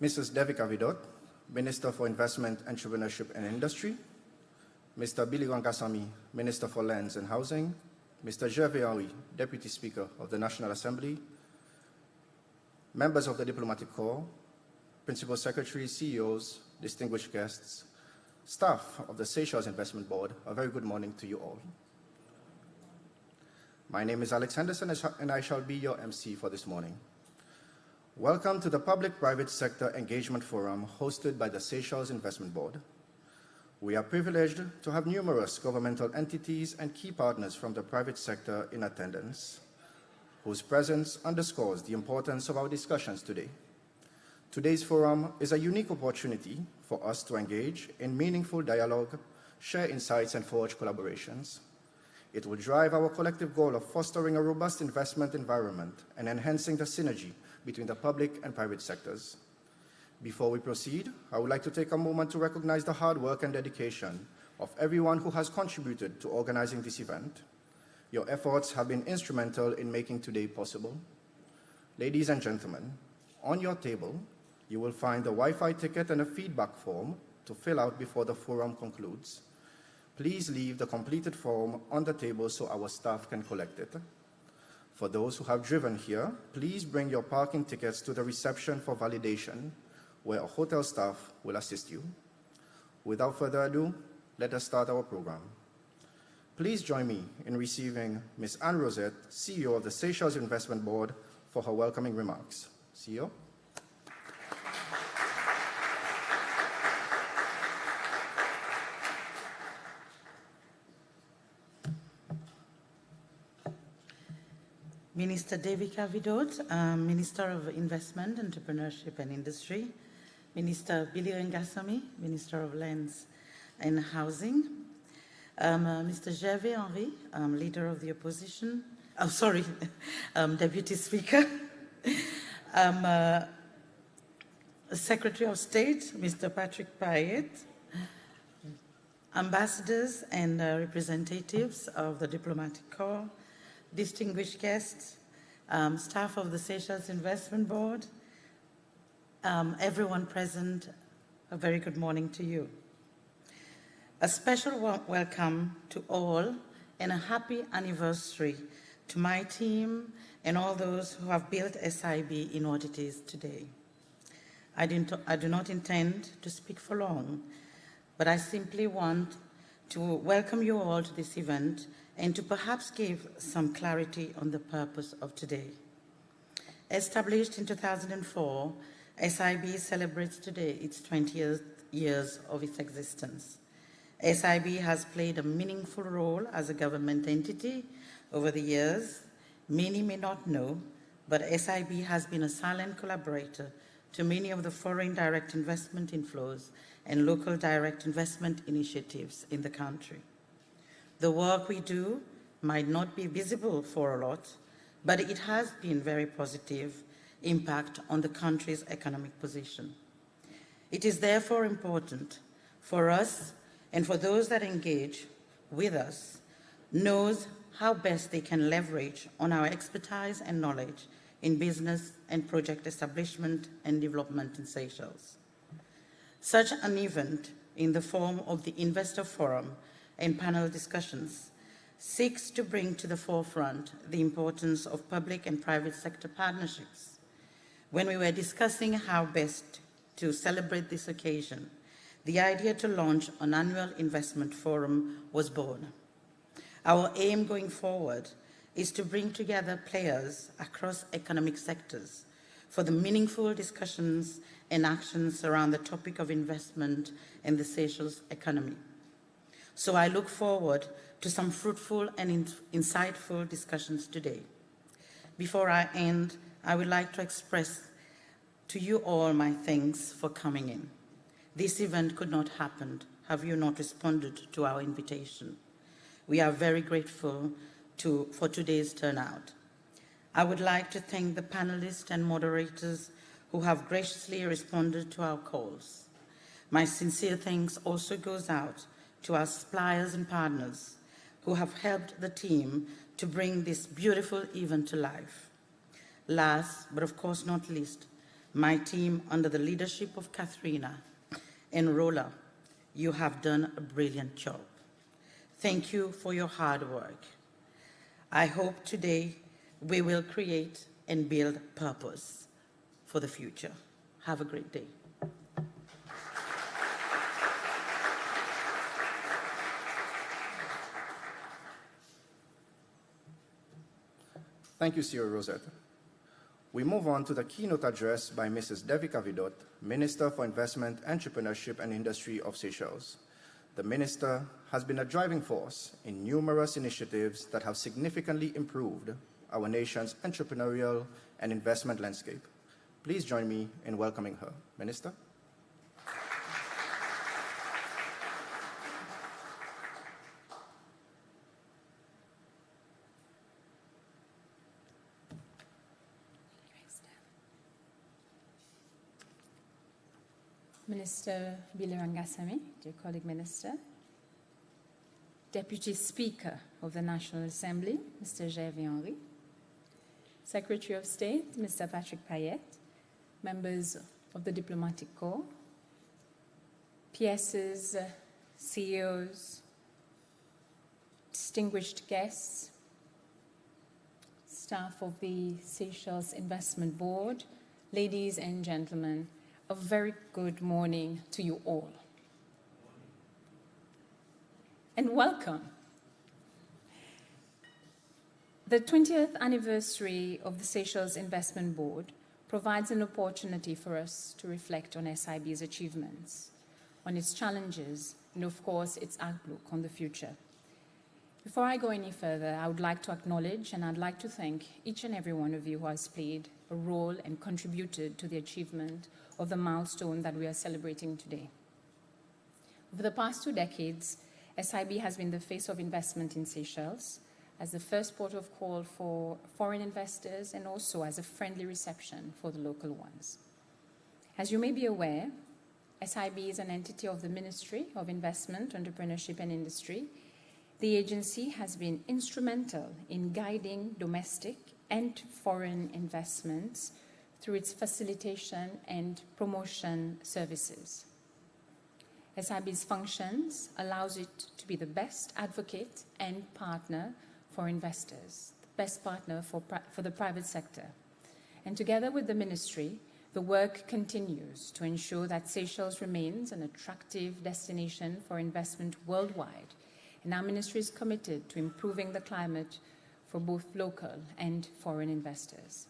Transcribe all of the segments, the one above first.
Mrs. Devika Vidot, Minister for Investment, Entrepreneurship and Industry, Mr. Billy Rangasamy, Minister for Lands and Housing, Mr. Gervais Henry, Deputy Speaker of the National Assembly, members of the Diplomatic Corps, Principal Secretaries, CEOs, distinguished guests, staff of the Seychelles Investment Board, a very good morning to you all. My name is Alex Henderson and I shall be your MC for this morning. Welcome to the Public-Private Sector Engagement Forum hosted by the Seychelles Investment Board. We are privileged to have numerous governmental entities and key partners from the private sector in attendance, whose presence underscores the importance of our discussions today. Today's forum is a unique opportunity for us to engage in meaningful dialogue, share insights, and forge collaborations. It will drive our collective goal of fostering a robust investment environment and enhancing the synergy between the public and private sectors. Before we proceed, I would like to take a moment to recognize the hard work and dedication of everyone who has contributed to organizing this event. Your efforts have been instrumental in making today possible. Ladies and gentlemen, on your table, you will find a Wi-Fi ticket and a feedback form to fill out before the forum concludes. Please leave the completed form on the table so our staff can collect it. For those who have driven here, please bring your parking tickets to the reception for validation, where a hotel staff will assist you. Without further ado, let us start our program. Please join me in receiving Ms. Anne Rosette, CEO of the Seychelles Investment Board, for her welcoming remarks. CEO. Minister Devika Vidot, Minister of Investment, Entrepreneurship and Industry, Minister Billy Rangasamy, Minister of Lands and Housing, Mr. Gervais Henry, Leader of the Opposition, Deputy Speaker, Secretary of State, Mr. Patrick Payet, ambassadors and representatives of the Diplomatic Corps, distinguished guests, staff of the Seychelles Investment Board, everyone present, a very good morning to you. A special welcome to all and a happy anniversary to my team and all those who have built SIB in what it is today. I do not intend to speak for long, but I simply want to welcome you all to this event and to perhaps give some clarity on the purpose of today. Established in 2004, SIB celebrates today its 20th years of its existence. SIB has played a meaningful role as a government entity over the years. Many may not know, but SIB has been a silent collaborator to many of the foreign direct investment inflows and local direct investment initiatives in the country. The work we do might not be visible for a lot, but it has been very positive impact on the country's economic position. It is therefore important for us and for those that engage with us knows how best they can leverage on our expertise and knowledge in business and project establishment and development in Seychelles. Such an event in the form of the Investor Forum and panel discussions seeks to bring to the forefront the importance of public and private sector partnerships. When we were discussing how best to celebrate this occasion, the idea to launch an annual investment forum was born. Our aim going forward is to bring together players across economic sectors for the meaningful discussions and actions around the topic of investment in the Seychelles economy. So I look forward to some fruitful and insightful discussions today. Before I end, I would like to express to you all my thanks for coming in. This event could not happen have you not responded to our invitation. We are very grateful for today's turnout. I would like to thank the panelists and moderators who have graciously responded to our calls. My sincere thanks also goes out to our suppliers and partners who have helped the team to bring this beautiful event to life. Last, but of course not least, my team under the leadership of Katharina and Rola, you have done a brilliant job. Thank you for your hard work. I hope today we will create and build purpose for the future. Have a great day. Thank you, CEO Rosette. We move on to the keynote address by Mrs. Devika Vidot, Minister for Investment, Entrepreneurship and Industry of Seychelles. The Minister has been a driving force in numerous initiatives that have significantly improved our nation's entrepreneurial and investment landscape. Please join me in welcoming her. Minister. Minister Bilerangasamy, dear colleague Minister, Deputy Speaker of the National Assembly, Mr. Gervais Henry, Secretary of State, Mr. Patrick Payet, members of the Diplomatic Corps, PSs, CEOs, distinguished guests, staff of the Seychelles Investment Board, ladies and gentlemen, a very good morning to you all. And welcome. The 20th anniversary of the Seychelles Investment Board provides an opportunity for us to reflect on SIB's achievements, on its challenges, and of course, its outlook on the future. Before I go any further, I would like to acknowledge and I'd like to thank each and every one of you who has played a role and contributed to the achievement of the milestone that we are celebrating today. Over the past 2 decades, SIB has been the face of investment in Seychelles, as the first port of call for foreign investors and also as a friendly reception for the local ones. As you may be aware, SIB is an entity of the Ministry of Investment, Entrepreneurship and Industry. The agency has been instrumental in guiding domestic and foreign investments through its facilitation and promotion services. SIB's functions allows it to be the best advocate and partner for investors, the best partner for the private sector. And together with the ministry, the work continues to ensure that Seychelles remains an attractive destination for investment worldwide. And our ministry is committed to improving the climate for both local and foreign investors.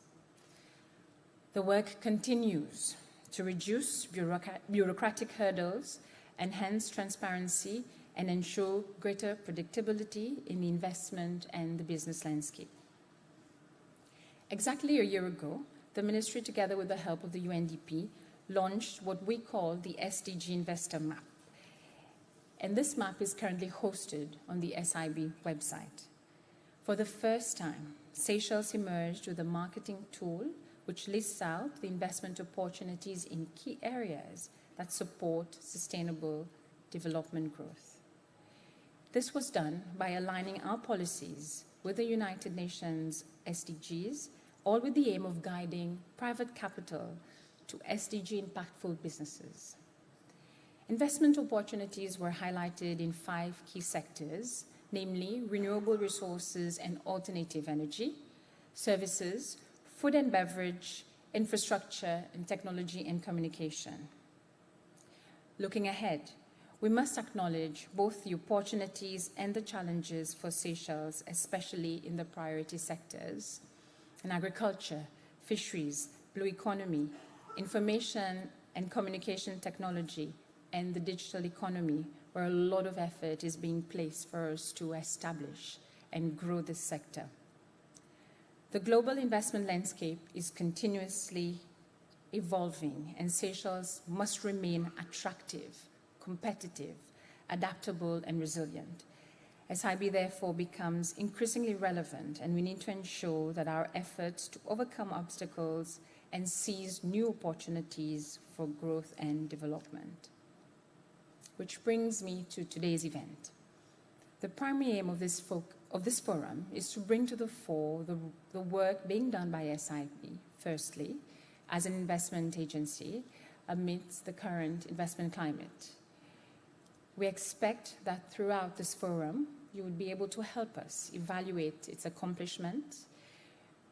The work continues to reduce bureaucratic hurdles, enhance transparency, and ensure greater predictability in the investment and the business landscape. Exactly a year ago, the ministry, together with the help of the UNDP, launched what we call the SDG Investor Map. And this map is currently hosted on the SIB website. For the first time, Seychelles emerged with a marketing tool which lists out the investment opportunities in key areas that support sustainable development growth. This was done by aligning our policies with the United Nations SDGs, all with the aim of guiding private capital to SDG impactful businesses. Investment opportunities were highlighted in 5 key sectors, namely renewable resources and alternative energy, services, food and beverage, infrastructure, and technology and communication. Looking ahead, we must acknowledge both the opportunities and the challenges for Seychelles, especially in the priority sectors, in agriculture, fisheries, blue economy, information and communication technology, and the digital economy, where a lot of effort is being placed for us to establish and grow this sector. The global investment landscape is continuously evolving, and Seychelles must remain attractive, competitive, adaptable, and resilient. SIB therefore becomes increasingly relevant, and we need to ensure that our efforts to overcome obstacles and seize new opportunities for growth and development. Which brings me to today's event. The primary aim of this forum is to bring to the fore the work being done by SIB, firstly, as an investment agency amidst the current investment climate. We expect that throughout this forum, you will be able to help us evaluate its accomplishments.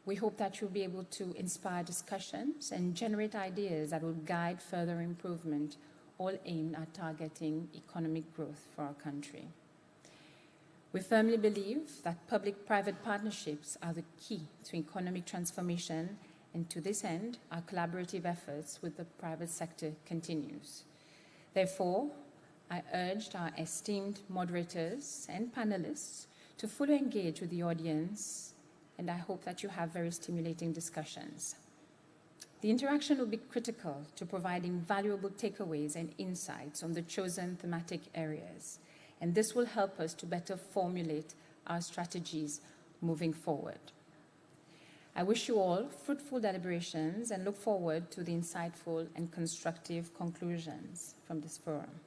We hope that you'll be able to inspire discussions and generate ideas that will guide further improvement, all aimed at targeting economic growth for our country. We firmly believe that public-private partnerships are the key to economic transformation, and to this end, our collaborative efforts with the private sector continues. Therefore, I urged our esteemed moderators and panelists to fully engage with the audience, and I hope that you have very stimulating discussions. The interaction will be critical to providing valuable takeaways and insights on the chosen thematic areas, and this will help us to better formulate our strategies moving forward. I wish you all fruitful deliberations and look forward to the insightful and constructive conclusions from this forum.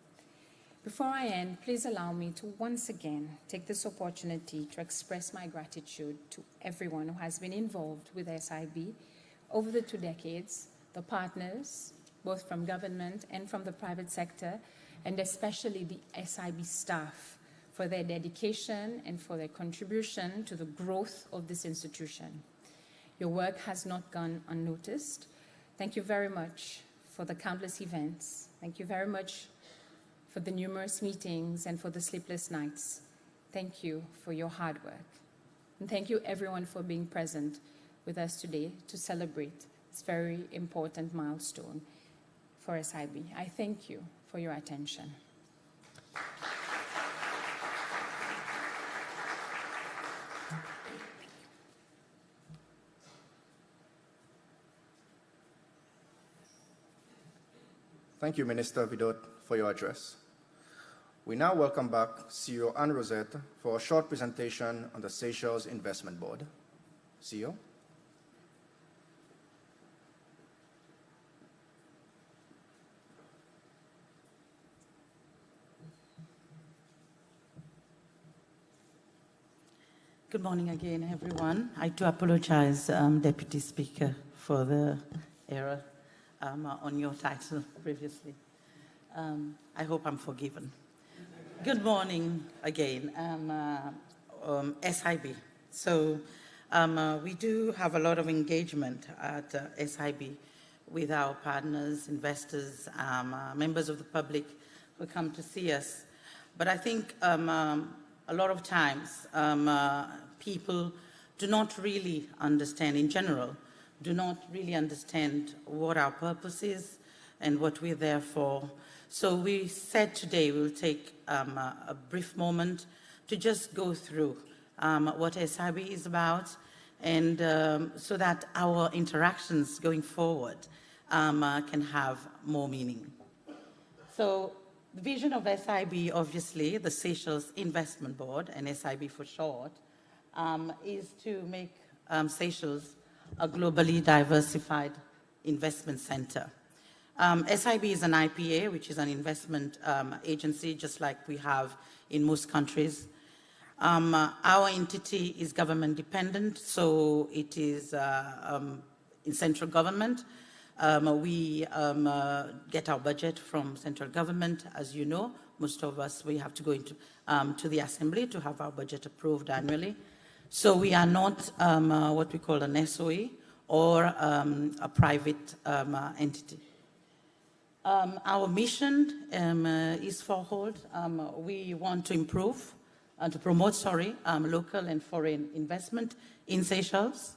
Before I end, please allow me to once again take this opportunity to express my gratitude to everyone who has been involved with SIB over the 2 decades, the partners, both from government and from the private sector, and especially the SIB staff for their dedication and for their contribution to the growth of this institution. Your work has not gone unnoticed. Thank you very much for the countless events. Thank you very much for the numerous meetings and for the sleepless nights. Thank you for your hard work. And thank you everyone for being present with us today to celebrate this very important milestone for SIB. I thank you for your attention. Thank you, Minister Vidot, for your address. We now welcome back CEO Anne Rosette for a short presentation on the Seychelles Investment Board. CEO. Good morning again, everyone. I do apologize, Deputy Speaker, for the error on your title previously. I hope I'm forgiven. Good morning again, SIB. So we do have a lot of engagement at SIB with our partners, investors, members of the public who come to see us. But I think a lot of times people do not really understand, in general, do not really understand what our purpose is and what we're there for. So we said today we'll take a brief moment to just go through what SIB is about, and so that our interactions going forward can have more meaning. So the vision of SIB, obviously, the Seychelles Investment Board, and SIB for short, is to make Seychelles a globally diversified investment center. SIB is an IPA, which is an investment agency, just like we have in most countries. Our entity is government dependent, so it is in central government. We get our budget from central government, as you know. Most of us, we have to go into to the assembly to have our budget approved annually. So we are not what we call an SOE or a private entity. Our mission is fourfold. We want to improve and to promote, local and foreign investment in Seychelles.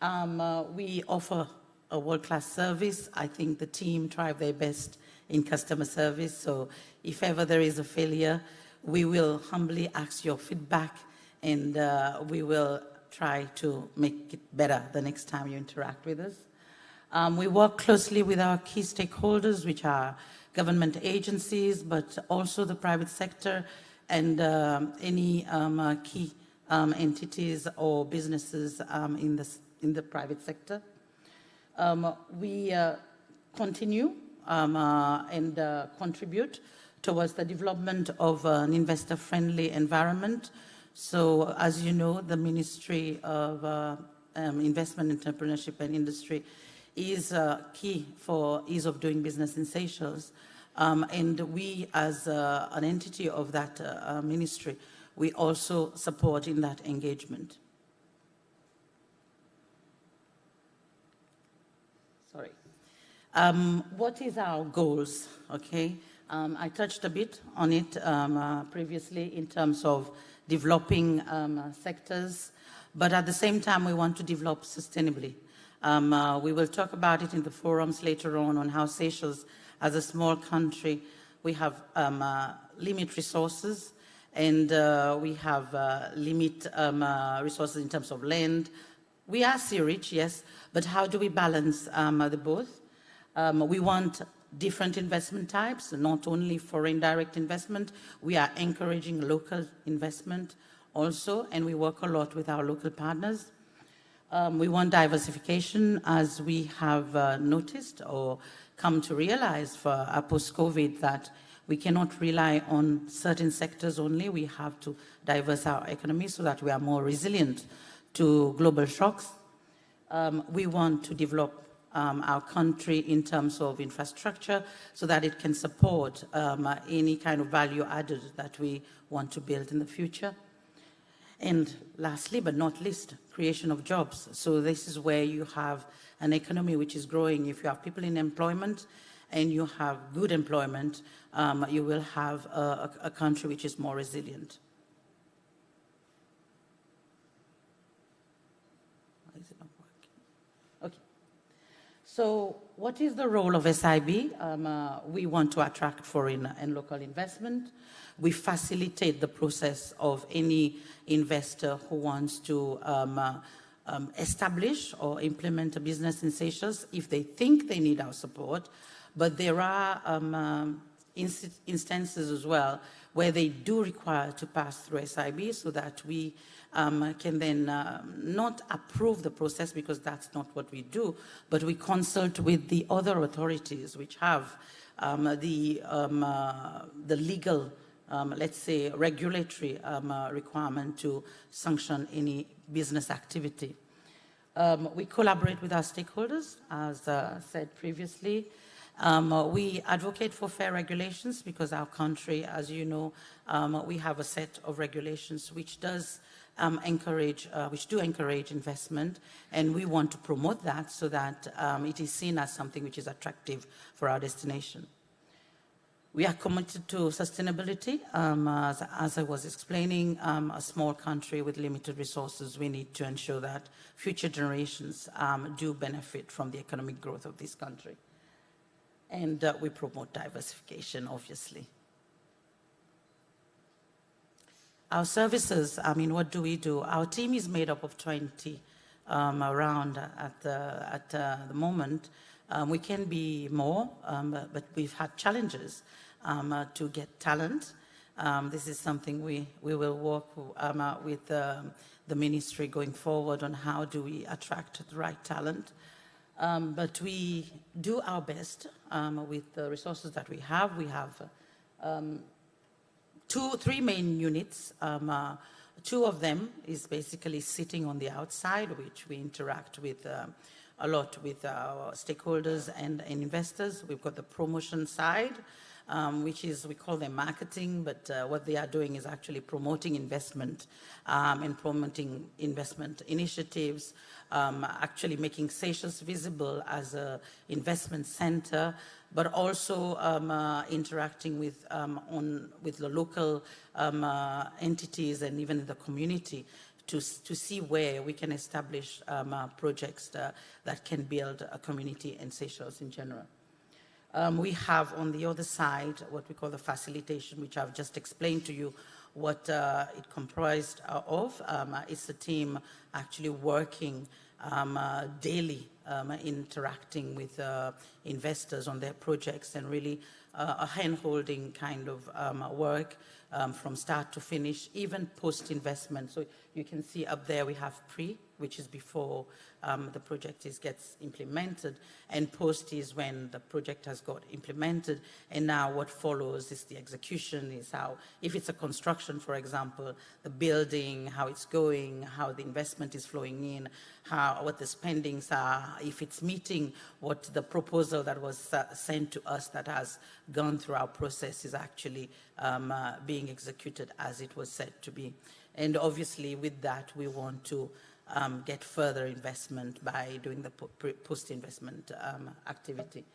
We offer a world-class service. I think the team try their best in customer service. So if ever there is a failure, we will humbly ask your feedback, and we will try to make it better the next time you interact with us. We work closely with our key stakeholders, which are government agencies, but also the private sector and any key entities or businesses in the private sector. We continue and contribute towards the development of an investor-friendly environment. So, as you know, the Ministry of Investment, Entrepreneurship and Industry is key for ease of doing business in Seychelles. And we, as an entity of that ministry, we also support in that engagement. Sorry. What is our goals, okay? I touched a bit on it previously in terms of developing sectors, but at the same time, we want to develop sustainably. We will talk about it in the forums later on how Seychelles, as a small country, we have limited resources, and we have limited resources in terms of land. We are sea rich, yes, but how do we balance the both? We want different investment types, not only foreign direct investment. We are encouraging local investment also, and we work a lot with our local partners. We want diversification, as we have noticed or come to realize for post-COVID that we cannot rely on certain sectors only. We have to diverse our economy so that we are more resilient to global shocks. We want to develop our country in terms of infrastructure so that it can support any kind of value added that we want to build in the future. And lastly, but not least, creation of jobs. So this is where you have an economy which is growing. If you have people in employment and you have good employment, you will have a country which is more resilient. Why is it not working? Okay. So what is the role of SIB? We want to attract foreign and local investment. We facilitate the process of any investor who wants to establish or implement a business in Seychelles if they think they need our support. But there are instances as well where they do require to pass through SIB so that we can then not approve the process, because that's not what we do, but we consult with the other authorities which have the legal, let's say, regulatory requirement to sanction any business activity. We collaborate with our stakeholders, as said previously. We advocate for fair regulations because our country, as you know, we have a set of regulations which does encourage investment, and we want to promote that so that it is seen as something which is attractive for our destination. We are committed to sustainability. As I was explaining, a small country with limited resources, we need to ensure that future generations do benefit from the economic growth of this country. And we promote diversification, obviously. Our services, what do we do? Our team is made up of 20 around at the moment. We can be more, but we've had challenges to get talent. This is something we will work with the ministry going forward on how do we attract the right talent. But we do our best with the resources that we have. We have three main units. Two of them is basically sitting on the outside, which we interact with a lot with our stakeholders and investors. We've got the promotion side, which is, we call them marketing, but what they are doing is actually promoting investment and promoting investment initiatives, actually making Seychelles visible as an investment center, but also interacting with the local entities and even in the community to see where we can establish projects that can build a community in Seychelles in general. We have on the other side what we call the facilitation, which I've just explained to you what it comprised of. It's a team actually working daily, interacting with investors on their projects, and really a hand-holding kind of work from start to finish, even post-investment. So you can see up there we have which is before the project gets implemented, and post is when the project has got implemented, and now what follows is the execution, is how, if it's a construction, for example, the building, how it's going, how the investment is flowing in, what the spendings are, if it's meeting what the proposal that was sent to us that has gone through our process is actually being executed as it was said to be. And obviously with that, we want to get further investment by doing the post-investment activity.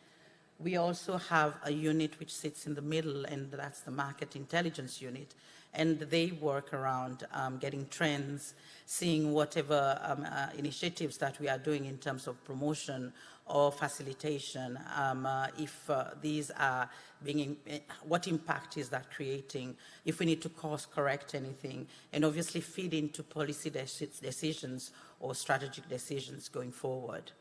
We also have a unit which sits in the middle, and that's the market intelligence unit. And they work around getting trends, seeing whatever initiatives that we are doing in terms of promotion or facilitation, if these are being, what impact is that creating, if we need to course correct anything, and obviously feed into policy decisions or strategic decisions going forward.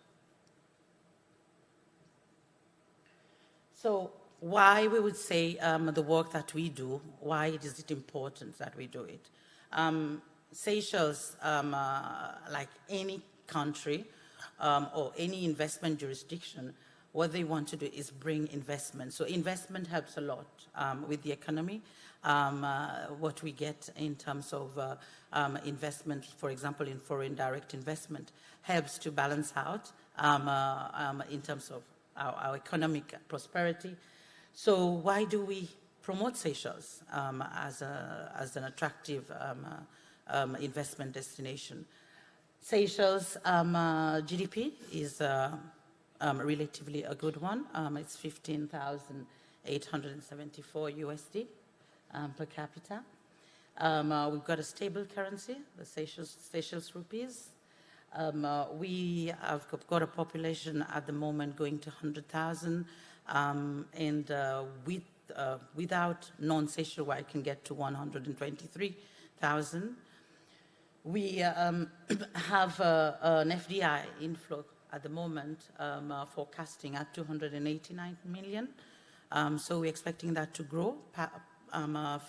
So why we would say the work that we do, why is it important that we do it? Seychelles, like any country or any investment jurisdiction, what they want to do is bring investment. So investment helps a lot with the economy. What we get in terms of investment, for example, in foreign direct investment, helps to balance out in terms of our economic prosperity. So why do we promote Seychelles as an attractive investment destination? Seychelles GDP is relatively a good one. It's 15,874 USD per capita. We've got a stable currency, the Seychelles rupees. We have got a population at the moment going to 100,000, and without non-Seychelles, I can get to 123,000. We have an FDI inflow at the moment, forecasting at 289 million. So we're expecting that to grow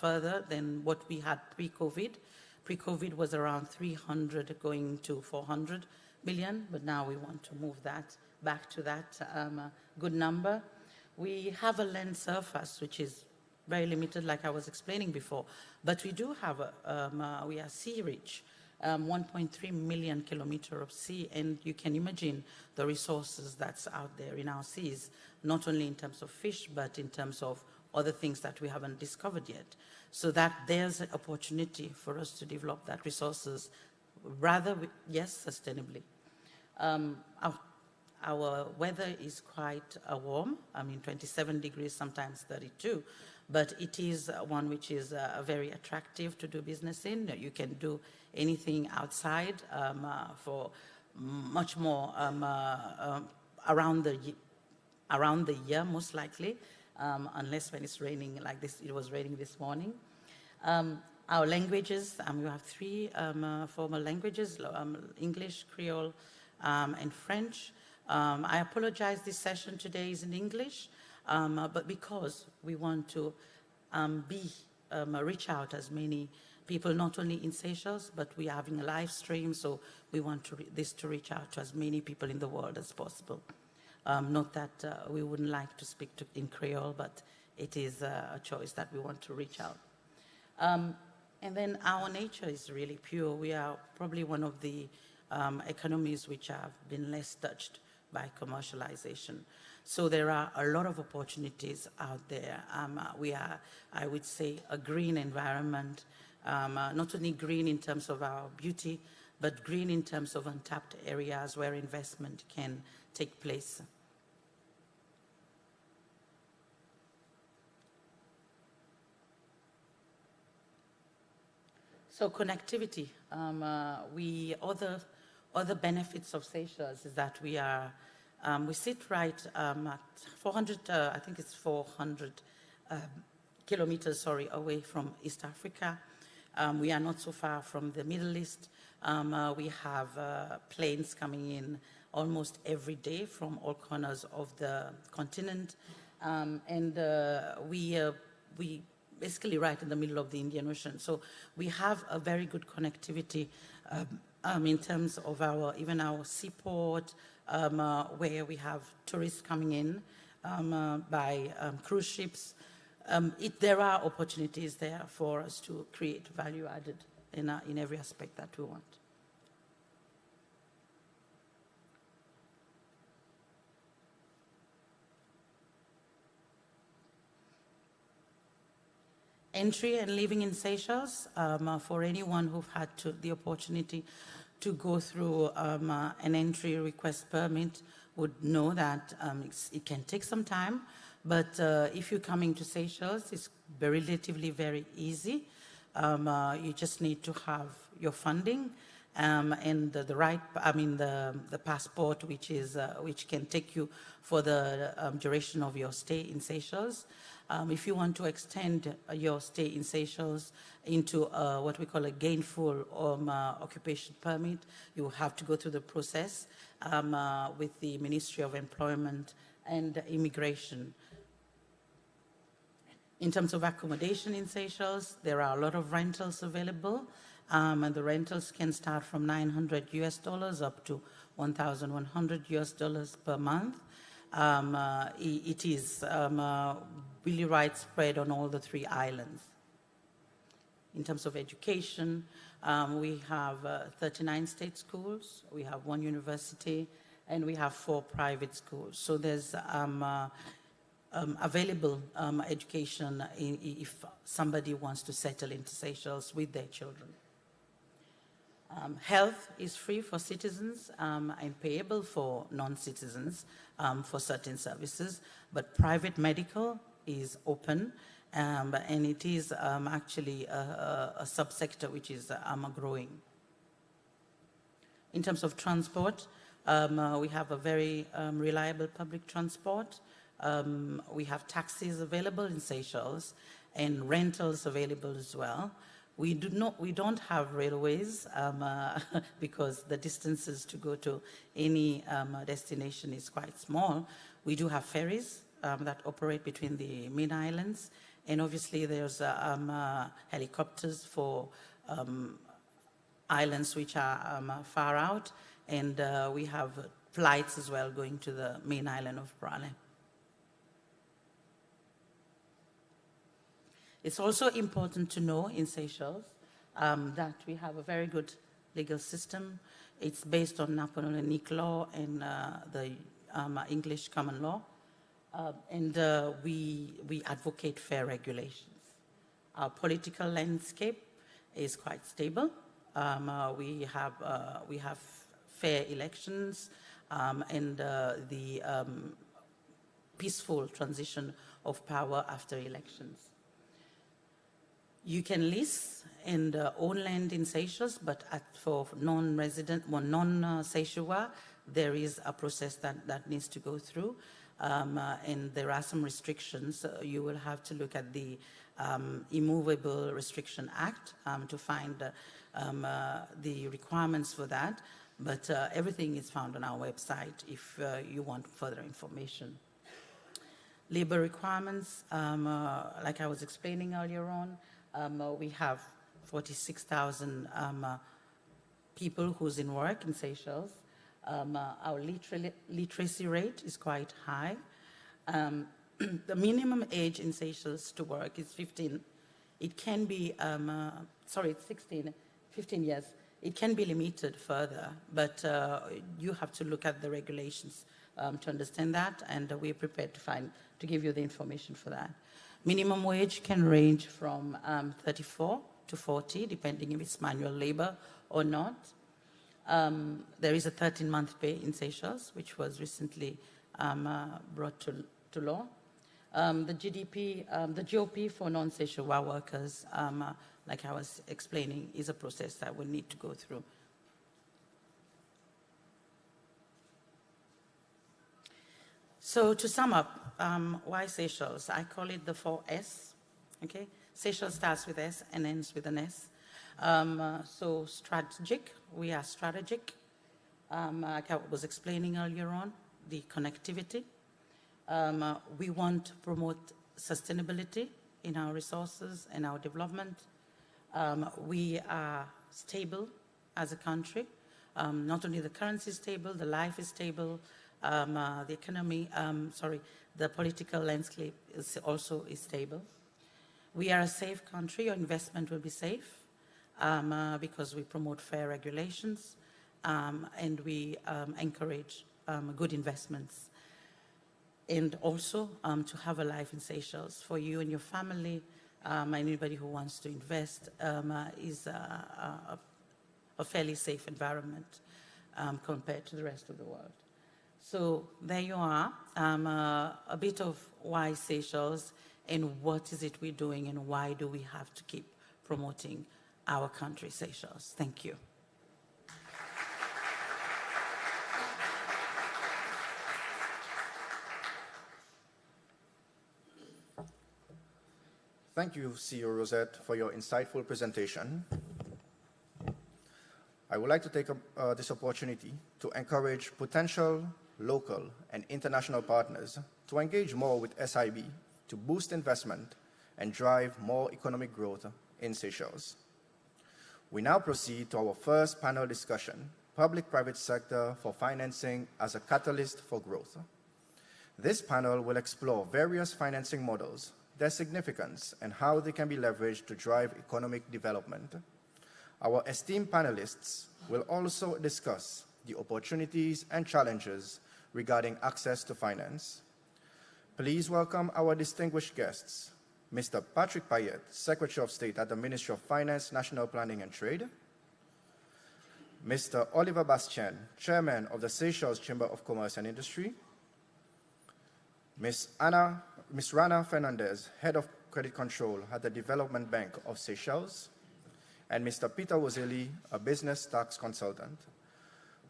further than what we had pre-COVID. Pre-COVID was around 300 going to 400 million, but now we want to move that back to that good number. We have a land surface, which is very limited, like I was explaining before, but we do have we are sea rich, 1.3 million kilometers of sea, and you can imagine the resources that's out there in our seas, not only in terms of fish, but in terms of other things that we haven't discovered yet. So that there's an opportunity for us to develop that resources rather, yes, sustainably. Our weather is quite warm, 27 degrees, sometimes 32, but it is one which is very attractive to do business in. You can do anything outside for much more around the year, most likely, unless when it's raining like this. It was raining this morning. Our languages, we have three formal languages, English, Creole, and French. I apologize, this session today is in English, but because we want to reach out as many people, not only in Seychelles, but we are having a live stream, so we want this to reach out to as many people in the world as possible. Not that we wouldn't like to speak in Creole, but it is a choice that we want to reach out. And then our nature is really pure. We are probably one of the economies which have been less touched by commercialization. So there are a lot of opportunities out there. We are, I would say, a green environment, not only green in terms of our beauty, but green in terms of untapped areas where investment can take place. So connectivity, other benefits of Seychelles is that we sit right at 400, I think it's 400 kilometers, away from East Africa. We are not so far from the Middle East. We have planes coming in almost every day from all corners of the continent. And we basically right in the middle of the Indian Ocean. So we have a very good connectivity in terms of even our seaport, where we have tourists coming in by cruise ships. There are opportunities there for us to create value added in every aspect that we want. Entry and living in Seychelles, for anyone who've had the opportunity to go through an entry request permit would know that it can take some time, but if you're coming to Seychelles, it's relatively very easy. You just need to have your funding and the passport, which can take you for the duration of your stay in Seychelles. If you want to extend your stay in Seychelles into what we call a gainful occupation permit, you have to go through the process with the Ministry of Employment and Immigration. In terms of accommodation in Seychelles, there are a lot of rentals available, and the rentals can start from $900 up to $1,100 per month. It is really widespread on all the 3 islands. In terms of education, we have 39 state schools, we have 1 university, and we have 4 private schools. So there's available education if somebody wants to settle into Seychelles with their children. Health is free for citizens and payable for non-citizens for certain services, but private medical is open, and it is actually a subsector which is growing. In terms of transport, we have a very reliable public transport. We have taxis available in Seychelles and rentals available as well. We don't have railways because the distances to go to any destination is quite small. We do have ferries that operate between the main islands, and obviously there's helicopters for islands which are far out, and we have flights as well going to the main island of Brale. It's also important to know in Seychelles that we have a very good legal system. It's based on Napoleonic law and the English common law, and we advocate fair regulations. Our political landscape is quite stable. We have fair elections and the peaceful transition of power after elections. You can lease and own land in Seychelles, but for non-resident, non-Seychellois, there is a process that needs to go through, and there are some restrictions. You will have to look at the Immovable Restriction Act to find the requirements for that, but everything is found on our website if you want further information. Labor requirements, like I was explaining earlier on, we have 46,000 people who's in work in Seychelles. Our literacy rate is quite high. The minimum age in Seychelles to work is 15. It can be, it's 16, 15 years. It can be limited further, but you have to look at the regulations to understand that, and we're prepared to give you the information for that. Minimum wage can range from 34 to 40, depending if it's manual labor or not. There is a 13-month pay in Seychelles, which was recently brought to law. The GOP for non-Seychellois workers, like I was explaining, is a process that we'll need to go through. So to sum up, why Seychelles? I call it the 4S, okay? Seychelles starts with S and ends with an S. So strategic, we are strategic. Like I was explaining earlier on, the connectivity. We want to promote sustainability in our resources and our development. We are stable as a country. Not only the currency is stable, the life is stable, the economy, the political landscape is also stable. We are a safe country. Your investment will be safe because we promote fair regulations and we encourage good investments. And also to have a life in Seychelles for you and your family, anybody who wants to invest is a fairly safe environment compared to the rest of the world. So there you are, a bit of why Seychelles and what is it we're doing and why do we have to keep promoting our country, Seychelles. Thank you. Thank you, CEO Rosette, for your insightful presentation. I would like to take this opportunity to encourage potential local and international partners to engage more with SIB to boost investment and drive more economic growth in Seychelles. We now proceed to our first panel discussion, Public-Private Sector for Financing as a Catalyst for Growth. This panel will explore various financing models, their significance, and how they can be leveraged to drive economic development. Our esteemed panelists will also discuss the opportunities and challenges regarding access to finance. Please welcome our distinguished guests, Mr. Patrick Payet, Secretary of State at the Ministry of Finance, National Planning and Trade, Mr. Oliver Bastien, Chairman of the Seychelles Chamber of Commerce and Industry, Ms. Rana Fernandez, Head of Credit Control at the Development Bank of Seychelles, and Mr. Peter Wozeli, a business tax consultant.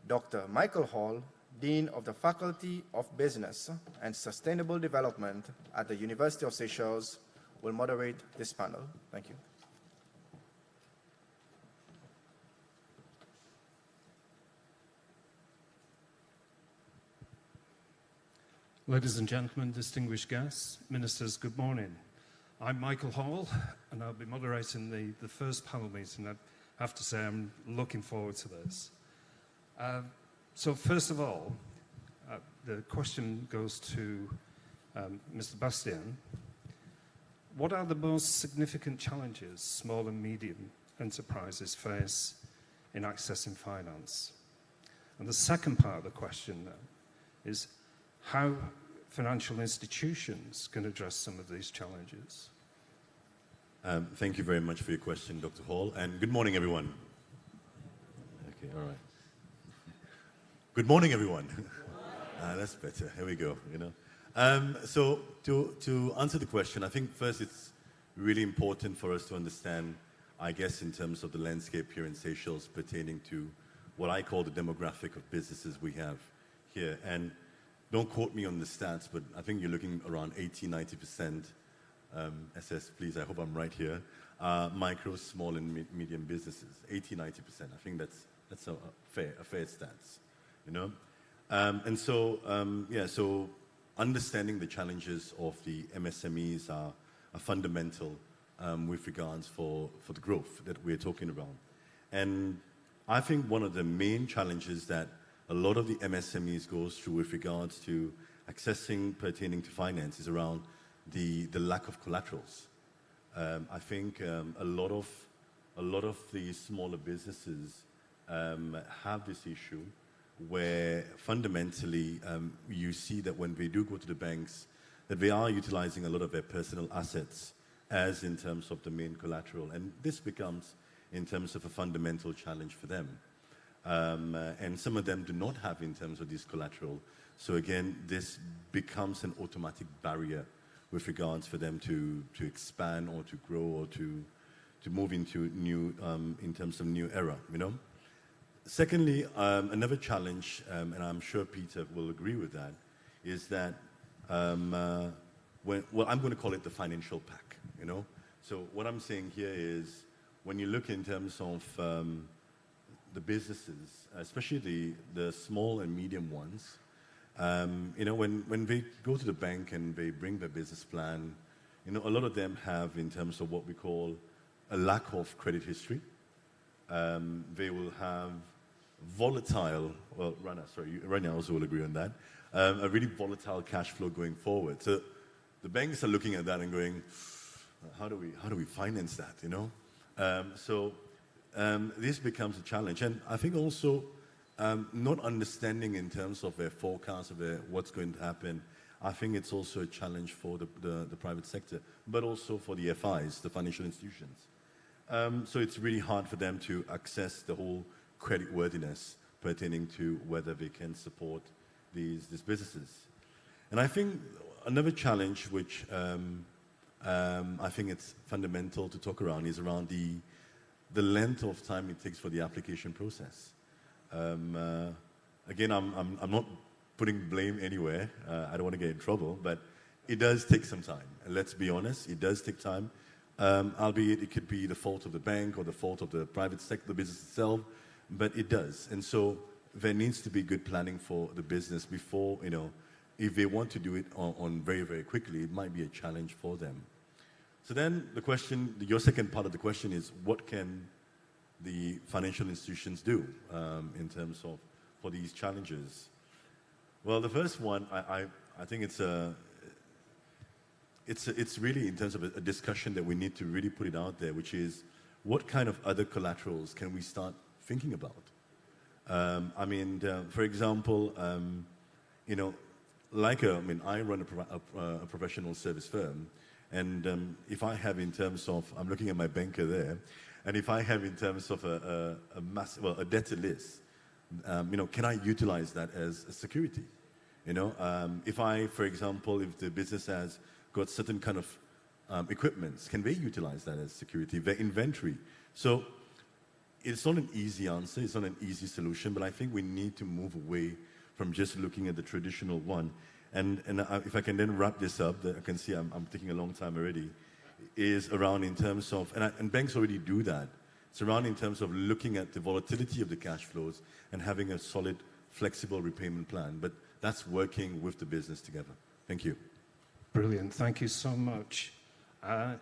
Dr. Michael Hall, Dean of the Faculty of Business and Sustainable Development at the University of Seychelles, will moderate this panel. Thank you. Ladies and gentlemen, distinguished guests, ministers, good morning. I'm Michael Hall, and I'll be moderating the first panel meeting. I have to say I'm looking forward to this. So first of all, the question goes to Mr. Bastien. What are the most significant challenges small and medium enterprises face in accessing finance? And the second part of the question then is how financial institutions can address some of these challenges. Thank you very much for your question, Dr. Hall, and good morning, everyone. Okay, all right. Good morning, everyone. That's better. Here we go. So to answer the question, I think first it's really important for us to understand, I guess, in terms of the landscape here in Seychelles pertaining to what I call the demographic of businesses we have here. And don't quote me on the stats, but I think you're looking around 80-90%. SS, please, I hope I'm right here. Micro, small, and medium businesses, 80-90%. I think that's a fair stance, And so, so understanding the challenges of the MSMEs are fundamental with regards for the growth that we're talking about. And I think one of the main challenges that a lot of the MSMEs goes through with regards to accessing pertaining to finance is around the lack of collaterals. I think a lot of the smaller businesses have this issue where fundamentally you see that when they do go to the banks, that they are utilizing a lot of their personal assets as in terms of the main collateral. And this becomes in terms of a fundamental challenge for them. And some of them do not have in terms of this collateral. So again, this becomes an automatic barrier with regards for them to expand or to grow or to move into new, in terms of new era, Secondly, another challenge, and I'm sure Peter will agree with that, is that, I'm going to call it the financial pack, So what I'm saying here is when you look in terms of the businesses, especially the small and medium ones, when they go to the bank and they bring their business plan, a lot of them have in terms of what we call a lack of credit history. they will have volatile, well, Rana also will agree on that, a really volatile cash flow going forward. So the banks are looking at that and going, how do we finance that, you know? This becomes a challenge. And I think also not understanding in terms of their forecast of what's going to happen, I think it's also a challenge for the private sector, but also for the FIs, the financial institutions. So it's really hard for them to access the whole creditworthiness pertaining to whether they can support these businesses. And I think another challenge which I think it's fundamental to talk around is around the length of time it takes for the application process. Again, I'm not putting blame anywhere. I don't want to get in trouble, but it does take some time. And let's be honest, it does take time. Albeit it could be the fault of the bank or the fault of the private sector, the business itself, but it does. And so there needs to be good planning for the business before, you know, if they want to do it on very, very quickly, it might be a challenge for them. So then the question, your second part of the question is, what can the financial institutions do in terms of for these challenges? Well, the first one, I think it's really in terms of a discussion that we need to really put it out there, which is what kind of other collaterals can we start thinking about? For example, you know, I run a professional service firm, and if I have in terms of, I'm looking at my banker there, and if I have in terms of a debtor list, you know, can I utilize that as a security? You know, if for example, if the business has got certain kind of equipments, can they utilize that as security? Their inventory. So it's not an easy answer, it's not an easy solution, but I think we need to move away from just looking at the traditional one. And if I can then wrap this up, I can see I'm taking a long time already, is around in terms of, and banks already do that, it's around in terms of looking at the volatility of the cash flows and having a solid, flexible repayment plan. But that's working with the business together. Thank you. Brilliant. Thank you so much. I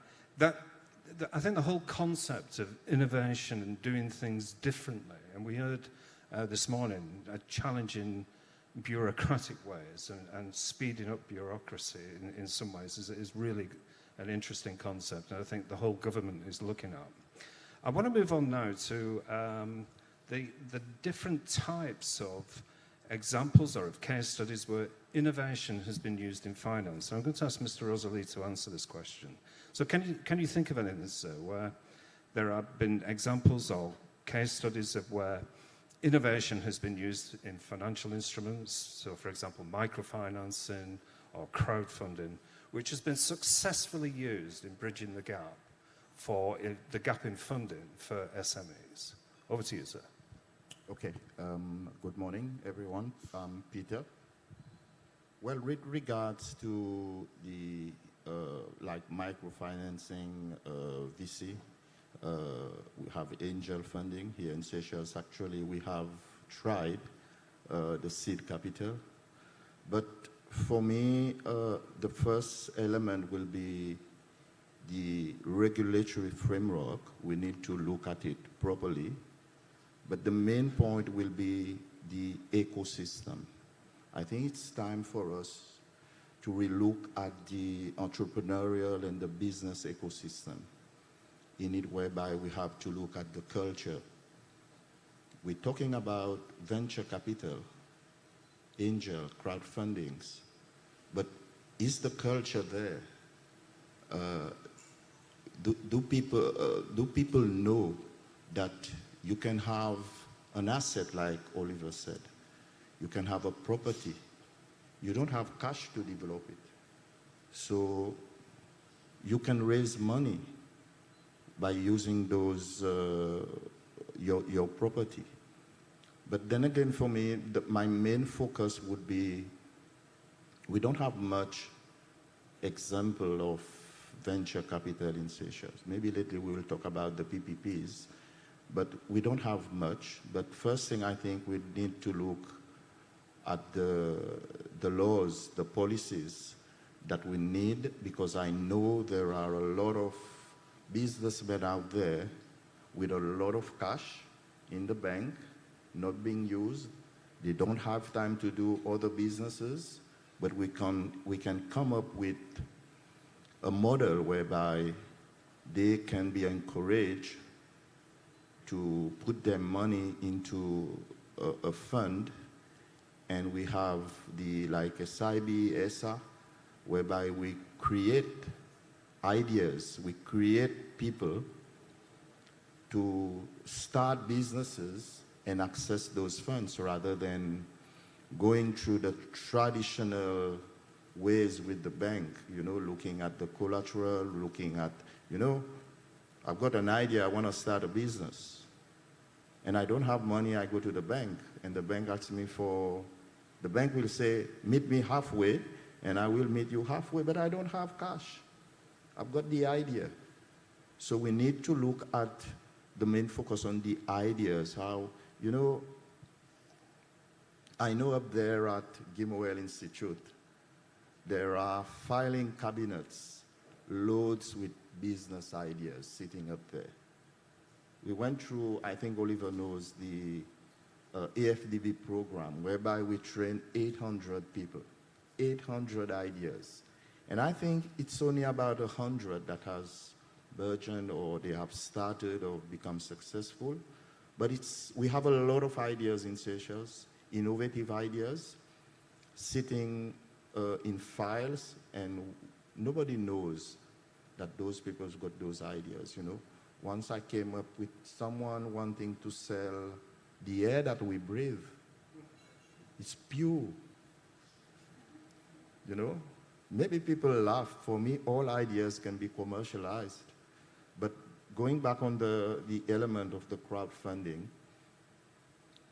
think the whole concept of innovation and doing things differently, and we heard this morning challenging bureaucratic ways and speeding up bureaucracy in some ways is really an interesting concept, and I think the whole government is looking at. I want to move on now to the different types of examples or of case studies where innovation has been used in finance. So I'm going to ask Mr. Rosalie to answer this question. So can you think of anything, sir, where there have been examples or case studies of where innovation has been used in financial instruments, so for example microfinancing or crowdfunding, which has been successfully used in bridging the gap in funding for SMEs? Over to you, sir. Okay. Good morning, everyone. I'm Peter. Well, with regards to the like microfinancing, VC, we have angel funding here in Seychelles. Actually, we have tried the seed capital, but for me, the first element will be the regulatory framework. We need to look at it properly. But the main point will be the ecosystem. I think it's time for us to relook at the entrepreneurial and the business ecosystem, in it whereby we have to look at the culture. We're talking about venture capital, angel, crowdfundings, but is the culture there? Do people know that you can have an asset, like Oliver said? You can have a property. You don't have cash to develop it. So you can raise money by using those, your property. But then again, for me, my main focus would be, we don't have much example of venture capital in Seychelles. Maybe later we will talk about the PPPs, but we don't have much. But first thing, I think we need to look at the laws, the policies that we need, because I know there are a lot of businessmen out there with a lot of cash in the bank, not being used. They don't have time to do other businesses, but we can come up with a model whereby they can be encouraged to put their money into a fund, and we have like SIB, ESA, whereby we create ideas, we create people to start businesses and access those funds rather than going through the traditional ways with the bank, looking at the collateral, looking at, I've got an idea, I want to start a business. And I don't have money, I go to the bank, and the bank asks me the bank will say, meet me halfway, and I will meet you halfway, but I don't have cash. I've got the idea. So we need to look at the main focus on the ideas, how, I know up there at Gimwell Institute, there are filing cabinets, loads with business ideas sitting up there. We went through, I think Oliver knows, the AFDB program, whereby we train 800 people, 800 ideas. And I think it's only about 100 that has burgeoned or they have started or become successful. But we have a lot of ideas in Seychelles, innovative ideas, sitting in files, and nobody knows that those people got those ideas, Once I came up with someone wanting to sell the air that we breathe. It's pure. Maybe people laugh. For me, all ideas can be commercialized. But going back on the element of the crowdfunding,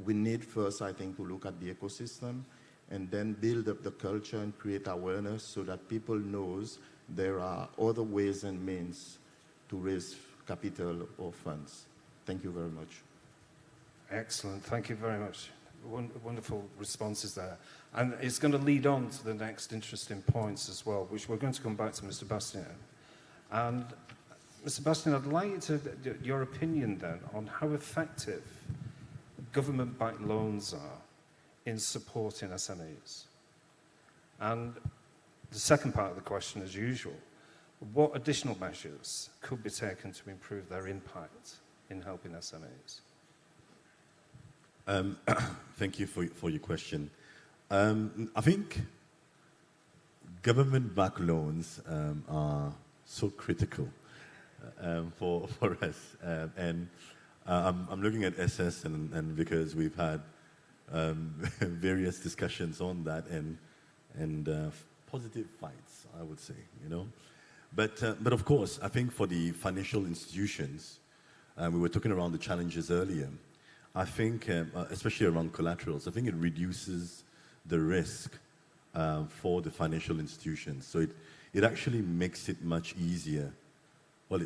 we need first, I think, to look at the ecosystem and then build up the culture and create awareness so that people knows there are other ways and means to raise capital or funds. Thank you very much. Excellent. Thank you very much. Wonderful responses there. And it's going to lead on to the next interesting points as well, which we're going to come back to Mr. Bastien. And Mr. Bastien, I'd like you to, your opinion then on how effective government-backed loans are in supporting SMEs. And the second part of the question, as usual, what additional measures could be taken to improve their impact in helping SMEs? Thank you for your question. I think government-backed loans are so critical for us. I'm looking at SS and because we've had various discussions on that and positive fights, I would say, But of course, I think for the financial institutions, we were talking around the challenges earlier. I think, especially around collaterals, I think it reduces the risk for the financial institutions. So it actually makes it much easier. Well,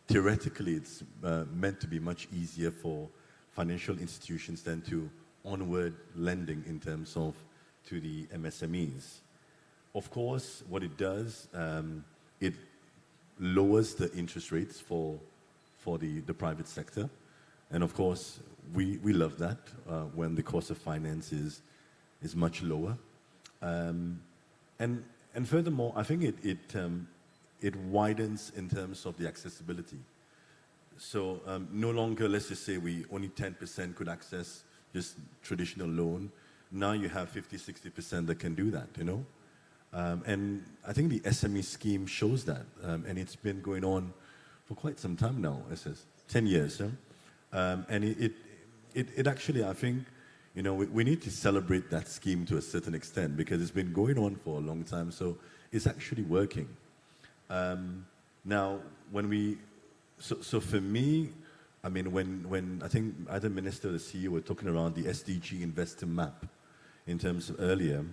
theoretically, it's meant to be much easier for financial institutions than to onward lending in terms of to the MSMEs. Of course, what it does, it lowers the interest rates for the private sector. And of course, we love that when the cost of finance is much lower. And furthermore, I think it widens in terms of the accessibility. So no longer, let's just say only 10% could access just traditional loan. Now you have 50-60% that can do that, And I think the SME scheme shows that. And it's been going on for quite some time now, it says 10 years. And it actually, I think, we need to celebrate that scheme to a certain extent because it's been going on for a long time. So it's actually working. Now, so for me, I mean, when I think either Minister or the CEO were talking around the SDG investor map in terms of earlier,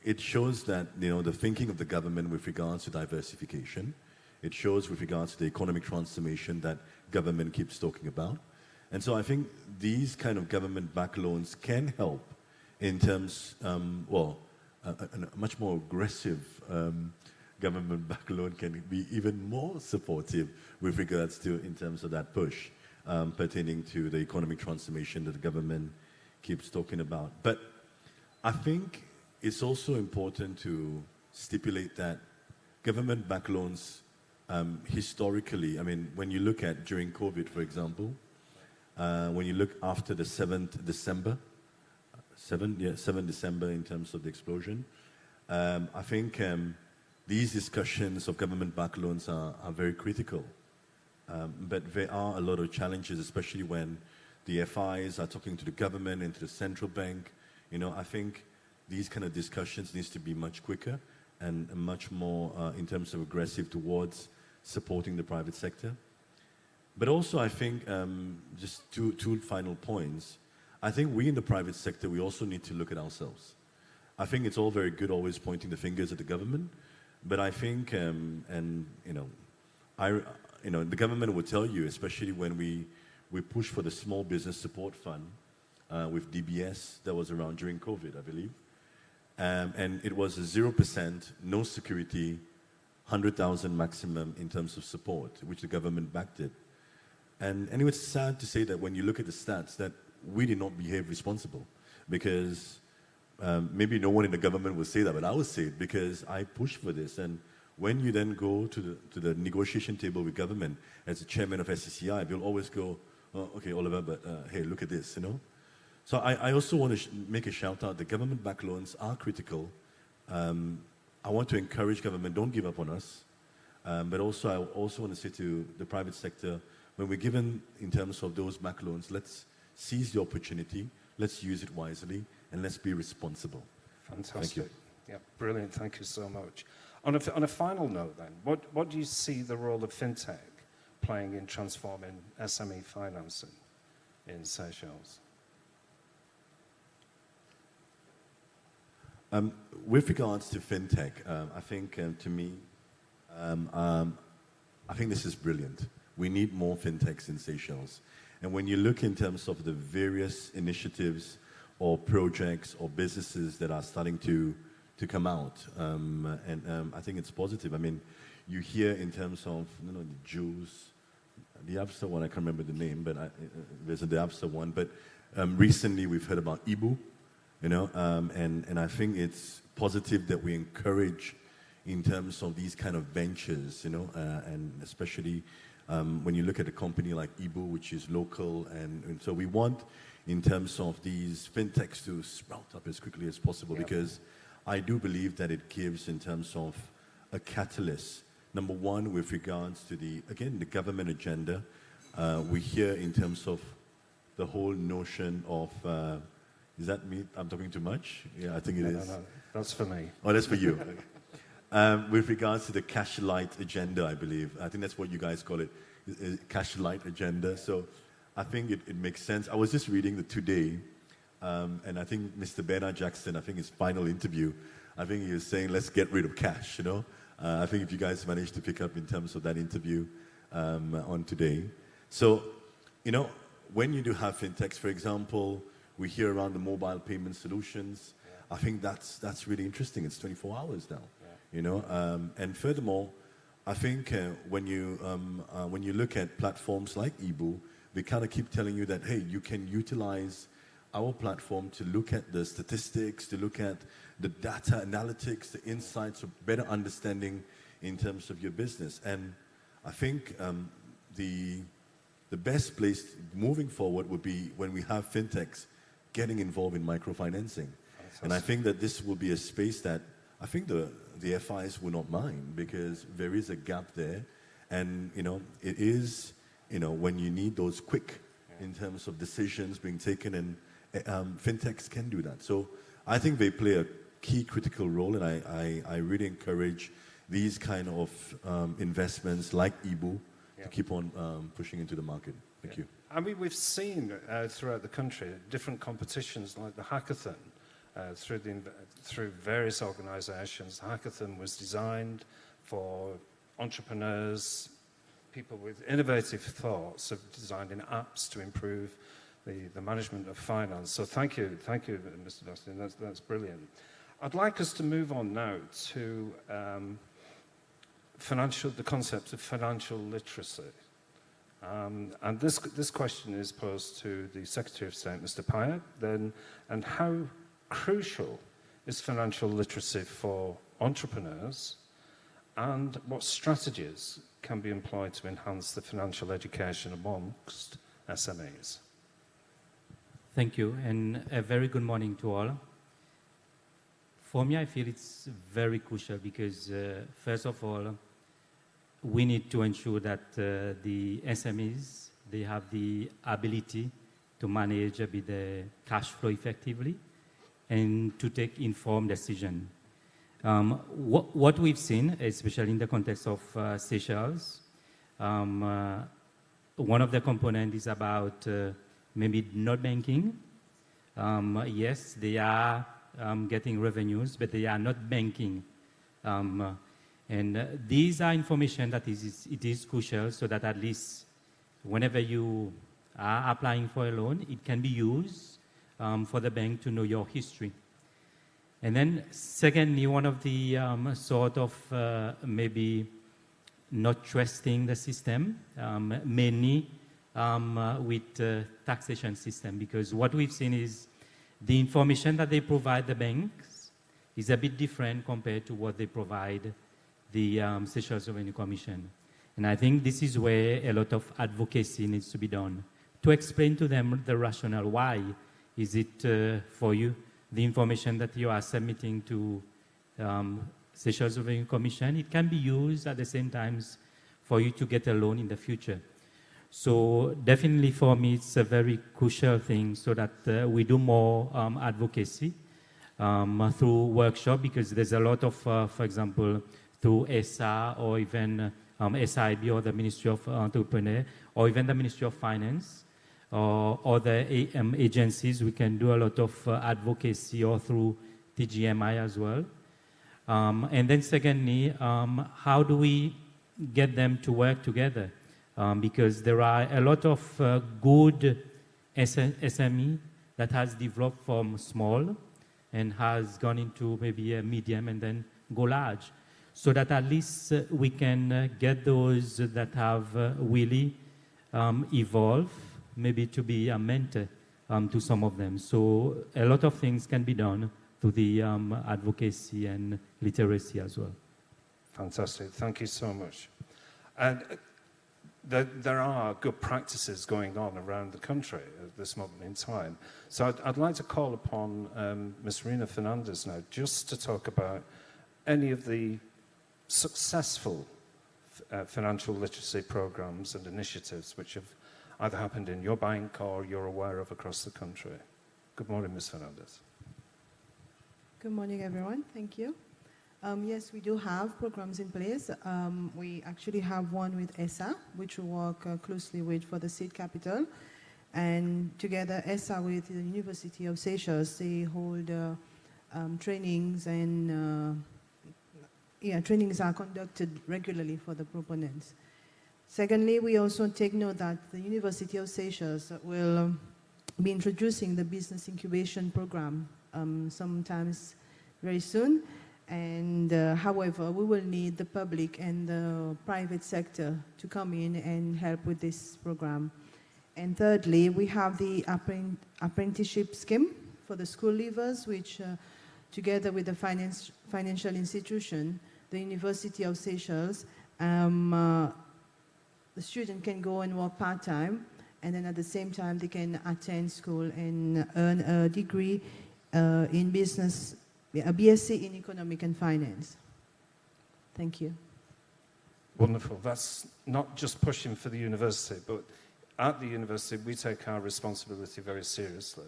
it shows that, the thinking of the government with regards to diversification. It shows with regards to the economic transformation that government keeps talking about. And so I think these kind of government-backed loans can help in terms, a much more aggressive government-backed loan can be even more supportive with regards to, in terms of that push pertaining to the economic transformation that the government keeps talking about. But I think it's also important to stipulate that government-backed loans, historically, I mean, when you look at during COVID, for example, when you look after the 7th December, 7 December in terms of the explosion, I think these discussions of government-backed loans are very critical. But there are a lot of challenges, especially when the FIs are talking to the government and to the central bank. You know, I think these kind of discussions needs to be much quicker and much more in terms of aggressive towards supporting the private sector. But also, I think, just two final points. I think we in the private sector, we also need to look at ourselves. I think it's all very good always pointing the fingers at the government, but I think, the government will tell you, especially when we push for the Small Business Support Fund with DBS, that was around during COVID, I believe. And it was a 0%, no security, 100,000 maximum in terms of support, which the government backed it. And it was sad to say that when you look at the stats, that we did not behave responsible, because maybe no one in the government will say that, but I will say it because I pushed for this. And when you then go to the negotiation table with government as the chairman of SCCI, they'll always go, oh, okay, Oliver, but hey, look at this, you know. So I also want to make a shout out. The government-backed loans are critical. I want to encourage government, don't give up on us. But also, I also want to say to the private sector, when we're given in terms of those back loans, let's seize the opportunity, let's use it wisely, and let's be responsible. Fantastic. Thank you. Yeah, brilliant. Thank you so much. On a final note then, what do you see the role of fintech playing in transforming SME financing in Seychelles? With regards to fintech, I think to me, I think this is brilliant. We need more fintechs in Seychelles. And when you look in terms of the various initiatives or projects or businesses that are starting to come out, I think it's positive. I mean, you hear in terms of, the Jews, the Absa one, I can't remember the name, but there's the Absa one. But recently we've heard about Ibu, and I think it's positive that we encourage in terms of these kind of ventures, and especially when you look at a company like Ibu, which is local, and so we want in terms of these fintechs to sprout up as quickly as possible, because I do believe that it gives in terms of a catalyst. Number one, with regards to the government agenda, we hear in terms of the whole notion of, is that me? I'm talking too much? Yeah, I think it is. No, that's for me. Oh, that's for you. With regards to the cash light agenda, I believe. I think that's what you guys call it, cash light agenda. So I think it makes sense. I was just reading today, and I think Mr. Bernard Jackson, I think his final interview, I think he was saying, let's get rid of cash, I think if you guys managed to pick up in terms of that interview on today. So, when you do have fintechs, for example, we hear around the mobile payment solutions. I think that's really interesting. It's 24 hours now, and furthermore, I think when you look at platforms like Ibu, they kind of keep telling you that, hey, you can utilize our platform to look at the statistics, to look at the data analytics, the insights, of better understanding in terms of your business. And I think the best place moving forward would be when we have fintechs getting involved in microfinancing. And I think that this will be a space that I think the FIs will not mind, because there is a gap there. And, it is, when you need those quick in terms of decisions being taken, and fintechs can do that. So I think they play a key critical role, and I really encourage these kind of investments like Ibu to keep on pushing into the market. Thank you. I mean, we've seen throughout the country different competitions like the hackathon through various organizations. The hackathon was designed for entrepreneurs, people with innovative thoughts of designing apps to improve the management of finance. So thank you, Mr. Dustin. That's brilliant. I'd like us to move on now to the concept of financial literacy. And this question is posed to the Secretary of State, Mr. Pyatt, then, and how crucial is financial literacy for entrepreneurs, and what strategies can be employed to enhance the financial education amongst SMEs? Thank you, and a very good morning to all. For me, I feel it's very crucial because, first of all, we need to ensure that the SMEs, they have the ability to manage a bit the cash flow effectively and to take informed decisions. What we've seen, especially in the context of Seychelles, one of the components is about maybe not banking. Yes, they are getting revenues, but they are not banking. And these are information that it is crucial so that at least whenever you are applying for a loan, it can be used for the bank to know your history. And then secondly, one of the sort of maybe not trusting the system, mainly with taxation system, because what we've seen is the information that they provide the banks is a bit different compared to what they provide the Seychelles Revenue Commission. And I think this is where a lot of advocacy needs to be done to explain to them the rationale. Why is it for you, the information that you are submitting to Seychelles Revenue Commission, it can be used at the same time for you to get a loan in the future. So definitely for me, it's a very crucial thing so that we do more advocacy through workshop, because there's a lot of, for example, through ESA or even SIB or the Ministry of Entrepreneur or even the Ministry of Finance or other agencies, we can do a lot of advocacy, or through TGMI as well. And then secondly, how do we get them to work together? Because there are a lot of good SME that has developed from small and has gone into maybe a medium and then go large, so that at least we can get those that have really evolved, maybe to be a mentor to some of them. So a lot of things can be done through the advocacy and literacy as well. Fantastic. Thank you so much. And there are good practices going on around the country at this moment in time. So I'd like to call upon Ms. Rina Fernandez now just to talk about any of the successful financial literacy programs and initiatives which have either happened in your bank or you're aware of across the country. Good morning, Ms. Fernandez. Good morning, everyone. Thank you. Yes, we do have programs in place. We actually have one with ESA, which we work closely with for the seed capital. And together, ESA with the University of Seychelles, they hold trainings, and trainings are conducted regularly for the proponents. Secondly, we also take note that the University of Seychelles will be introducing the business incubation program sometimes very soon. And however, we will need the public and the private sector to come in and help with this program. And thirdly, we have the apprenticeship scheme for the school leavers, which together with the financial institution, the University of Seychelles, the student can go and work part-time, and then at the same time they can attend school and earn a degree in business, a BSc in Economic and Finance. Thank you. Wonderful. That's not just pushing for the university, but at the university we take our responsibility very seriously.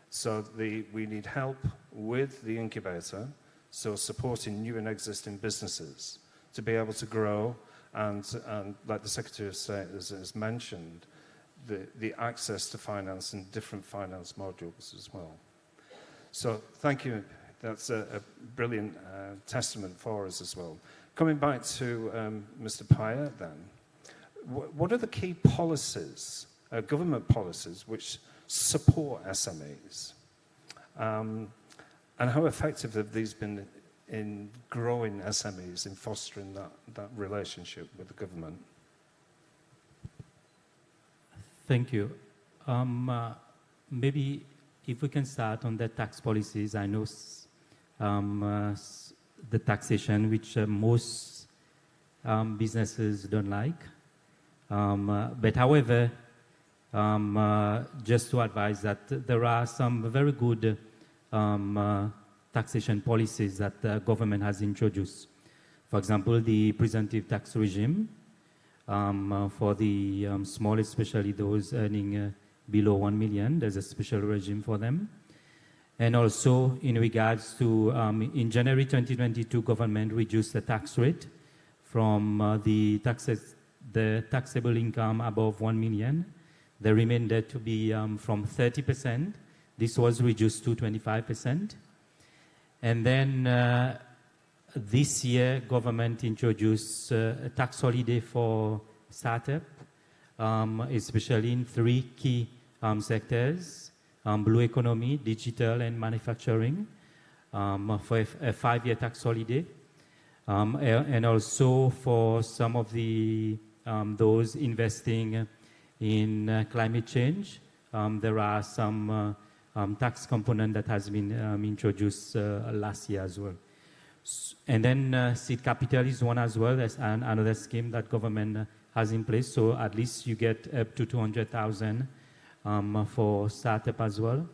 So we need help with the incubator, so supporting new and existing businesses to be able to grow, and like the Secretary of State has mentioned, the access to finance and different finance modules as well. So thank you. That's a brilliant testament for us as well. Coming back to Mr. Pyatt then, what are the key policies, government policies, which support SMEs? And how effective have these been in growing SMEs, in fostering that relationship with the government? Thank you. Maybe if we can start on the tax policies, I know the taxation, which most businesses don't like. But however, just to advise that there are some very good taxation policies that the government has introduced. For example, the presumptive tax regime for the small, especially those earning below 1 million, there's a special regime for them. And also in regards to, in January 2022, government reduced the tax rate from the taxable income above 1 million. The remainder to be from 30%. This was reduced to 25%. And then this year, government introduced a tax holiday for startup, especially in 3 key sectors, blue economy, digital, and manufacturing, for a 5-year tax holiday. And also for some of the those investing in climate change, there are some tax component that has been introduced last year as well. And then seed capital is one as well. That's another scheme that government has in place. So at least you get up to 200,000 for startup as well.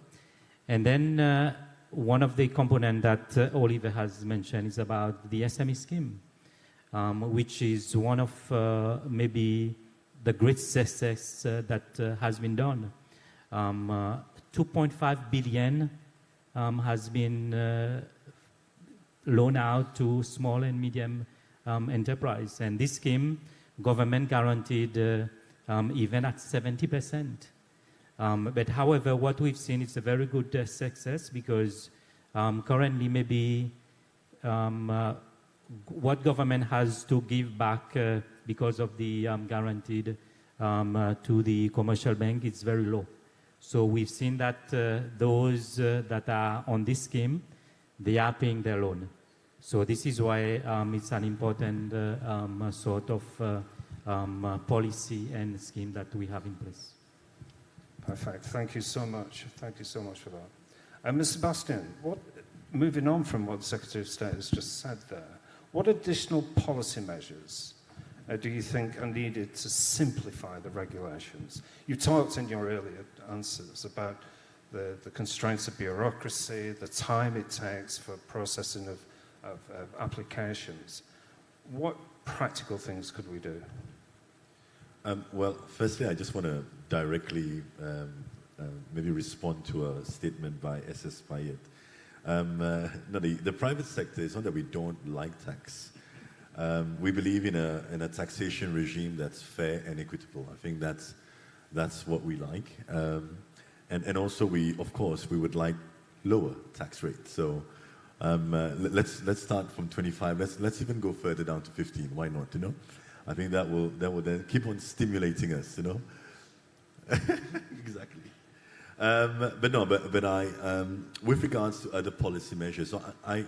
And then one of the components that Oliver has mentioned is about the SME scheme, which is one of maybe the great success that has been done. 2.5 billion has been loaned out to small and medium enterprise. And this scheme, government guaranteed even at 70%. But however, what we've seen is a very good success because currently maybe what government has to give back because of the guaranteed to the commercial bank is very low. So we've seen that those that are on this scheme, they are paying their loan. So this is why it's an important sort of policy and scheme that we have in place. Perfect. Thank you so much. Thank you so much for that. Mr. Bastian, moving on from what the Secretary of State has just said there, what additional policy measures do you think are needed to simplify the regulations? You talked in your earlier answers about the constraints of bureaucracy, the time it takes for processing of applications. What practical things could we do? Well, firstly, I just want to directly maybe respond to a statement by SS Payet. No, the private sector, it's not that we don't like tax. We believe in a taxation regime that's fair and equitable. I think that's what we like. And also of course, we would like lower tax rates. So let's start from 25. Let's even go further down to 15. Why not? You know, I think that will then keep on stimulating us. You know, exactly. But I with regards to other policy measures, so I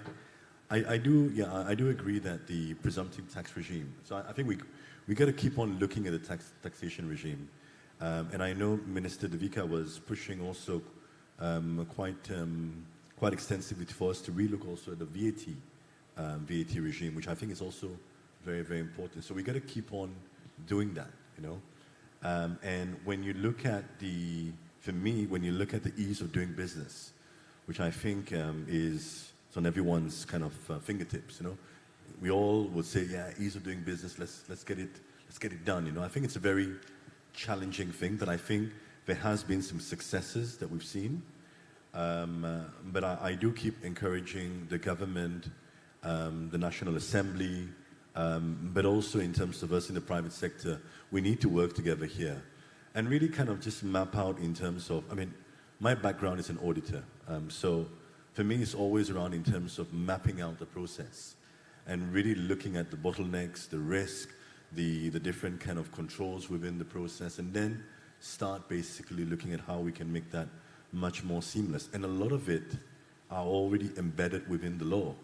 do agree that the presumptive tax regime. So I think we got to keep on looking at the taxation regime, and I know Minister De Vika was pushing also quite extensively for us to relook also at the VAT regime, which I think is also very, very important. So we got to keep on doing that, you know. And when you look at when you look at the ease of doing business, which I think is on everyone's kind of fingertips, you know, we all would say, yeah, ease of doing business. Let's get it done. You know, I think it's a very challenging thing, but I think there has been some successes that we've seen. But I do keep encouraging the government, the National Assembly, but also in terms of us in the private sector, we need to work together here and really kind of just map out in terms of, I mean, my background is an auditor. So for me, it's always around in terms of mapping out the process and really looking at the bottlenecks, the risk, the different kind of controls within the process, and then start basically looking at how we can make that much more seamless. And a lot of it are already embedded within the law.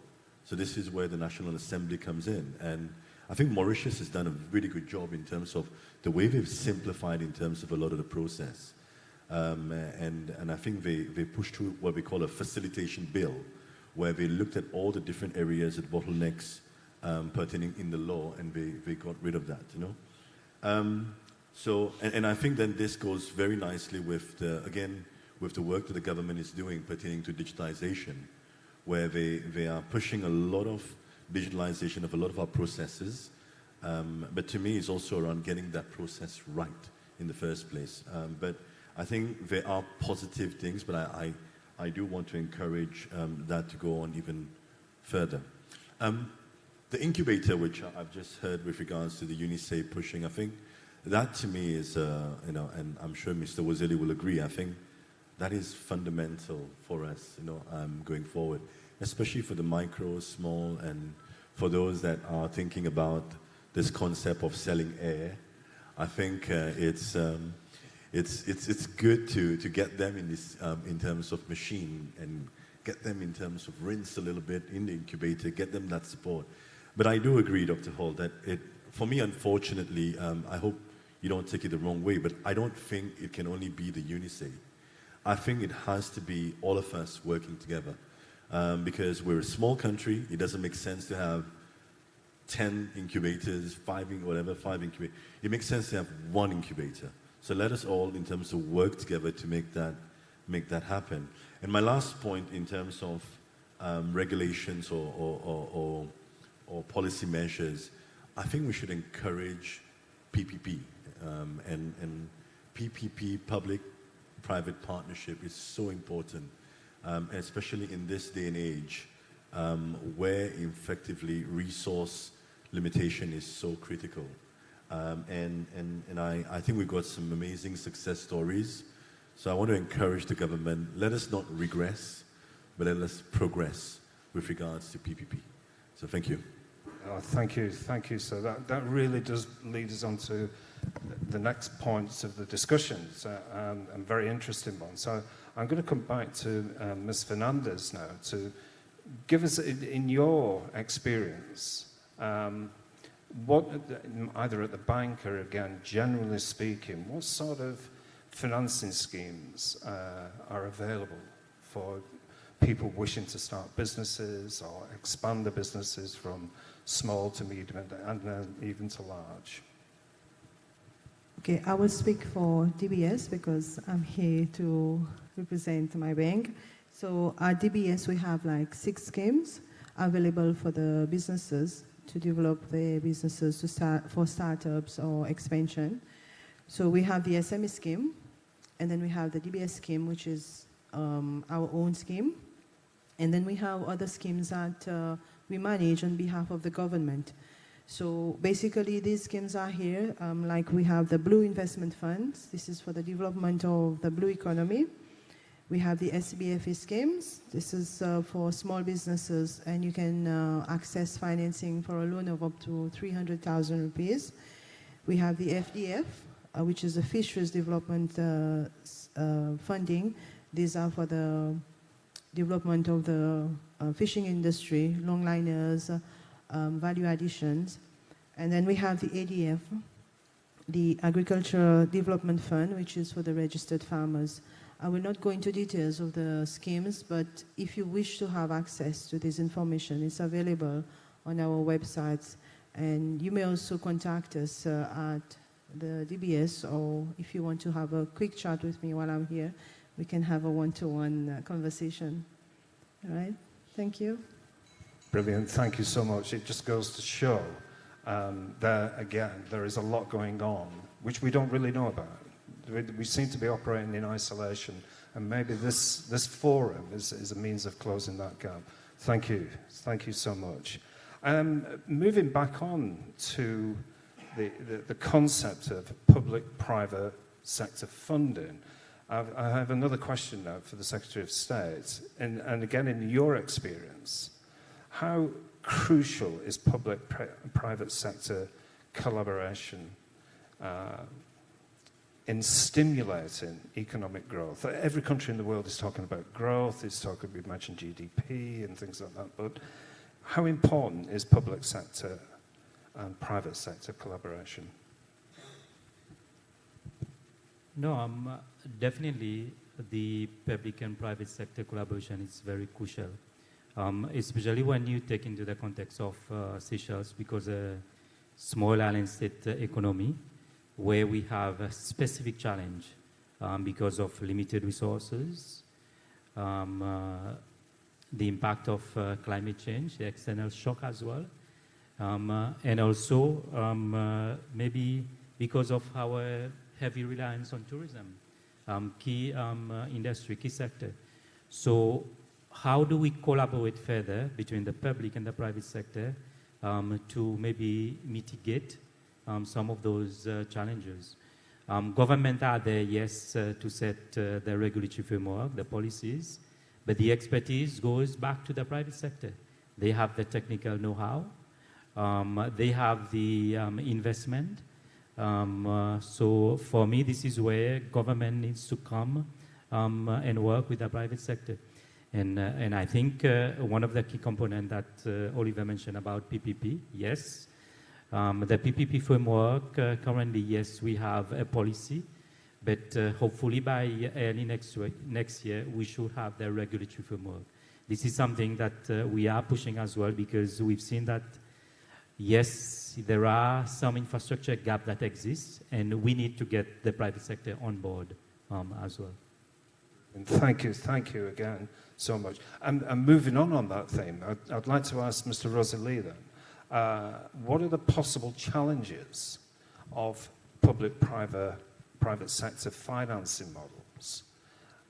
So this is where the National Assembly comes in. And I think Mauritius has done a really good job in terms of the way they've simplified in terms of a lot of the process. And I think they pushed through what we call a facilitation bill, where they looked at all the different areas of bottlenecks pertaining in the law, and they got rid of that, you know. And I think then this goes very nicely with with the work that the government is doing pertaining to digitalization, where they are pushing a lot of digitalization of a lot of our processes. But to me, it's also around getting that process right in the first place. But I think there are positive things, but I do want to encourage that to go on even further. The incubator, which I've just heard with regards to the UNICEF pushing, I think that to me is, you know, and I'm sure Mr. Wazeli will agree, I think that is fundamental for us, you know, going forward, especially for the micro, small, and for those that are thinking about this concept of selling air. I think it's good to get them in this in terms of machine, and get them in terms of rinse a little bit in the incubator, get them that support. But I do agree, Dr. Hall, that for me, unfortunately, I hope you don't take it the wrong way, but I don't think it can only be the UNICEF. I think it has to be all of us working together. Because we're a small country, it doesn't make sense to have 10 incubators, 5 incubators. It makes sense to have one incubator. So let us all, in terms of work together to make that happen. And my last point in terms of regulations or policy measures, I think we should encourage PPP. And PPP, public-private partnership, is so important. Especially in this day and age, where effectively resource limitation is so critical. And I think we've got some amazing success stories. So I want to encourage the government, let us not regress, but let us progress with regards to PPP. So thank you. Oh, thank you. So that really does lead us on to the next points of the discussions, and very interesting ones. So I'm going to come back to Ms. Fernandez now to give us, in your experience, what, either at the bank or again, generally speaking, what sort of financing schemes are available for people wishing to start businesses or expand their businesses from small to medium and even to large? Okay, I will speak for DBS because I'm here to represent my bank. So at DBS, we have like 6 schemes available for the businesses to develop their businesses for startups or expansion. So we have the SME scheme, and then we have the DBS scheme, which is our own scheme. And then we have other schemes that we manage on behalf of the government. So basically these schemes are here, like we have the Blue Investment Funds. This is for the development of the blue economy. We have the SBFE schemes. This is for small businesses, and you can access financing for a loan of up to 300,000 rupees. We have the FDF, which is the Fisheries Development Funding. These are for the development of the fishing industry, longliners, value additions. And then we have the ADF, the Agricultural Development Fund, which is for the registered farmers. I will not go into details of the schemes, but if you wish to have access to this information, it's available on our websites. And you may also contact us at the DBS, or if you want to have a quick chat with me while I'm here, we can have a one-to-one conversation. All right? Thank you. Brilliant. Thank you so much. It just goes to show that, again, there is a lot going on, which we don't really know about. We seem to be operating in isolation, and maybe this forum is a means of closing that gap. Thank you. Thank you so much. Moving back on to the concept of public-private sector funding, I have another question now for the Secretary of State. And again, in your experience, how crucial is public-private sector collaboration in stimulating economic growth? Every country in the world is talking about growth, we've mentioned GDP and things like that, but How important is public sector and private sector collaboration? No, definitely the public and private sector collaboration is very crucial, especially when you take into the context of Seychelles, because a small island state economy where we have a specific challenge because of limited resources, the impact of climate change, the external shock as well, and also maybe because of our heavy reliance on tourism, key industry, key sector. So how do we collaborate further between the public and the private sector to maybe mitigate some of those challenges? Government are there, yes, to set the regulatory framework, the policies, but the expertise goes back to the private sector. They have the technical know-how, they have the investment. So for me, this is where government needs to come and work with the private sector. And I think one of the key components that Oliver mentioned about PPP, yes, the PPP framework, currently, yes, we have a policy, but hopefully by early next year, we should have the regulatory framework. This is something that we are pushing as well, because we've seen that, yes, there are some infrastructure gap that exists, and we need to get the private sector on board as well. And thank you again so much. And moving on that theme, I'd like to ask Mr. Rosalie then, what are the possible challenges of public-private sector financing models?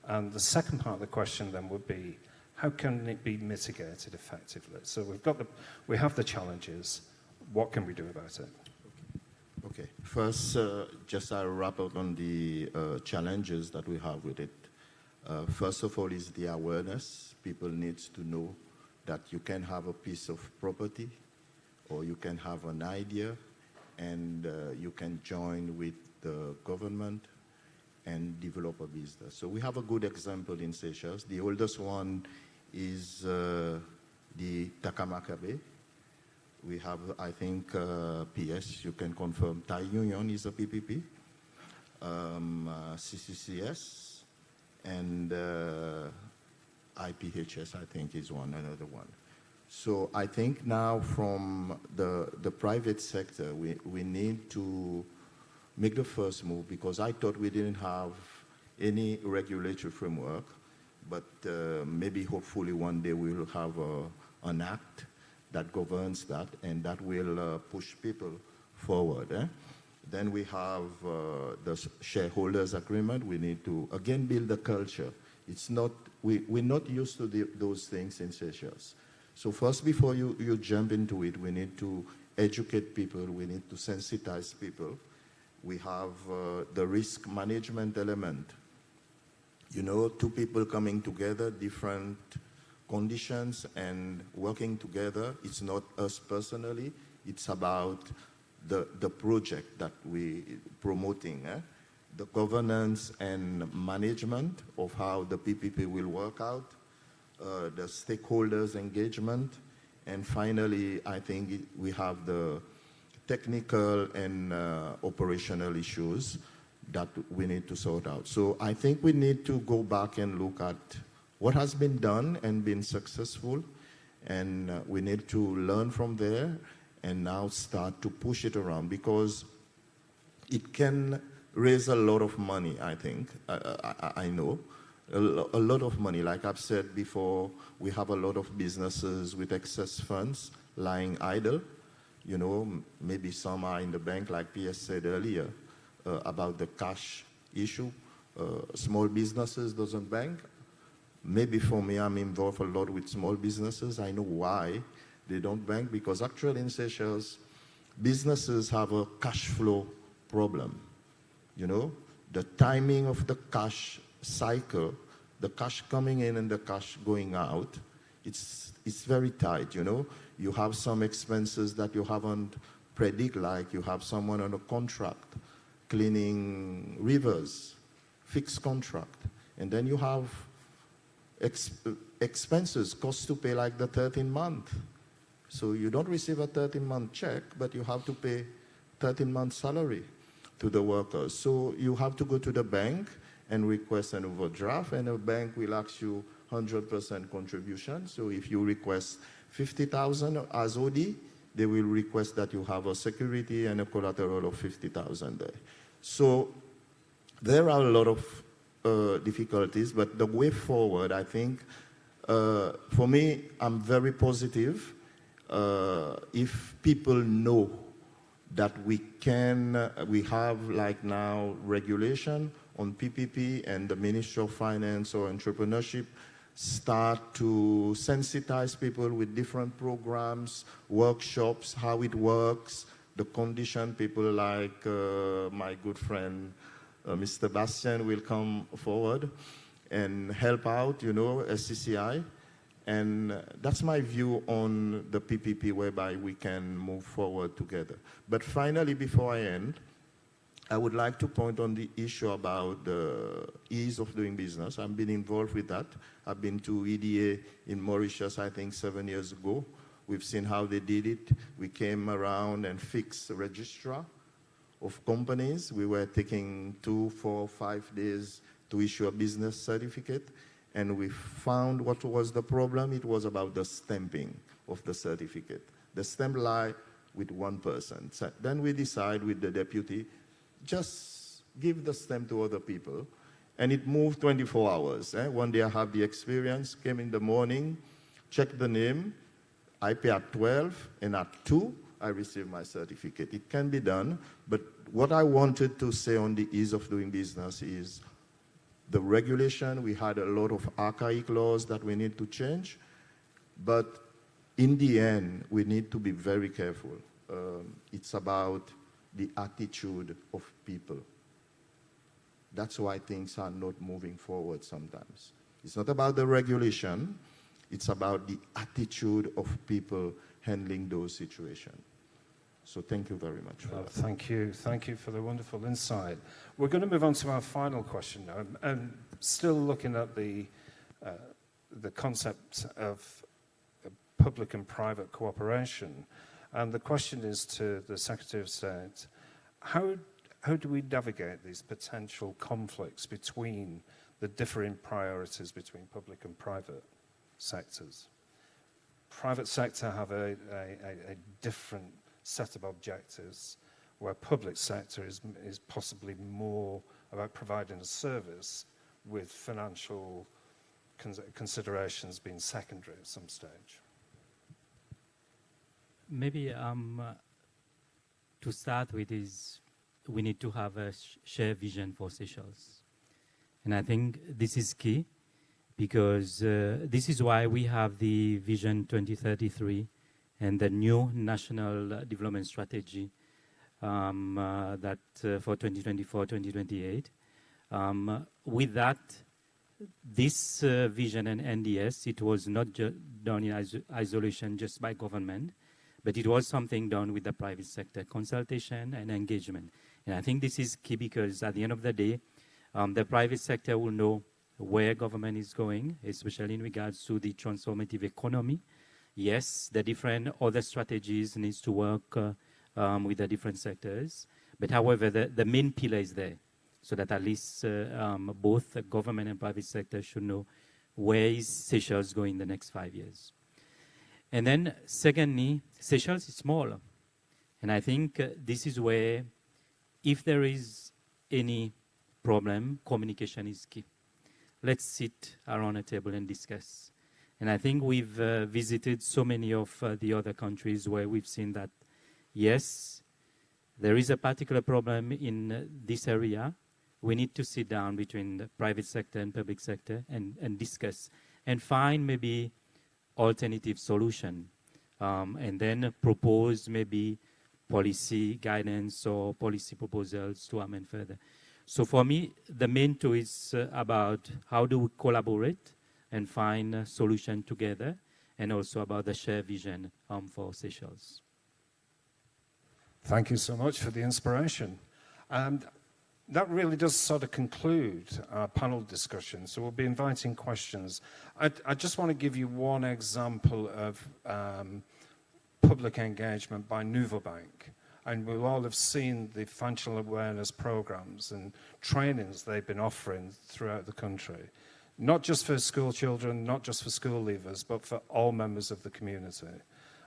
And the second part of the question then would be, how can it be mitigated effectively? So we have the challenges. What can we do about it? Okay. First, just I'll wrap up on the challenges that we have with it. First of all is the awareness. People need to know that you can have a piece of property or you can have an idea and you can join with the government and develop a business. So we have a good example in Seychelles. The oldest one is the Takamaka Bay. We have, I think, PS, you can confirm, Thai Union is a PPP, CCCS, and IPHS, I think, is another one. So I think now from the private sector, we need to make the first move, because I thought we didn't have any regulatory framework, but maybe hopefully one day we'll have an act that governs that, and that will push people forward. Then we have the shareholders agreement. We need to, again, build a culture. It's not, we're not used to those things in Seychelles. So first, before you jump into it, we need to educate people. We need to sensitize people. We have the risk management element. You know, two people coming together, different conditions and working together. It's not us personally. It's about the project that we promoting. The governance and management of how the PPP will work out, the stakeholders engagement, and finally, I think we have the technical and operational issues that we need to sort out. So I think we need to go back and look at what has been done and been successful, and we need to learn from there and now start to push it around, because it can raise a lot of money, I think. I know. A lot of money. Like I've said before, we have a lot of businesses with excess funds lying idle. You know, maybe some are in the bank, like PS said earlier, about the cash issue. Small businesses doesn't bank. Maybe for me, I'm involved a lot with small businesses. I know why they don't bank, because actually in Seychelles, businesses have a cash flow problem. You know, the timing of the cash cycle, the cash coming in and the cash going out, it's very tight, you know. You have some expenses that you haven't predicted, like you have someone on a contract cleaning rivers, fixed contract, and then you have expenses, costs to pay, like the 13th month. So you don't receive a 13-month check, but you have to pay 13-month salary to the workers. So you have to go to the bank and request an overdraft, and the bank will ask you 100% contribution. So if you request 50,000 as OD, they will request that you have a security and a collateral of 50,000 there. So there are a lot of difficulties, but the way forward, I think, for me, I'm very positive. If people know that we have like now regulation on PPP, and the Ministry of Finance or Entrepreneurship start to sensitize people with different programs, workshops, how it works, the condition, people like my good friend, Mr. Bastien will come forward and help out, SCCI. And that's my view on the PPP, whereby we can move forward together. But finally, before I end, I would like to point on the issue about the ease of doing business. I've been involved with that. I've been to EDA in Mauritius, I think 7 years ago. We've seen how they did it. We came around and fixed a registrar of companies. We were taking 2, 4, 5 days to issue a business certificate. And we found what was the problem. It was about the stamping of the certificate. The stamp lie with one person. So then we decide with the deputy, just give the stamp to other people. And it moved 24 hours. One day I have the experience, came in the morning, checked the name, I pay at 12, and at 2, I receive my certificate. It can be done, but what I wanted to say on the ease of doing business is the regulation. We had a lot of archaic laws that we need to change, but in the end, we need to be very careful. It's about the attitude of people. That's why things are not moving forward sometimes. It's not about the regulation, it's about the attitude of people handling those situations. So thank you very much for that. Thank you for the wonderful insight. We're going to move on to our final question now, and still looking at the concept of public and private cooperation. And the question is to the Secretary of State, how do we navigate these potential conflicts between the differing priorities between public and private sectors? Private sector have a different set of objectives, where public sector is possibly more about providing a service, with financial considerations being secondary at some stage. Maybe to start with is we need to have a shared vision for Seychelles. And I think this is key, because this is why we have the Vision 2033 and the new National Development Strategy that for 2024-2028. With that, this vision and NDS, it was not done in isolation just by government, but it was something done with the private sector, consultation and engagement. And I think this is key, because at the end of the day, the private sector will know where government is going, especially in regards to the transformative economy. Yes, the different other strategies needs to work with the different sectors, but however, the main pillar is there, so that at least both the government and private sector should know where is Seychelles going in the next 5 years. And then secondly, Seychelles is small. And I think this is where, if there is any problem, communication is key. Let's sit around a table and discuss. And I think we've visited so many of the other countries where we've seen that, yes, there is a particular problem in this area. We need to sit down between the private sector and public sector and discuss and find maybe alternative solution, and then propose maybe policy guidance or policy proposals to amend further. So for me, the main two is about how do we collaborate and find a solution together, and also about the shared vision for Seychelles. Thank you so much for the inspiration. And that really does sort of conclude our panel discussion. So we'll be inviting questions. I just want to give you one example of public engagement by Nouveau Bank. And we'll all have seen the financial awareness programs and trainings they've been offering throughout the country. Not just for school children, not just for school leavers, but for all members of the community.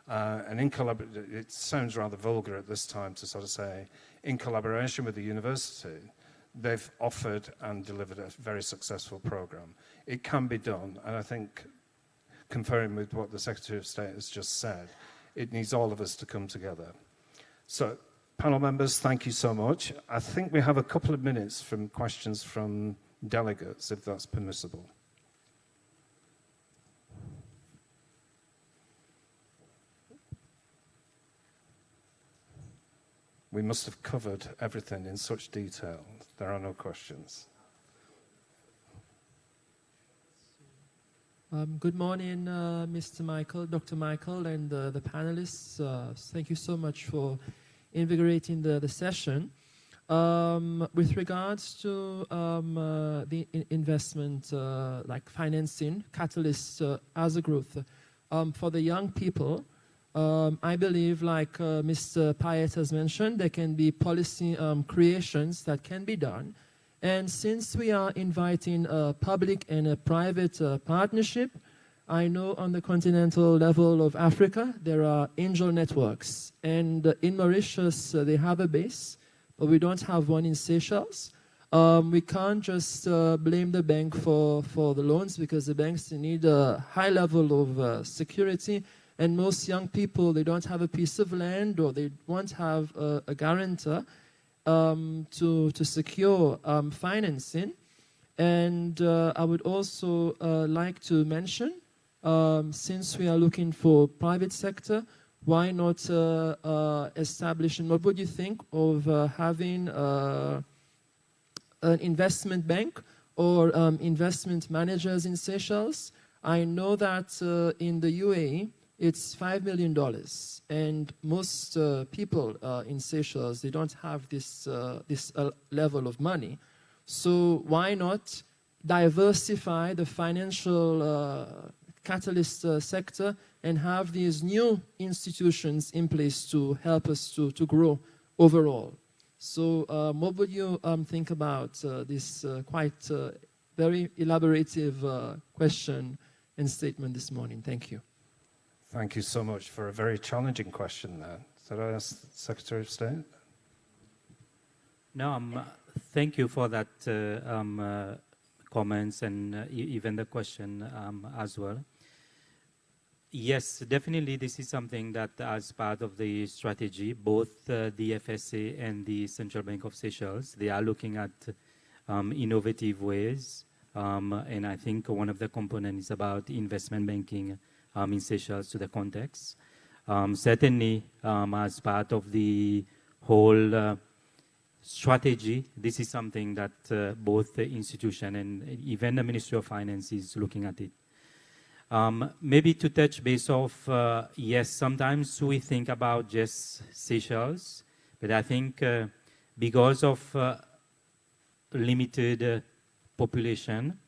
And it sounds rather vulgar at this time to sort of say, in collaboration with the university, they've offered and delivered a very successful program. It can be done, and I think, conferring with what the Secretary of State has just said, it needs all of us to come together. So, panel members, thank you so much. I think we have a couple of minutes from questions from delegates, if that's permissible. We must have covered everything in such detail. There are no questions. Good morning, Mr. Michael, Dr. Michael, and the panelists. Thank you so much for invigorating the session. With regards to the investment, like financing, catalysts as a growth, for the young people, I believe, like Mr. Payet has mentioned, there can be policy creations that can be done. And since we are inviting a public and a private partnership, I know on the continental level of Africa, there are angel networks. And in Mauritius, they have a base, but we don't have one in Seychelles. We can't just blame the bank for the loans, because the banks need a high level of security. And most young people, they don't have a piece of land, or they won't have a guarantor to secure financing. And I would also like to mention, since we are looking for private sector, why not establish, and what would you think of having an investment bank or investment managers in Seychelles? I know that in the UAE, it's $5 million, and most people in Seychelles, they don't have this level of money. So why not diversify the financial catalyst sector and have these new institutions in place to help us to grow overall? So what would you think about this quite very elaborative question and statement this morning? Thank you. Thank you so much for a very challenging question there. Did I ask the Secretary of State? No, thank you for that comments and even the question as well. Yes, definitely this is something that as part of the strategy, both the FSA and the Central Bank of Seychelles, they are looking at innovative ways. And I think one of the components is about investment banking in Seychelles to the context. Certainly, as part of the whole strategy, this is something that both the institution and even the Ministry of Finance is looking at it. Maybe to touch base off, yes, sometimes we think about just Seychelles, but I think because of limited population,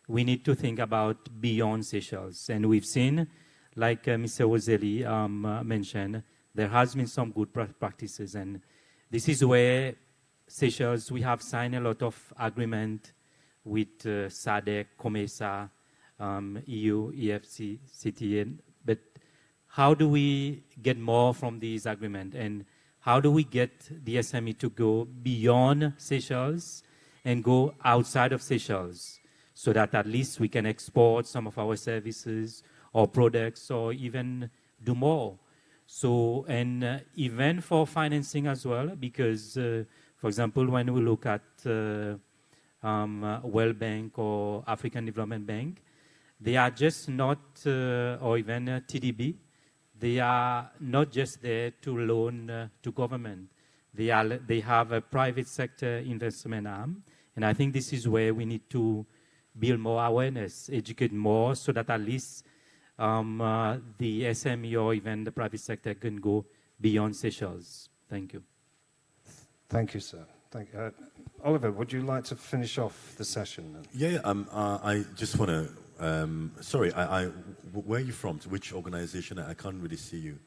we need to think about beyond Seychelles. And we've seen, like Mr. Ozeli mentioned, there has been some good practices. And this is where Seychelles, we have signed a lot of agreement with SADC, COMESA, EU, EFC, CTN. But how do we get more from these agreements? And how do we get the SME to go beyond Seychelles and go outside of Seychelles, so that at least we can export some of our services or products or even do more? So, and even for financing as well, because, for example, when we look at World Bank or African Development Bank, they are just not, or even TDB, they are not just there to loan to government. They have a private sector investment arm. And I think this is where we need to build more awareness, educate more, so that at least the SME or even the private sector can go beyond Seychelles. Thank you. Thank you, sir. Thank you. Oliver, would you like to finish off the session? Yeah, I just want to, sorry, where are you from? To which organization? I can't really see you.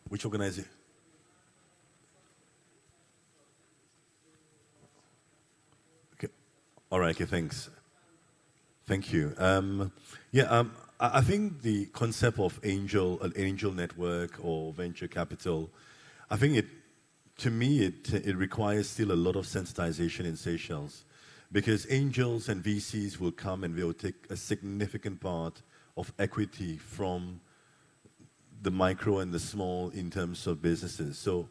Which organization? Okay. All right. Okay. Thanks. Thank you. I think the concept of an angel network or venture capital, I think to me, it requires still a lot of sensitization in Seychelles, because angels and VCs will come and they will take a significant part of equity from the micro and the small in terms of businesses. So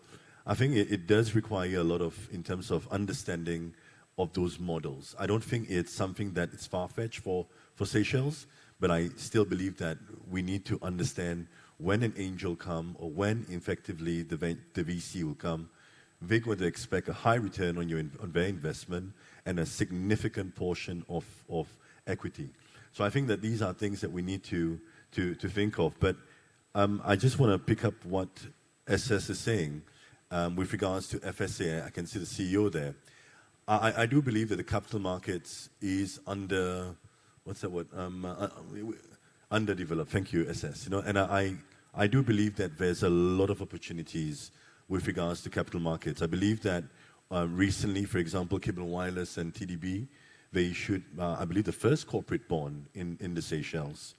I think it does require a lot of, in terms of understanding of those models. I don't think it's something that is far-fetched for Seychelles, but I still believe that we need to understand when an angel come or when effectively the VC will come, they're going to expect a high return on their investment and a significant portion of equity. So I think that these are things that we need to think of. But I just want to pick up what SS is saying with regards to FSA. I can see the CEO there. I do believe that the capital markets is underdeveloped. Thank you, SS. And I do believe that there's a lot of opportunities with regards to capital markets. I believe that recently, for example, Cable & Wireless and TDB, they issued, I believe, the first corporate bond in the Seychelles.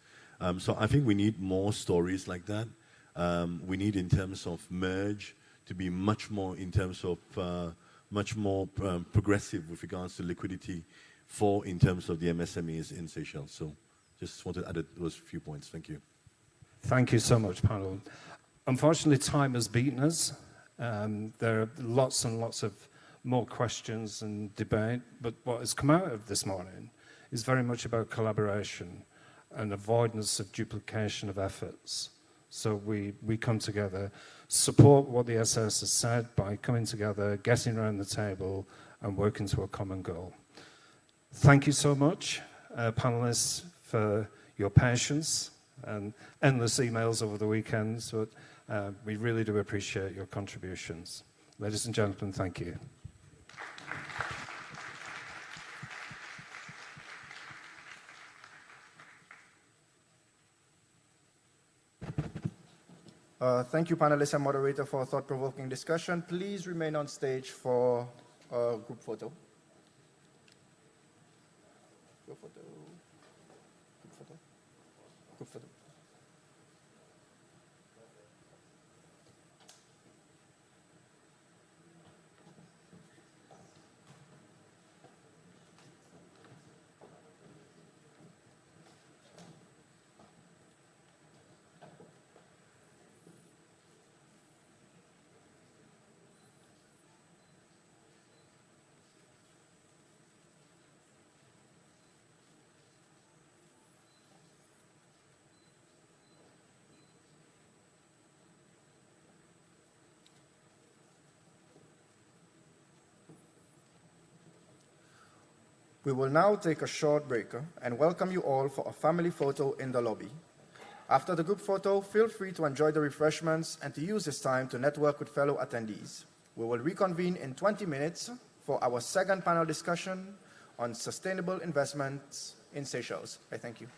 So I think we need more stories like that. We need, in terms of merge, to be much more in terms of progressive with regards to liquidity in terms of the MSMEs in Seychelles. So just wanted to add those few points. Thank you. Thank you so much, panel. Unfortunately, time has beaten us. There are lots and lots of more questions and debate, but what has come out of this morning is very much about collaboration and avoidance of duplication of efforts. So we come together, support what the SS has said by coming together, getting around the table and working to a common goal. Thank you so much, panelists, for your patience and endless emails over the weekends, but we really do appreciate your contributions. Ladies and gentlemen, thank you. Thank you, panelists and moderator, for a thought-provoking discussion. Please remain on stage for a group photo. Group photo. Group photo. Group photo. We will now take a short break and welcome you all for a family photo in the lobby. After the group photo, feel free to enjoy the refreshments and to use this time to network with fellow attendees. We will reconvene in 20 minutes for our second panel discussion on sustainable investments in Seychelles. I thank you.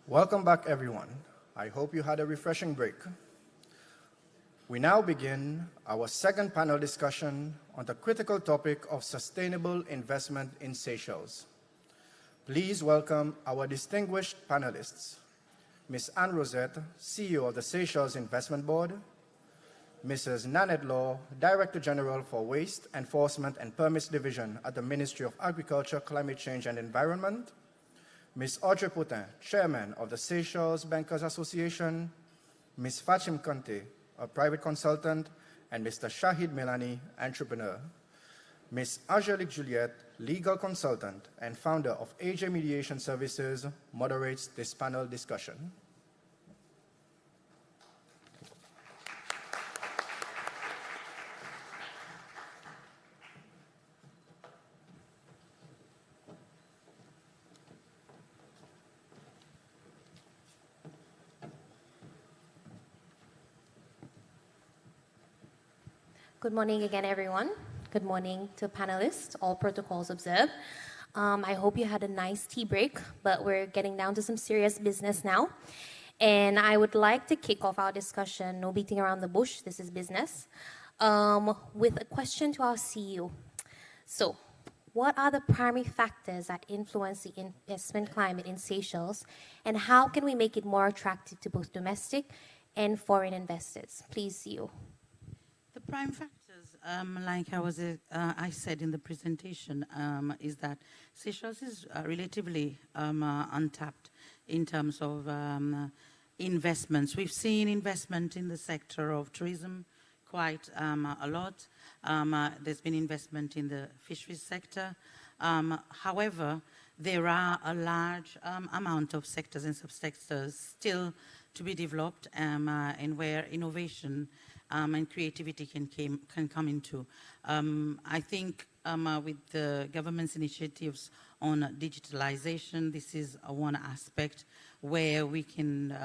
Welcome back, everyone. I hope you had a refreshing break. We now begin our second panel discussion on the critical topic of sustainable investment in Seychelles. Please welcome our distinguished panelists, Ms. Anne Rosette, CEO of the Seychelles Investment Board, Mrs. Nanette Law, Director General for Waste Enforcement and Permits Division at the Ministry of Agriculture, Climate Change and Environment, Ms. Audrey Poutin, Chairman of the Seychelles Bankers Association, Ms. Fachim Conte, a private consultant, and Mr. Shahid Melani, entrepreneur. Ms. Angelique Juliette, legal consultant and founder of AJ Mediation Services, moderates this panel discussion. Good morning again, everyone. Good morning to panelists, all protocols observed. I hope you had a nice tea break, but we're getting down to some serious business now. And I would like to kick off our discussion, no beating around the bush, this is business, with a question to our CEO. So, what are the primary factors that influence the investment climate in Seychelles, and how can we make it more attractive to both domestic and foreign investors? Please, CEO. The prime factors, like I said in the presentation, is that Seychelles is relatively untapped in terms of investments. We've seen investment in the sector of tourism quite a lot. There's been investment in the fisheries sector. However, there are a large amount of sectors and subsectors still to be developed and where innovation and creativity can come into. I think with the government's initiatives on digitalization, this is one aspect where we can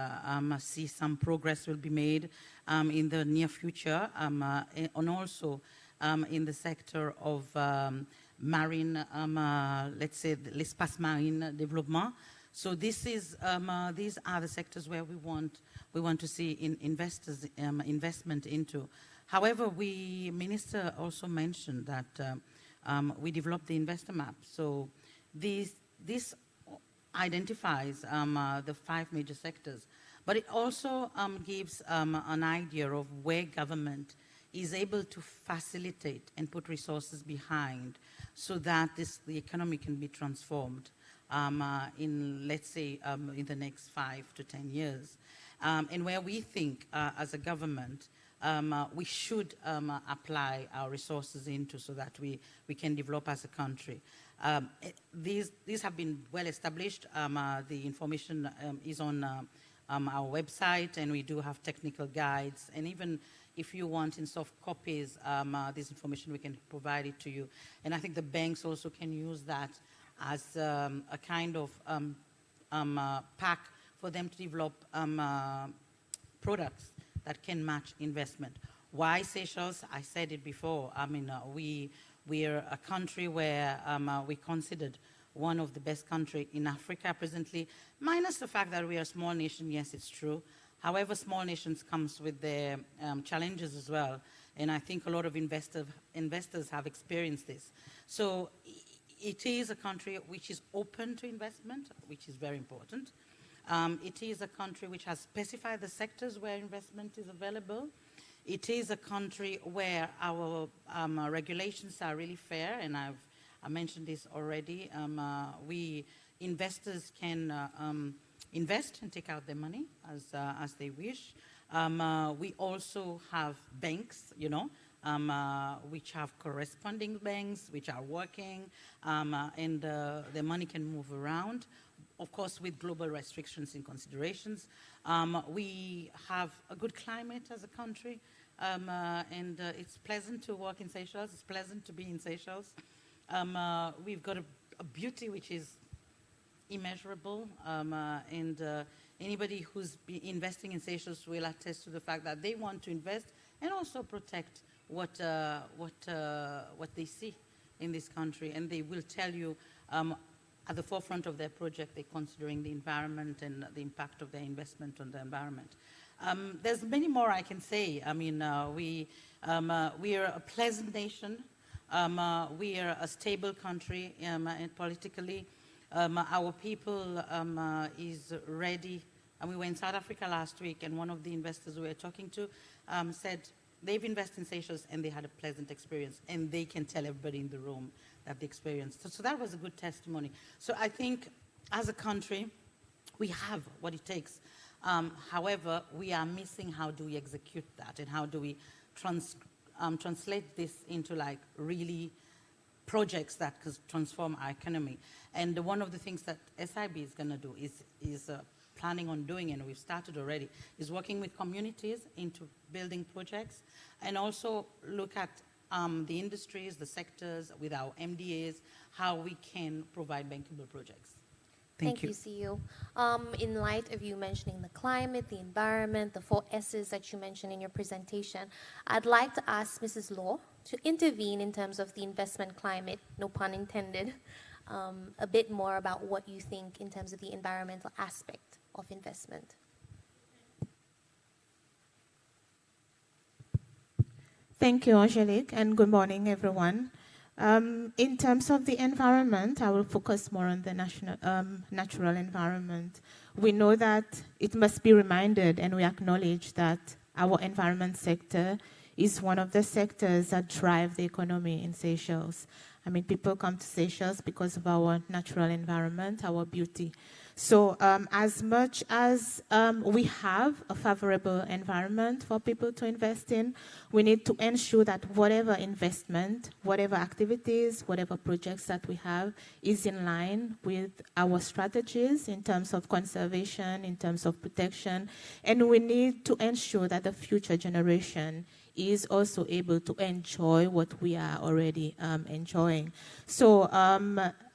see some progress will be made in the near future, and also in the sector of marine, let's say, l'espace marine development. So this is, these are the sectors where we want to see investment into. However, Minister also mentioned that we developed the investor map. So this identifies the 5 major sectors, but it also gives an idea of where government is able to facilitate and put resources behind so that the economy can be transformed in, let's say, in the next 5 to 10 years. And where we think, as a government, we should apply our resources into so that we can develop as a country. These have been well established. The information is on our website, and we do have technical guides. And even if you want in soft copies, this information, we can provide it to you. And I think the banks also can use that as a kind of pack for them to develop products that can match investment. Why Seychelles? I said it before. I mean, we're a country where we're considered one of the best countries in Africa presently, minus the fact that we are a small nation. Yes, it's true. However, small nations comes with their challenges as well. And I think a lot of investors have experienced this. So it is a country which is open to investment, which is very important. It is a country which has specified the sectors where investment is available. It is a country where our regulations are really fair, and I mentioned this already. Investors can invest and take out their money as they wish. We also have banks, you know, which have corresponding banks, which are working, and the money can move around, of course, with global restrictions and considerations. We have a good climate as a country, and it's pleasant to work in Seychelles. It's pleasant to be in Seychelles. We've got a beauty which is immeasurable, and anybody who's investing in Seychelles will attest to the fact that they want to invest and also protect what they see in this country, and they will tell you at the forefront of their project, they're considering the environment and the impact of their investment on the environment. There's many more I can say. I mean, we are a pleasant nation. We are a stable country and politically. Our people is ready. And we were in South Africa last week, and one of the investors we were talking to said they've invested in Seychelles and they had a pleasant experience, and they can tell everybody in the room that they experienced. So that was a good testimony. So I think as a country, we have what it takes. However, we are missing how do we execute that, and how do we translate this into like really projects that could transform our economy. And one of the things that SIB is going to do is planning on doing, and we've started already, is working with communities into building projects, and also look at the industries, the sectors, with our MDAs, how we can provide bankable projects. Thank you, CEO. In light of you mentioning the climate, the environment, the 4 S's that you mentioned in your presentation, I'd like to ask Mrs. Law to intervene in terms of the investment climate, no pun intended, a bit more about what you think in terms of the environmental aspect of investment. Thank you, Angelique, and good morning, everyone. In terms of the environment, I will focus more on the natural environment. We know that it must be reminded, and we acknowledge that our environment sector is one of the sectors that drive the economy in Seychelles. I mean, people come to Seychelles because of our natural environment, our beauty. So as much as we have a favorable environment for people to invest in, we need to ensure that whatever investment, whatever activities, whatever projects that we have is in line with our strategies in terms of conservation, in terms of protection, and we need to ensure that the future generation is also able to enjoy what we are already enjoying. So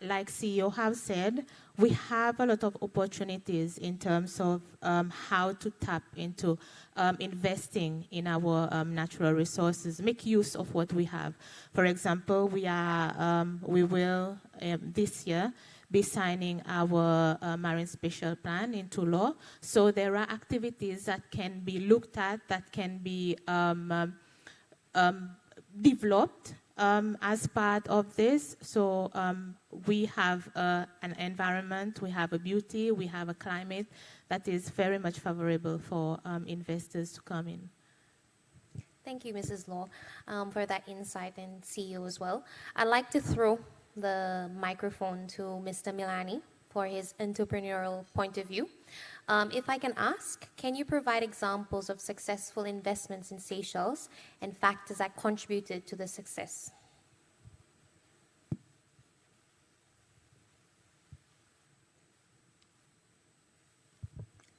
like CEO have said, we have a lot of opportunities in terms of how to tap into investing in our natural resources, make use of what we have. For example, we will this year be signing our marine spatial plan into law. So there are activities that can be looked at, that can be developed as part of this. So we have an environment, we have a beauty, we have a climate that is very much favorable for investors to come in. Thank you, Mrs. Law, for that insight, and CEO as well. I'd like to throw the microphone to Mr. Milani for his entrepreneurial point of view. If I can ask, can you provide examples of successful investments in Seychelles and factors that contributed to the success?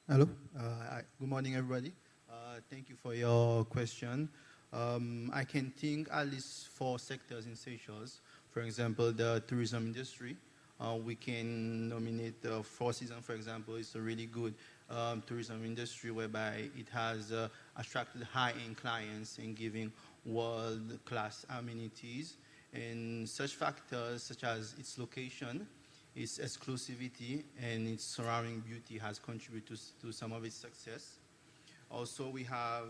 Hello. Good morning, everybody. Thank you for your question. I can think at least 4 sectors in Seychelles. For example, the tourism industry. We can nominate the Four Seasons, for example. It's a really good tourism industry whereby it has attracted high-end clients and giving world-class amenities. And such factors such as its location, its exclusivity, and its surrounding beauty has contributed to some of its success. Also, we have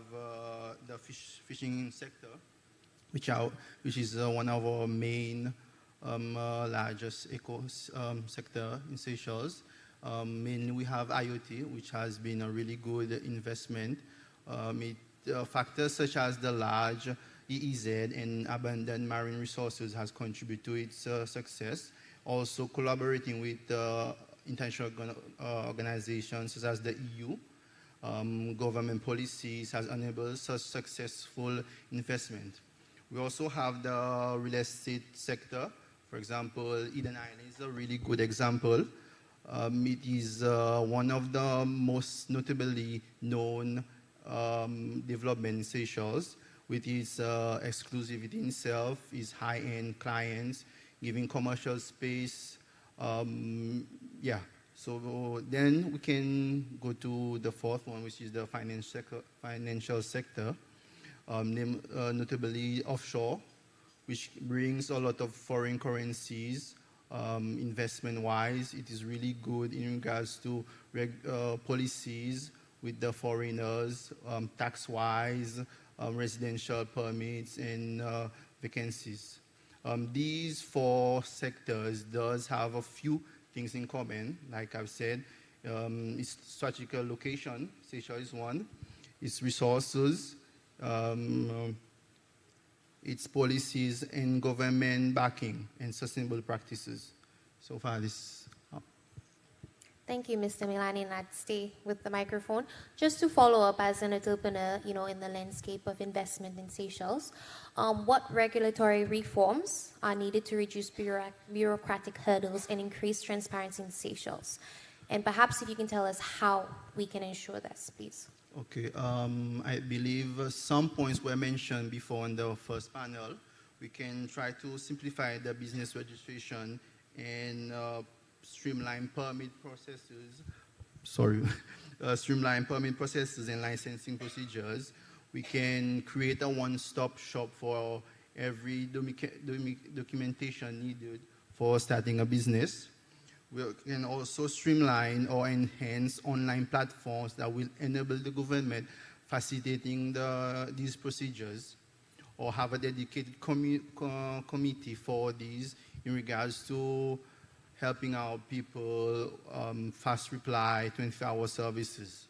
the fishing sector, which is one of our main largest eco sector in Seychelles. Mainly we have IoT, which has been a really good investment. Factors such as the large EEZ and abundant marine resources has contributed to its success. Also collaborating with international organizations such as the EU. Government policies has enabled such successful investment. We also have the real estate sector. For example, Eden Island is a really good example. It is one of the most notably known development in Seychelles, with its exclusivity in itself, its high-end clients, giving commercial space. Yeah. So then we can go to the 4th one, which is the financial sector, notably offshore, which brings a lot of foreign currencies investment-wise. It is really good in regards to policies with the foreigners, tax-wise, residential permits, and vacancies. These four sectors does have a few things in common. Like I've said, its strategical location, Seychelles is one, its resources, its policies and government backing and sustainable practices. So far, this. Thank you, Mr. Milani, and I'd stay with the microphone. Just to follow up as an entrepreneur, in the landscape of investment in Seychelles, what regulatory reforms are needed to reduce bureaucratic hurdles and increase transparency in Seychelles? And perhaps if you can tell us how we can ensure this, please. Okay, I believe some points were mentioned before in the first panel. We can try to simplify the business registration and streamline permit processes. Streamline permit processes and licensing procedures. We can create a one-stop shop for every documentation needed for starting a business. We can also streamline or enhance online platforms that will enable the government facilitating these procedures, or have a dedicated committee for these in regards to helping our people fast reply 24-hour services.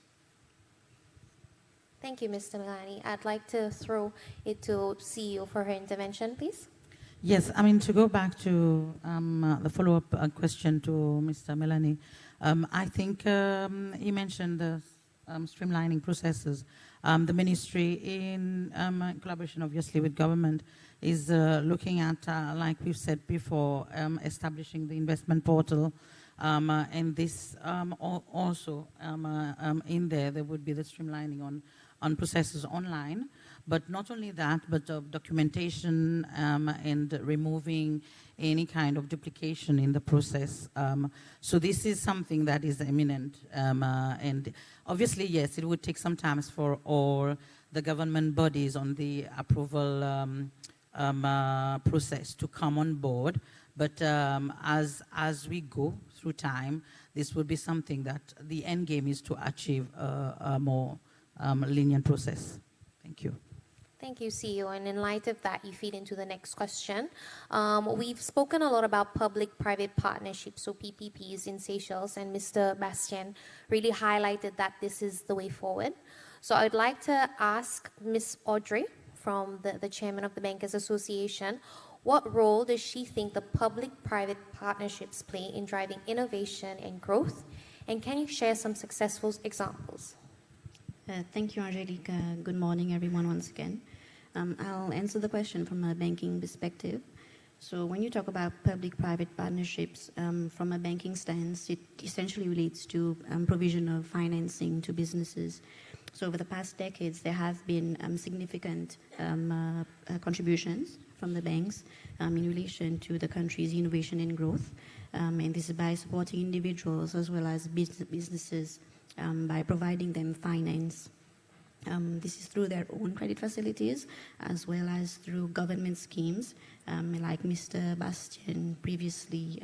Thank you, Mr. Milani. I'd like to throw it to CEO for her intervention, please. Yes, to go back to the follow-up question to Mr. Milani, I think he mentioned the streamlining processes. The ministry, in collaboration obviously with government, is looking at, like we've said before, establishing the investment portal, and this also in there would be the streamlining on processes online. But not only that, but documentation and removing any kind of duplication in the process. So this is something that is imminent. And obviously, yes, it would take some time for all the government bodies on the approval process to come on board. But as we go through time, this will be something that the end game is to achieve a more lenient process. Thank you. Thank you, CEO. And in light of that, you feed into the next question. We've spoken a lot about public-private partnerships, so PPPs in Seychelles, and Mr. Bastien really highlighted that this is the way forward. So I'd like to ask Ms. Audrey, from the chairman of the Bankers Association, what role does she think the public-private partnerships play in driving innovation and growth? And can you share some successful examples? Thank you, Angelique. Good morning, everyone, once again. I'll answer the question from a banking perspective. So when you talk about public-private partnerships, from a banking stance, it essentially relates to provision of financing to businesses. So over the past decades, there have been significant contributions from the banks in relation to the country's innovation and growth. And this is by supporting individuals as well as businesses by providing them finance. This is through their own credit facilities as well as through government schemes, like Mr. Bastien previously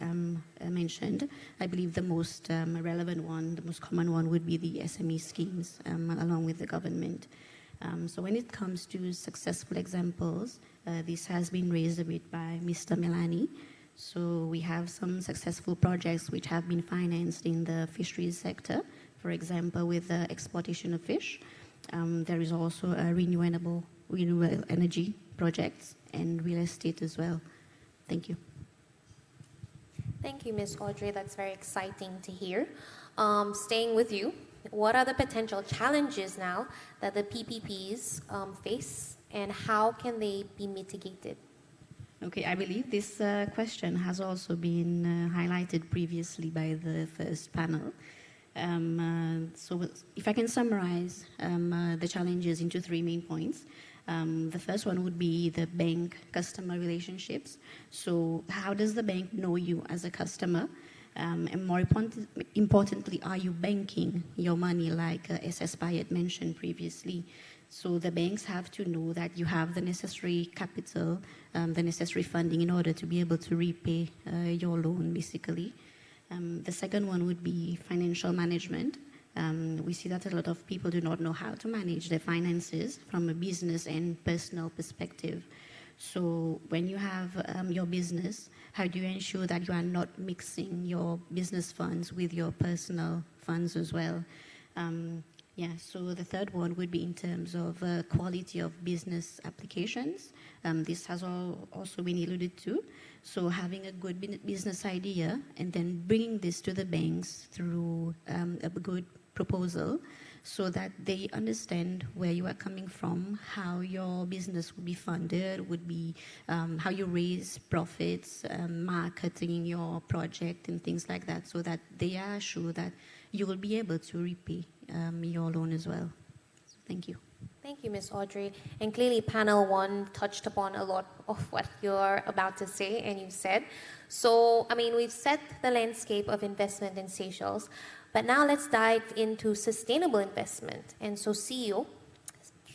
mentioned. I believe the most relevant one, the most common one, would be the SME schemes along with the government. So when it comes to successful examples, this has been raised a bit by Mr. Milani. So we have some successful projects which have been financed in the fisheries sector, for example, with the exportation of fish. There is also a renewable energy projects and real estate as well. Thank you. Thank you, Ms. Audrey. That's very exciting to hear. Staying with you, what are the potential challenges now that the PPPs face, and how can they be mitigated? Okay, I believe this question has also been highlighted previously by the first panel. So if I can summarize the challenges into three main points. The first one would be the bank-customer relationships. So how does the bank know you as a customer? And more importantly, are you banking your money like SS Payet mentioned previously? So the banks have to know that you have the necessary capital, the necessary funding in order to be able to repay your loan, basically. The second one would be financial management. We see that a lot of people do not know how to manage their finances from a business and personal perspective. So when you have your business, how do you ensure that you are not mixing your business funds with your personal funds as well? So the third one would be in terms of quality of business applications. This has also been alluded to. So having a good business idea and then bringing this to the banks through a good proposal so that they understand where you are coming from, how your business will be funded, would be how you raise profits, marketing your project and things like that, so that they are sure that you will be able to repay your loan as well. So thank you. Thank you, Ms. Audrey. And clearly, panel one touched upon a lot of what you're about to say and you said. So, I mean, we've set the landscape of investment in Seychelles, but now let's dive into sustainable investment. And so, CEO,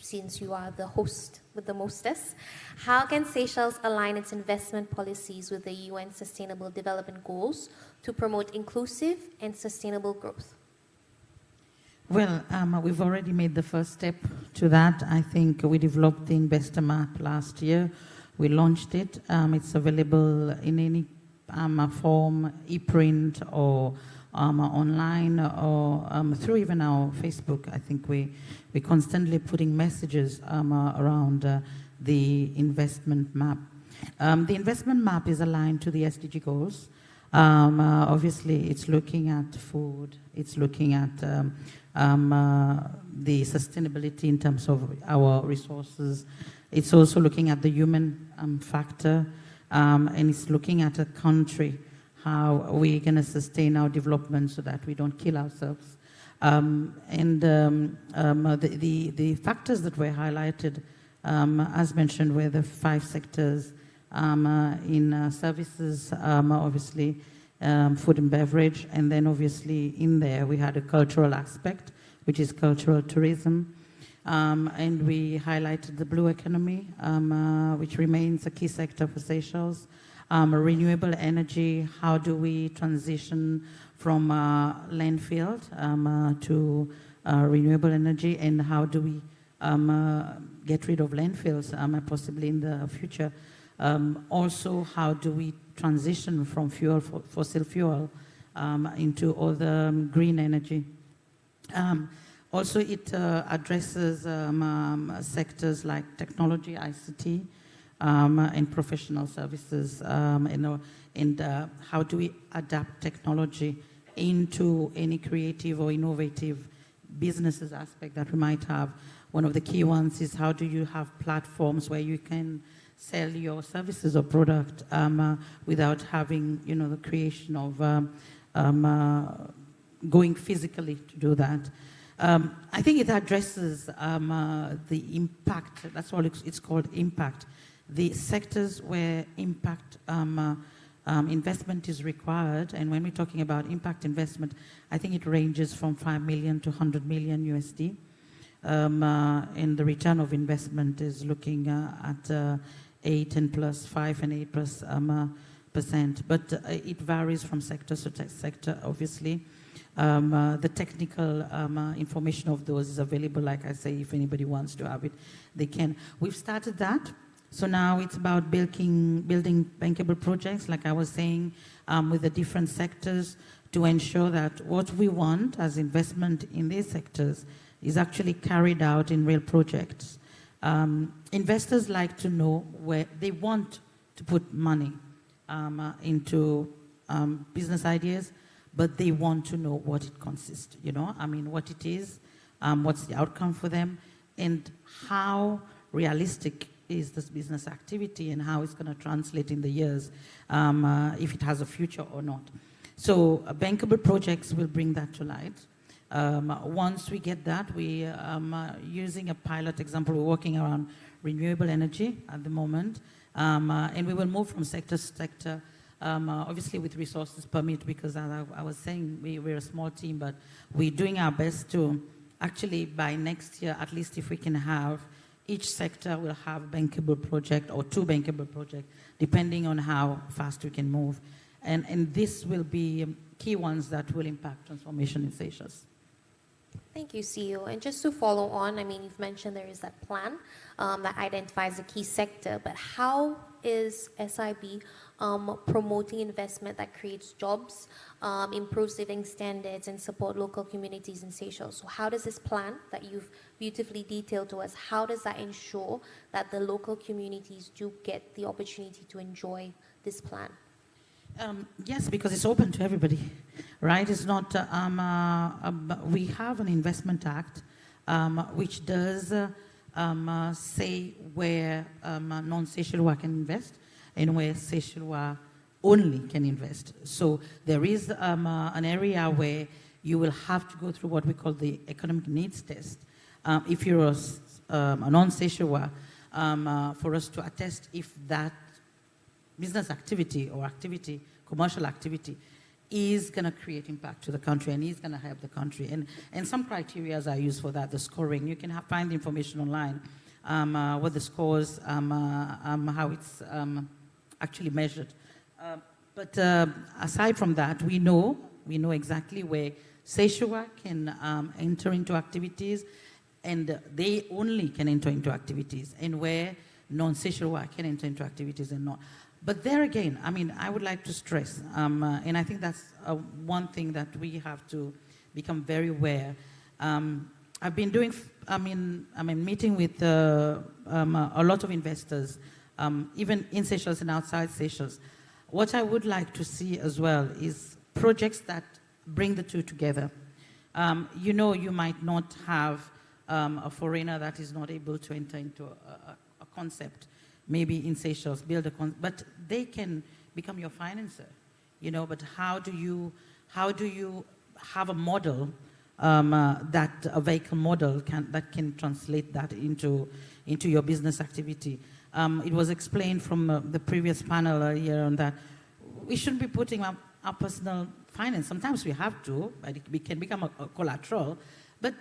since you are the host with the mostest, how can Seychelles align its investment policies with the UN Sustainable Development Goals to promote inclusive and sustainable growth? Well, we've already made the first step to that. I think we developed the investor map last year. We launched it. It's available in any form, e-print or online or through even our Facebook. I think we're constantly putting messages around the investment map. The investment map is aligned to the SDG goals. Obviously, it's looking at food. It's looking at the sustainability in terms of our resources. It's also looking at the human factor, and it's looking at a country, how we're going to sustain our development so that we don't kill ourselves. The factors that were highlighted, as mentioned, were the 5 sectors in services, obviously, food and beverage, and then obviously in there we had a cultural aspect, which is cultural tourism, and we highlighted the blue economy, which remains a key sector for Seychelles. Renewable energy, how do we transition from landfill to renewable energy, and how do we get rid of landfills possibly in the future. Also, how do we transition from fossil fuel into other green energy. Also, it addresses sectors like technology, ICT, and professional services, and how do we adapt technology into any creative or innovative businesses aspect that we might have. One of the key ones is how do you have platforms where you can sell your services or product without having, the creation of going physically to do that. I think it addresses the impact. That's all it's called, impact. The sectors where impact investment is required, and when we're talking about impact investment, I think it ranges from 5 million to 100 million USD. And the return of investment is looking at 8 and plus 5 and 8 plus %. But it varies from sector to sector, obviously. The technical information of those is available, like I say, if anybody wants to have it, they can. We've started that. So now it's about building bankable projects, like I was saying, with the different sectors to ensure that what we want as investment in these sectors is actually carried out in real projects. Investors like to know where they want to put money into business ideas, but they want to know what it consists, what it is, what's the outcome for them, and how realistic is this business activity and how it's going to translate in the years, if it has a future or not. So bankable projects will bring that to light. Once we get that, we using a pilot example, we're working around renewable energy at the moment, and we will move from sector to sector, obviously with resources permit, because as I was saying, we're a small team, but we're doing our best to actually by next year, at least if we can have, each sector will have a bankable project or 2 bankable projects, depending on how fast we can move. And this will be key ones that will impact transformation in Seychelles. Thank you, CEO. And just to follow on, I mean, you've mentioned there is that plan that identifies the key sector, but how is SIB promoting investment that creates jobs, improves living standards, and support local communities in Seychelles? So how does this plan that you've beautifully detailed to us, how does that ensure that the local communities do get the opportunity to enjoy this plan? Yes, because it's open to everybody, right? It's not, we have an investment act which does say where non-Seychellois can invest and where Seychellois only can invest. So there is an area where you will have to go through what we call the economic needs test. If you're a non-Seychellois, for us to attest if that business activity or activity, commercial activity, is going to create impact to the country and is going to help the country. And some criteria are used for that, the scoring. You can find the information online, what the scores, how it's actually measured. But aside from that, we know exactly where Seychelles can enter into activities, and they only can enter into activities, and where non-Seychellois can enter into activities and not. But there again, I mean, I would like to stress, and I think that's one thing that we have to become very aware. I've been doing, meeting with a lot of investors, even in Seychelles and outside Seychelles. What I would like to see as well is projects that bring the two together. You might not have a foreigner that is not able to enter into a concept, maybe in Seychelles, but they can become your financer, but how do you have a model, that a vehicle model that can translate that into your business activity? It was explained from the previous panel here on that we shouldn't be putting up our personal finance. Sometimes we have to, but it can become a collateral, but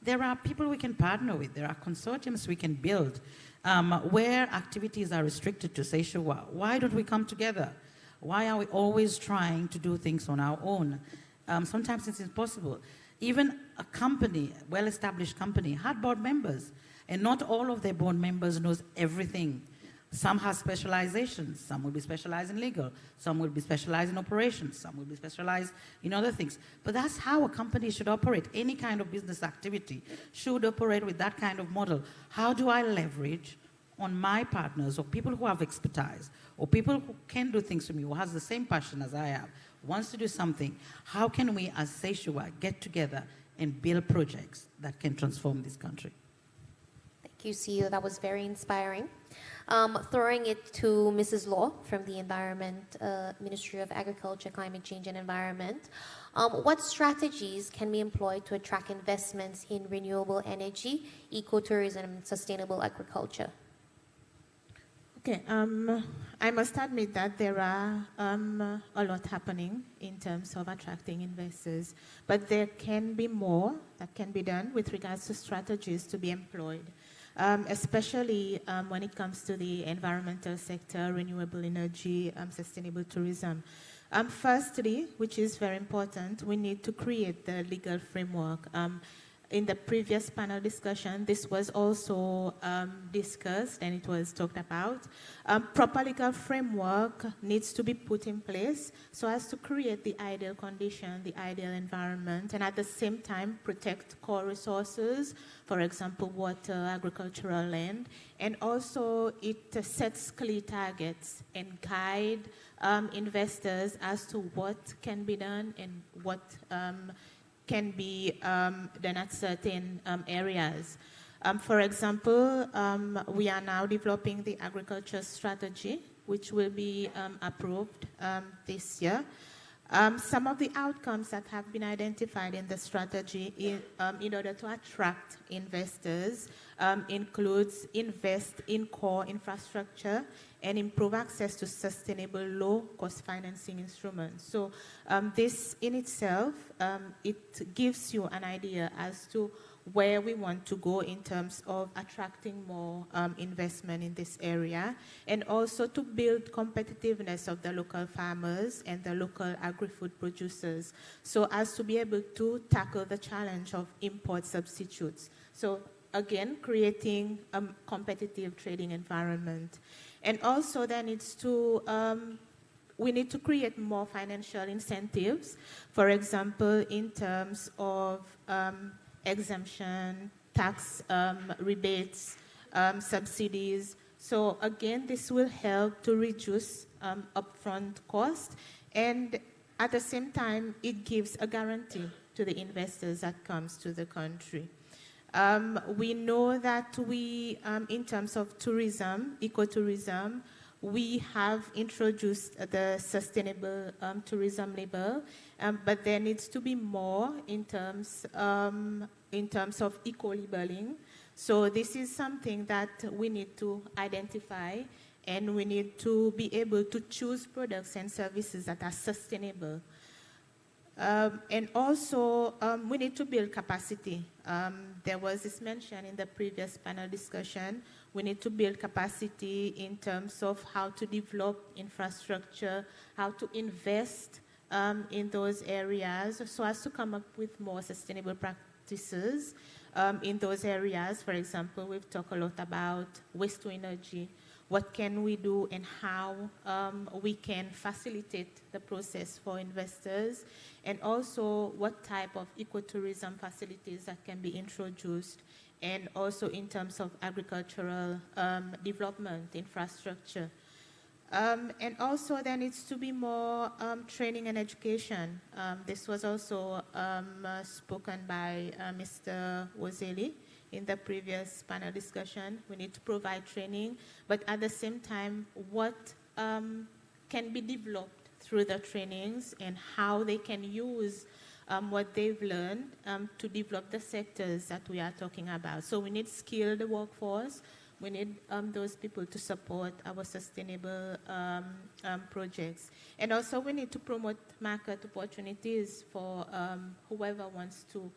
there are people we can partner with, there are consortiums we can build. Where activities are restricted to Seychelles, why don't we come together? Why are we always trying to do things on our own? Sometimes it's impossible. Even a company, well-established company, had board members, and not all of their board members knows everything. Some have specializations. Some will be specialized in legal. Some will be specialized in operations. Some will be specialized in other things. But that's how a company should operate. Any kind of business activity should operate with that kind of model. How do I leverage on my partners or people who have expertise or people who can do things for me, who has the same passion as I have, wants to do something? How can we as Seychelles get together and build projects that can transform this country? Thank you, CEO. That was very inspiring. Throwing it to Mrs. Law from the Ministry of Agriculture, Climate Change and Environment. What strategies can be employed to attract investments in renewable energy, ecotourism, and sustainable agriculture? Okay, I must admit that there are a lot happening in terms of attracting investors, but there can be more that can be done with regards to strategies to be employed. Especially when it comes to the environmental sector, renewable energy, sustainable tourism. Firstly, which is very important, we need to create the legal framework. In the previous panel discussion, this was also discussed and it was talked about. Proper legal framework needs to be put in place so as to create the ideal condition, the ideal environment, and at the same time protect core resources, for example, water, agricultural land, and also it sets clear targets and guide investors as to what can be done and what can be done at certain areas. For example, we are now developing the agriculture strategy, which will be approved this year. Some of the outcomes that have been identified in the strategy in order to attract investors includes invest in core infrastructure and improve access to sustainable low-cost financing instruments. So this in itself, it gives you an idea as to where we want to go in terms of attracting more investment in this area, and also to build competitiveness of the local farmers and the local agri-food producers, so as to be able to tackle the challenge of import substitutes. So again, creating a competitive trading environment. And also there needs to we need to create more financial incentives, for example, in terms of exemption, tax rebates, subsidies. So again, this will help to reduce upfront cost, and at the same time, it gives a guarantee to the investors that comes to the country. We know that we, in terms of tourism, ecotourism, we have introduced the sustainable tourism label, but there needs to be more in terms of eco-labeling. So this is something that we need to identify, and we need to be able to choose products and services that are sustainable. And also, we need to build capacity. There was this mention in the previous panel discussion. We need to build capacity in terms of how to develop infrastructure, how to invest in those areas, so as to come up with more sustainable practices in those areas. For example, we've talked a lot about waste to energy. What can we do, and how we can facilitate the process for investors, and also what type of ecotourism facilities that can be introduced, and also in terms of agricultural development, infrastructure. And also there needs to be more training and education. This was also spoken by Mr. Wozeli in the previous panel discussion. We need to provide training, but at the same time, what can be developed through the trainings, and how they can use what they've learned to develop the sectors that we are talking about. So we need skilled workforce. We need those people to support our sustainable projects. And also we need to promote market opportunities for whoever wants to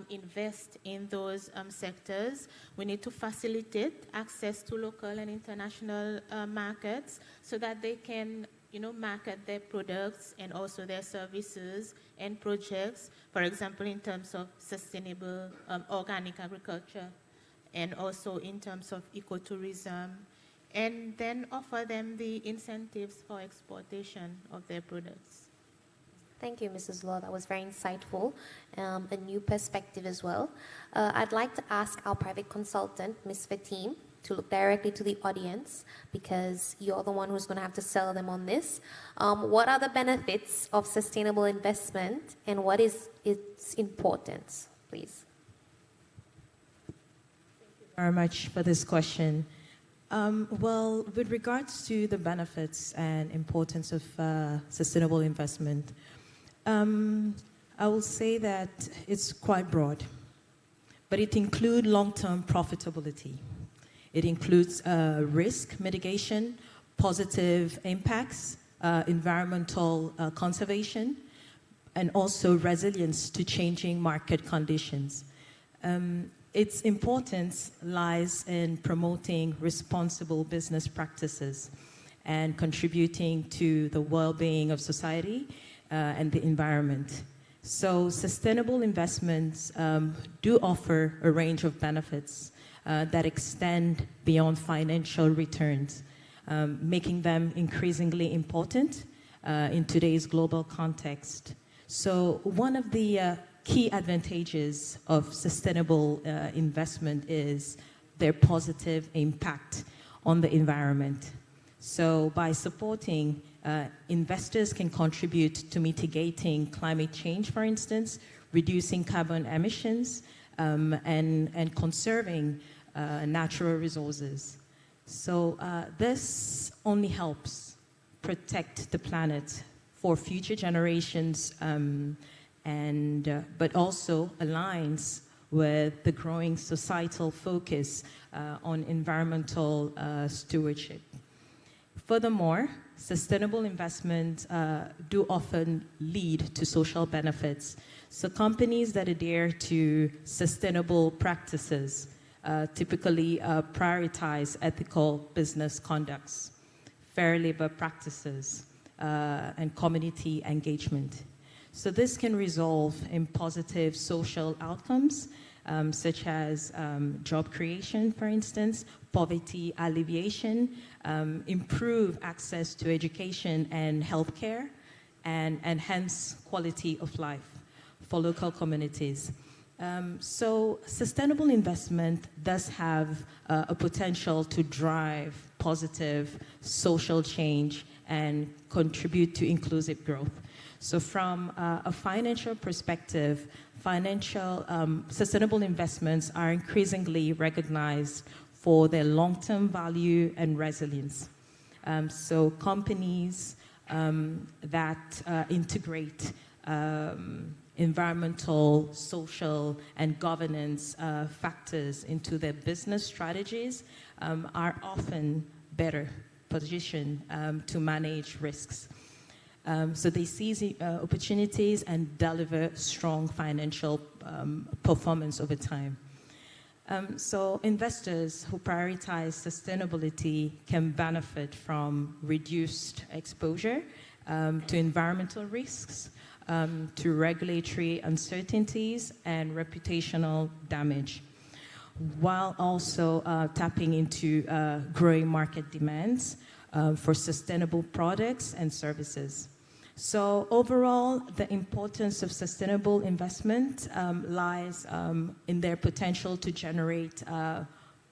invest in those sectors. We need to facilitate access to local and international markets, so that they can market their products and also their services and projects, for example, in terms of sustainable organic agriculture, and also in terms of ecotourism, and then offer them the incentives for exportation of their products. Thank you, Mrs. Law. That was very insightful, a new perspective as well. I'd like to ask our private consultant, Ms. Fatim, to look directly to the audience, because you're the one who's going to have to sell them on this. What are the benefits of sustainable investment, and what is its importance, please? Very much for this question. Well, with regards to the benefits and importance of sustainable investment, I will say that it's quite broad, but it includes long-term profitability. It includes risk mitigation, positive impacts, environmental conservation, and also resilience to changing market conditions. Its importance lies in promoting responsible business practices and contributing to the well-being of society and the environment. So sustainable investments do offer a range of benefits that extend beyond financial returns, making them increasingly important in today's global context. So one of the key advantages of sustainable investment is their positive impact on the environment. So by supporting, investors can contribute to mitigating climate change, for instance, reducing carbon emissions, and conserving natural resources. So this only helps protect the planet for future generations, but also aligns with the growing societal focus on environmental stewardship. Furthermore, sustainable investments do often lead to social benefits. So companies that adhere to sustainable practices typically prioritize ethical business conducts, fair labor practices, and community engagement. So this can result in positive social outcomes, such as job creation, for instance, poverty alleviation, improve access to education and healthcare, and enhance quality of life for local communities. So sustainable investment does have a potential to drive positive social change and contribute to inclusive growth. So from a financial perspective, sustainable investments are increasingly recognized for their long-term value and resilience. So companies that integrate environmental, social, and governance factors into their business strategies are often better positioned to manage risks. So they seize opportunities and deliver strong financial performance over time. So investors who prioritize sustainability can benefit from reduced exposure to environmental risks, to regulatory uncertainties and reputational damage, while also tapping into growing market demands for sustainable products and services. So overall, the importance of sustainable investment lies in their potential to generate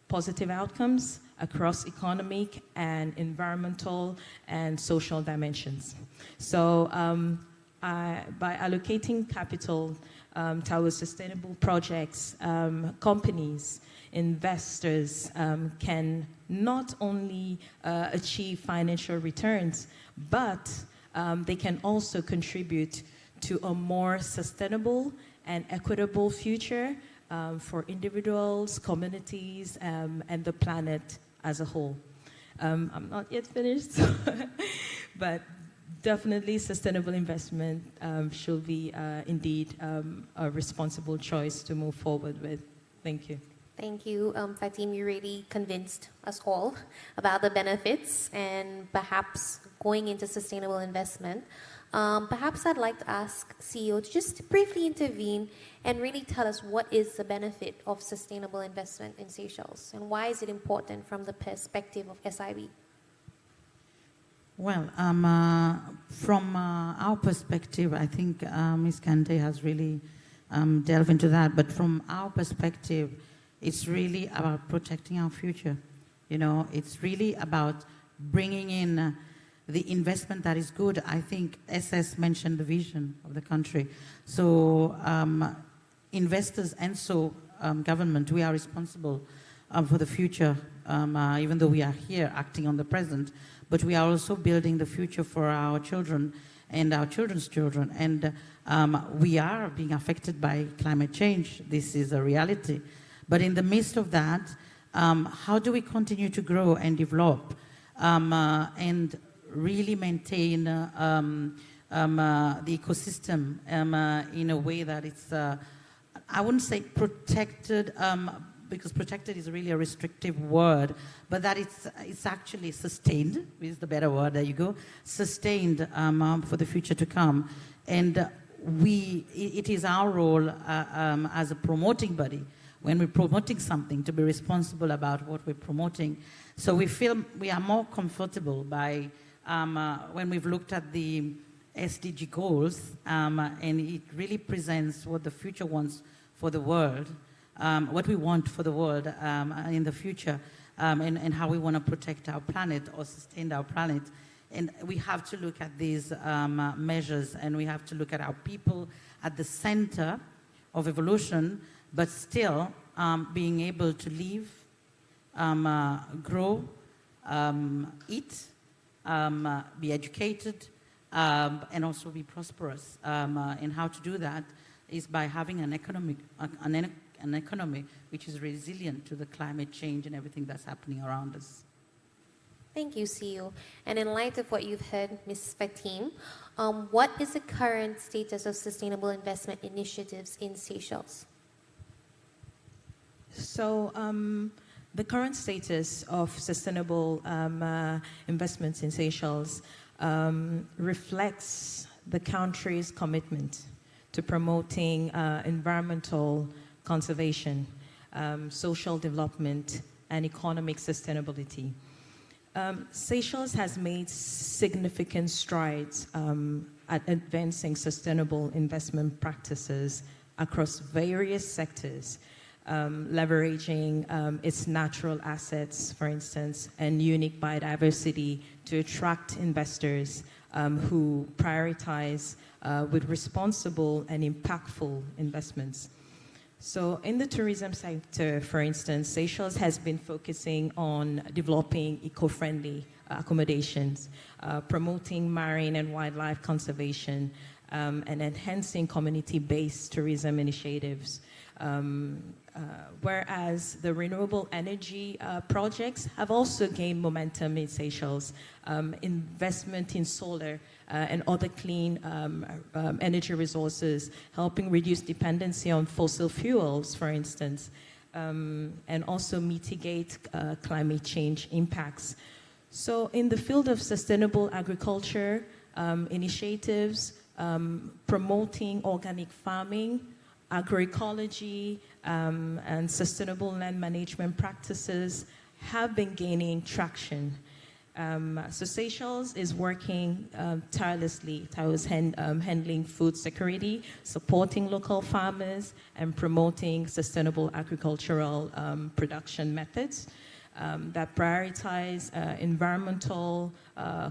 positive outcomes across economic and environmental and social dimensions. So by allocating capital towards sustainable projects, companies, investors can not only achieve financial returns, but they can also contribute to a more sustainable and equitable future for individuals, communities, and the planet as a whole. I'm not yet finished, but definitely sustainable investment should be indeed a responsible choice to move forward with. Thank you. Thank you, Fatim. You really convinced us all about the benefits and perhaps going into sustainable investment. Perhaps I'd like to ask CEO to just briefly intervene and really tell us what is the benefit of sustainable investment in Seychelles and why is it important from the perspective of SIB? Well, from our perspective, I think Ms. Kante has really delved into that, but from our perspective, it's really about protecting our future. You know, it's really about bringing in the investment that is good. I think SS mentioned the vision of the country. So investors and so government, we are responsible for the future, even though we are here acting on the present, but we are also building the future for our children and our children's children. And we are being affected by climate change. This is a reality. But in the midst of that, how do we continue to grow and develop and really maintain the ecosystem in a way that it's, I wouldn't say protected, because protected is really a restrictive word, but that it's actually sustained, is the better word, there you go, sustained for the future to come. And it is our role as a promoting body, when we're promoting something, to be responsible about what we're promoting. So we feel we are more comfortable by, when we've looked at the SDG goals, and it really presents what the future wants for the world, what we want for the world in the future, and how we want to protect our planet or sustain our planet. And we have to look at these measures, and we have to look at our people at the center of evolution, but still being able to live, grow, eat, be educated, and also be prosperous. And how to do that is by having an economy which is resilient to the climate change and everything that's happening around us. Thank you, CEO. And in light of what you've heard, Ms. Fatim, what is the current status of sustainable investment initiatives in Seychelles? So the current status of sustainable investments in Seychelles reflects the country's commitment to promoting environmental conservation, social development, and economic sustainability. Seychelles has made significant strides at advancing sustainable investment practices across various sectors, leveraging its natural assets, for instance, and unique biodiversity to attract investors who prioritize with responsible and impactful investments. So in the tourism sector, for instance, Seychelles has been focusing on developing eco-friendly accommodations, promoting marine and wildlife conservation, and enhancing community-based tourism initiatives. Whereas the renewable energy projects have also gained momentum in Seychelles. Investment in solar and other clean energy resources, helping reduce dependency on fossil fuels, for instance, and also mitigate climate change impacts. So in the field of sustainable agriculture initiatives, promoting organic farming, agroecology, and sustainable land management practices have been gaining traction. So Seychelles is working tirelessly towards handling food security, supporting local farmers, and promoting sustainable agricultural production methods that prioritize environmental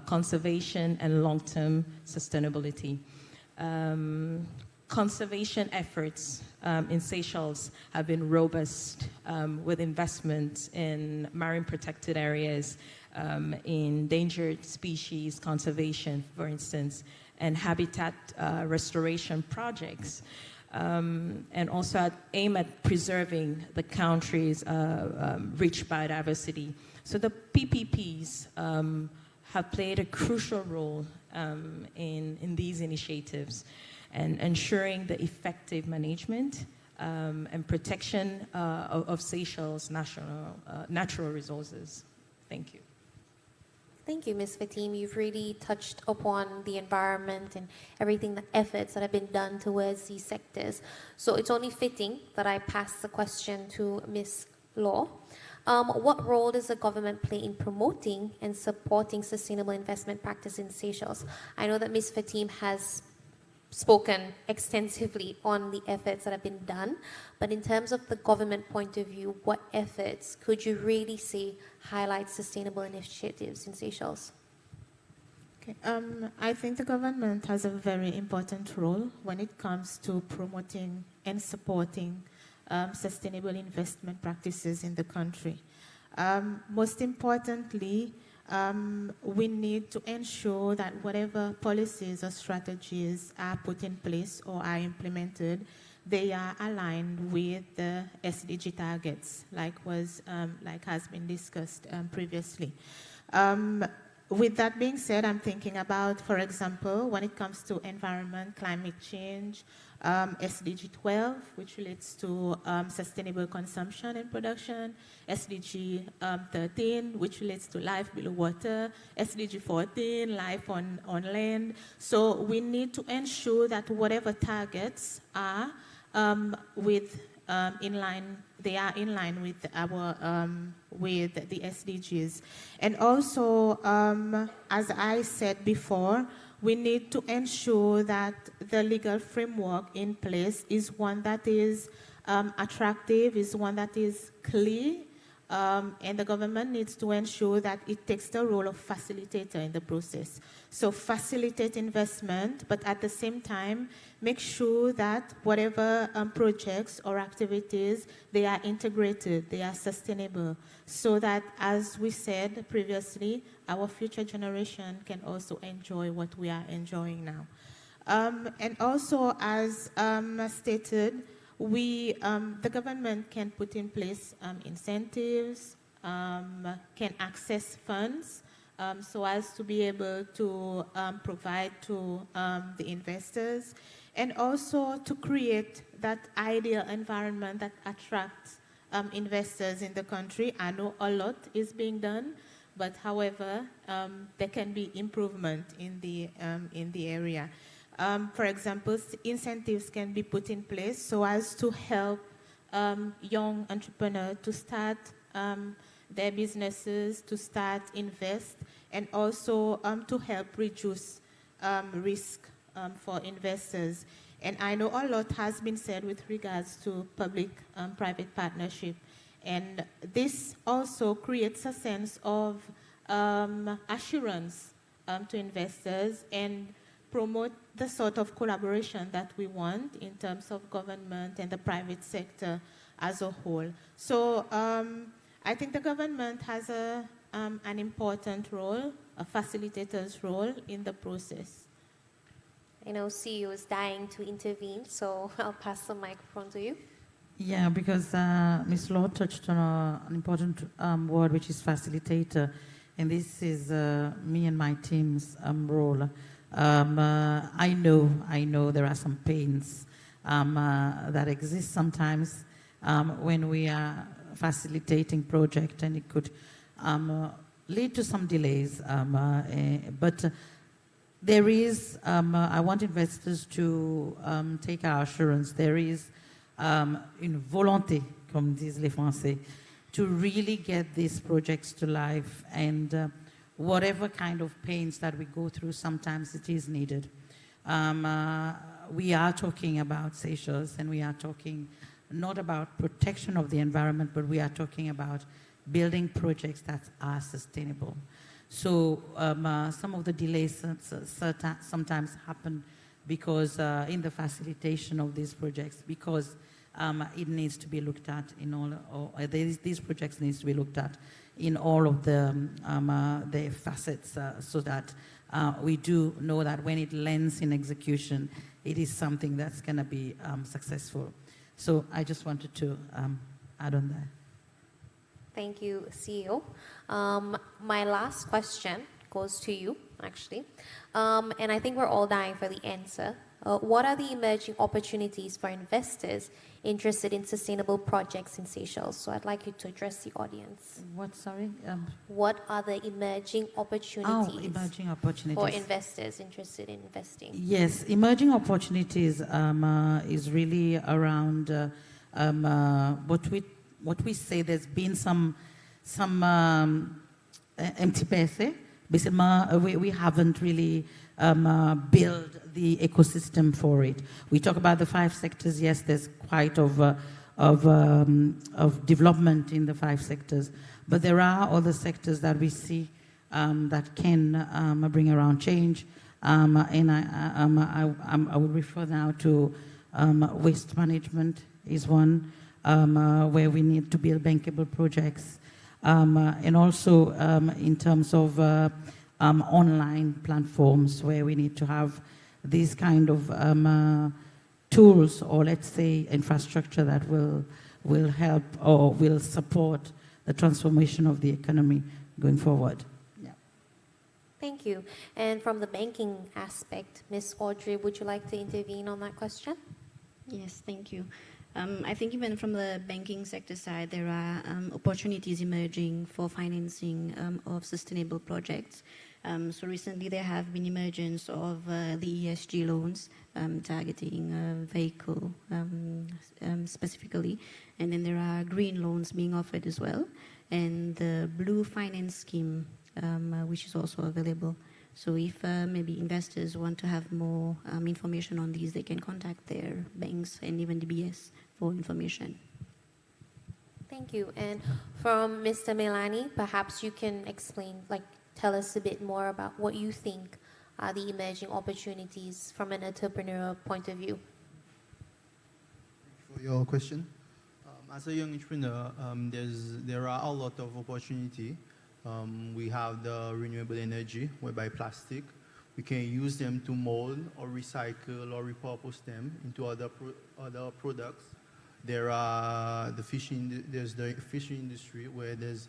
conservation and long-term sustainability. Conservation efforts in Seychelles have been robust with investments in marine protected areas, in endangered species conservation, for instance, and habitat restoration projects, and also aim at preserving the country's rich biodiversity. So the PPPs have played a crucial role in these initiatives, and ensuring the effective management and protection of Seychelles' natural resources. Thank you. Thank you, Ms. Fatim. You've really touched upon the environment and everything, the efforts that have been done towards these sectors. So it's only fitting that I pass the question to Ms. Law. What role does the government play in promoting and supporting sustainable investment practice in Seychelles? I know that Ms. Fatim has spoken extensively on the efforts that have been done, but in terms of the government point of view, what efforts could you really say highlight sustainable initiatives in Seychelles? Okay. I think the government has a very important role when it comes to promoting and supporting sustainable investment practices in the country. Most importantly, we need to ensure that whatever policies or strategies are put in place or are implemented, they are aligned with the SDG targets, like has been discussed previously. With that being said, I'm thinking about, for example, when it comes to environment, climate change, SDG 12, which relates to sustainable consumption and production, SDG 13, which relates to life below water, SDG 14, life on land. So we need to ensure that whatever targets are they are in line with our with the SDGs. And also, as I said before, we need to ensure that the legal framework in place is one that is attractive, is one that is clear, and the government needs to ensure that it takes the role of facilitator in the process. So facilitate investment, but at the same time, make sure that whatever projects or activities, they are integrated, they are sustainable, so that, as we said previously, our future generation can also enjoy what we are enjoying now. And also, as stated, the government can put in place incentives, can access funds so as to be able to provide to the investors, and also to create that ideal environment that attracts investors in the country. I know a lot is being done, but however, there can be improvement in the area. For example, incentives can be put in place so as to help young entrepreneurs to start their businesses, to start invest, and also to help reduce risk for investors. And I know a lot has been said with regards to public-private partnership. And this also creates a sense of assurance to investors and promote the sort of collaboration that we want in terms of government and the private sector as a whole. So I think the government has an important role, a facilitator's role in the process. I know CEO is dying to intervene, so I'll pass the microphone to you. Yeah, because Ms. Lord touched on an important word, which is facilitator, and this is me and my team's role. I know there are some pains that exist sometimes when we are facilitating project, and it could lead to some delays. But there is, I want investors to take our assurance, there is une volonté, comme disent les Français, to really get these projects to life, and whatever kind of pains that we go through, sometimes it is needed. We are talking about Seychelles, and we are talking not about protection of the environment, but we are talking about building projects that are sustainable. So some of the delays sometimes happen because in the facilitation of these projects, because it needs to be looked at in all, these projects needs to be looked at in all of the facets, so that we do know that when it lands in execution, it is something that's going to be successful. So I just wanted to add on that. Thank you, CEO. My last question goes to you, actually. And I think we're all dying for the answer. What are the emerging opportunities for investors interested in sustainable projects in Seychelles? So I'd like you to address the audience. What, sorry? What are the emerging opportunities, emerging opportunities for investors interested in investing? Yes, emerging opportunities is really around what we say. There's been some empty space. Basically, we haven't really built the ecosystem for it. We talk about the 5 sectors. Yes, there's quite of development in the 5 sectors, but there are other sectors that we see that can bring around change. And I will refer now to waste management is one where we need to build bankable projects, and also in terms of online platforms where we need to have these kind of tools, or let's say infrastructure that will help or will support the transformation of the economy going forward. Yeah. Thank you. And from the banking aspect, Ms. Audrey, would you like to intervene on that question? Yes, thank you. I think even from the banking sector side, there are opportunities emerging for financing of sustainable projects. So recently there have been emergence of the ESG loans targeting vehicle specifically, and then there are green loans being offered as well, and the blue finance scheme which is also available. So if maybe investors want to have more information on these, they can contact their banks and even DBS for information. Thank you. And from Mr. Melani, perhaps you can explain, tell us a bit more about what you think are the emerging opportunities from an entrepreneurial point of view. For your question, as a young entrepreneur, there are a lot of opportunity. We have the renewable energy, whereby plastic, we can use them to mold or recycle or repurpose them into other products. There's the fishing industry, where there's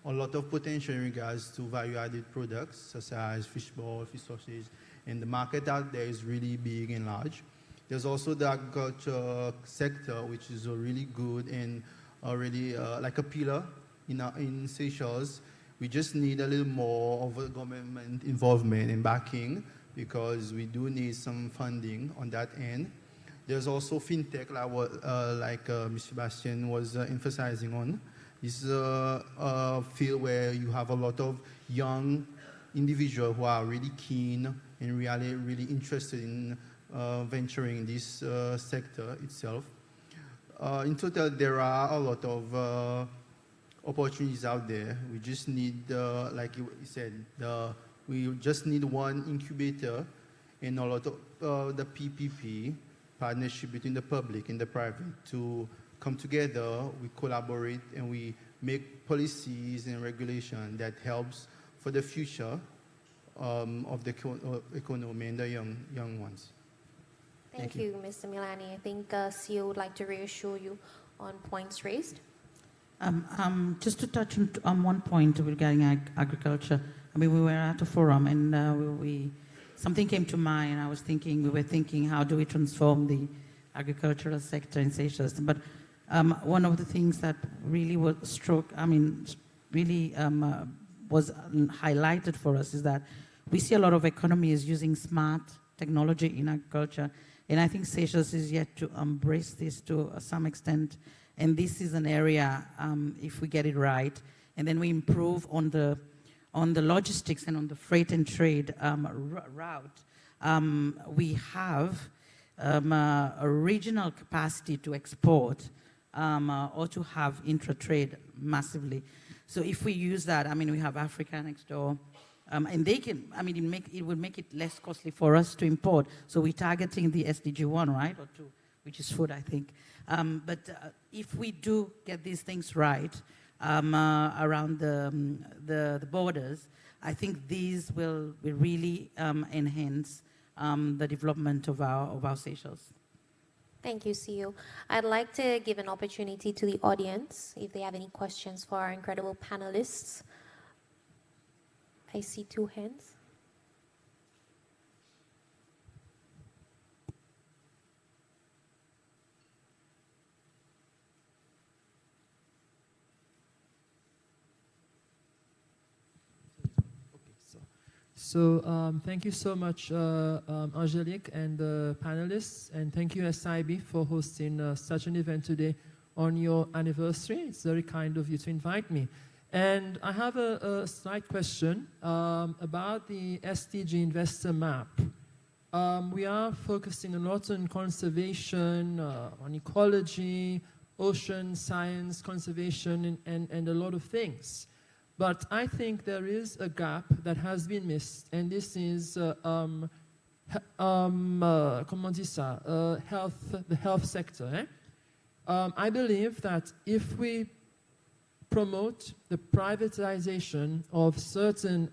a lot of potential in regards to value-added products such as fish ball, fish sausage, and the market out there is really big and large. There's also the agriculture sector, which is really good and really like a pillar in Seychelles. We just need a little more of a government involvement and backing because we do need some funding on that end. There's also fintech, like Mr. Sebastian was emphasizing on. This is a field where you have a lot of young individuals who are really keen and really interested in venturing in this sector itself. In total, there are a lot of opportunities out there. We just need, like you said, we just need one incubator and a lot of the PPP, partnership between the public and the private, to come together, we collaborate, and we make policies and regulation that helps for the future of the economy and the young ones. Thank you, Mr. Milani. I think CEO would like to reassure you on points raised. Just to touch on one point regarding agriculture. I mean, we were at a forum and something came to mind. We were thinking, how do we transform the agricultural sector in Seychelles? But one of the things that really was highlighted for us is that we see a lot of economies using smart technology in agriculture. And I think Seychelles is yet to embrace this to some extent. And this is an area, if we get it right, and then we improve on the logistics and on the freight and trade route, we have a regional capacity to export or to have intra-trade massively. So if we use that, I mean, we have Africa next door, and they can, I mean, it would make it less costly for us to import. So we're targeting the SDG 1, right, or 2, which is food, I think. But if we do get these things right around the borders, I think these will really enhance the development of our Seychelles. Thank you, CEO. I'd like to give an opportunity to the audience if they have any questions for our incredible panelists. I see 2 hands. So thank you so much, Angelique and the panelists, and thank you, SIB, for hosting such an event today on your anniversary. It's very kind of you to invite me. And I have a slight question about the SDG Investor Map. We are focusing a lot on conservation, on ecology, ocean science, conservation, and a lot of things. But I think there is a gap that has been missed, and this is comment on dit ça? The health sector. I believe that if we promote the privatization of certain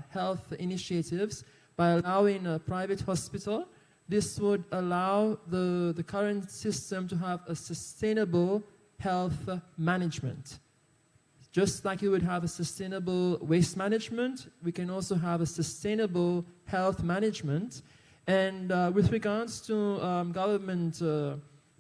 health initiatives by allowing a private hospital, this would allow the current system to have a sustainable health management. Just like you would have a sustainable waste management, we can also have a sustainable health management. And with regards to government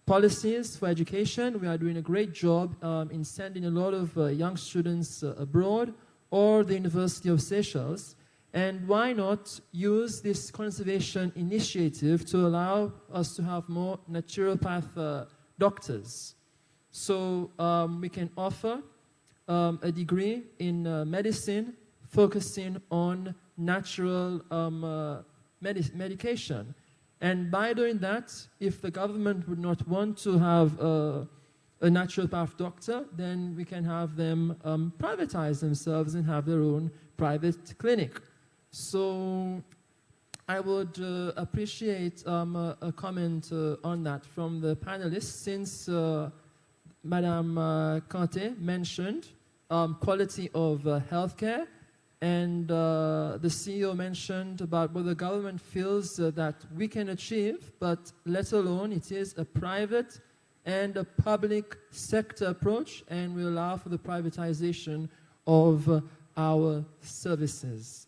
policies for education, we are doing a great job in sending a lot of young students abroad or the University of Seychelles. And why not use this conservation initiative to allow us to have more naturopath doctors? So we can offer a degree in medicine focusing on natural medication. And by doing that, if the government would not want to have a naturopath doctor, then we can have them privatize themselves and have their own private clinic. So I would appreciate a comment on that from the panelists, since Madame Kante mentioned quality of healthcare, and the CEO mentioned about what the government feels that we can achieve, but let alone it is a private and a public sector approach, and we allow for the privatization of our services.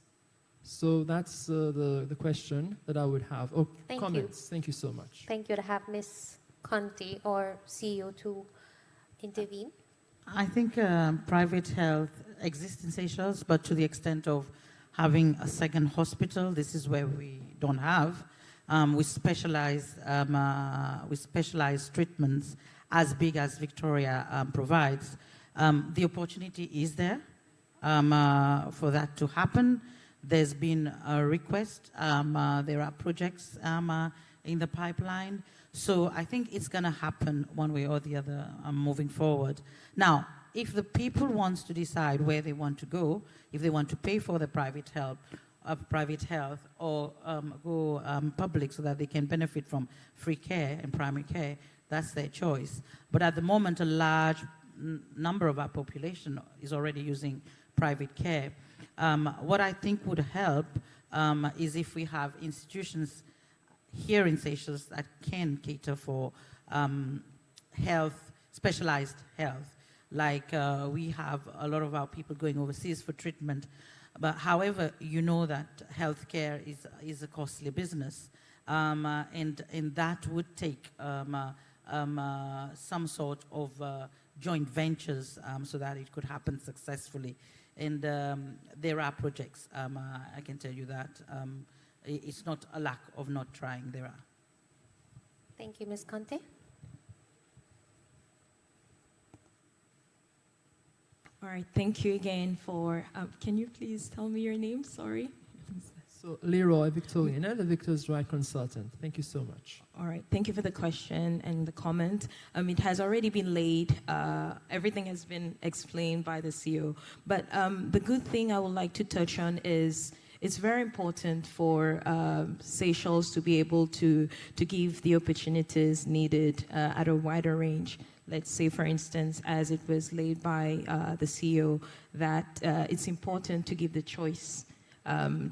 So that's the question that I would have. Oh, Thank comments. you. Thank you so much. Thank you to have Ms. Conte or CEO to intervene. I think private health exists in Seychelles, but to the extent of having a second hospital, this is where we don't have. We specialize treatments as big as Victoria provides. The opportunity is there for that to happen. There's been a request. There are projects in the pipeline. So I think it's going to happen one way or the other moving forward. Now, if the people want to decide where they want to go, if they want to pay for the private health or go public so that they can benefit from free care and primary care, that's their choice. But at the moment, a large number of our population is already using private care. What I think would help is if we have institutions here in Seychelles that can cater for health, specialized health. Like we have a lot of our people going overseas for treatment. But however, you know that healthcare is a costly business. And that would take some sort of joint ventures so that it could happen successfully. And there are projects, I can tell you that. It's not a lack of not trying, there are. Thank you, Ms. Conte. All right, thank you again for, can you please tell me your name? Sorry. So Leroy Victorian, the Victor's Right Consultant. Thank you so much. All right, thank you for the question and the comment. It has already been laid. Everything has been explained by the CEO. But the good thing I would like to touch on is it's very important for Seychelles to be able to give the opportunities needed at a wider range. Let's say, for instance, as it was laid by the CEO, that it's important to give the choice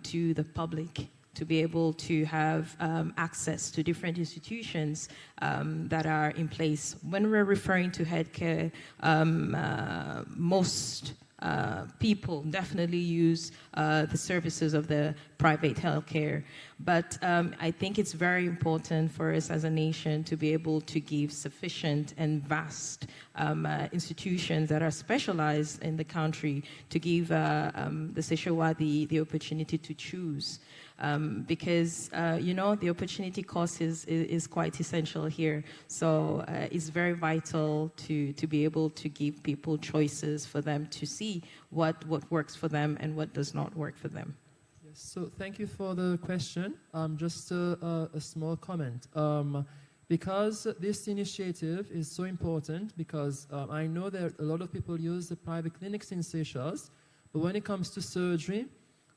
to the public to be able to have access to different institutions that are in place. When we're referring to healthcare, most people definitely use the services of the private healthcare. But I think it's very important for us as a nation to be able to give sufficient and vast institutions that are specialized in the country to give the Seychellois the opportunity to choose. Because, the opportunity cost is quite essential here. So it's very vital to be able to give people choices for them to see what works for them and what does not work for them. Yes, so thank you for the question. Just a small comment. Because this initiative is so important, because I know that a lot of people use the private clinics in Seychelles, but when it comes to surgery,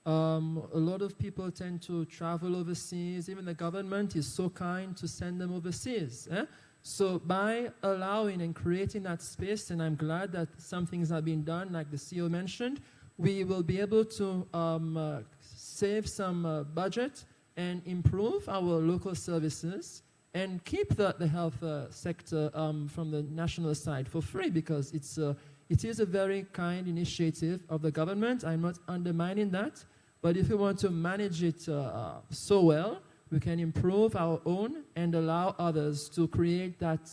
a lot of people tend to travel overseas. Even the government is so kind to send them overseas. So by allowing and creating that space, and I'm glad that some things have been done, like the CEO mentioned, we will be able to save some budget and improve our local services and keep the health sector from the national side for free, because it is a very kind initiative of the government. I'm not undermining that. But if we want to manage it so well, we can improve our own and allow others to create that,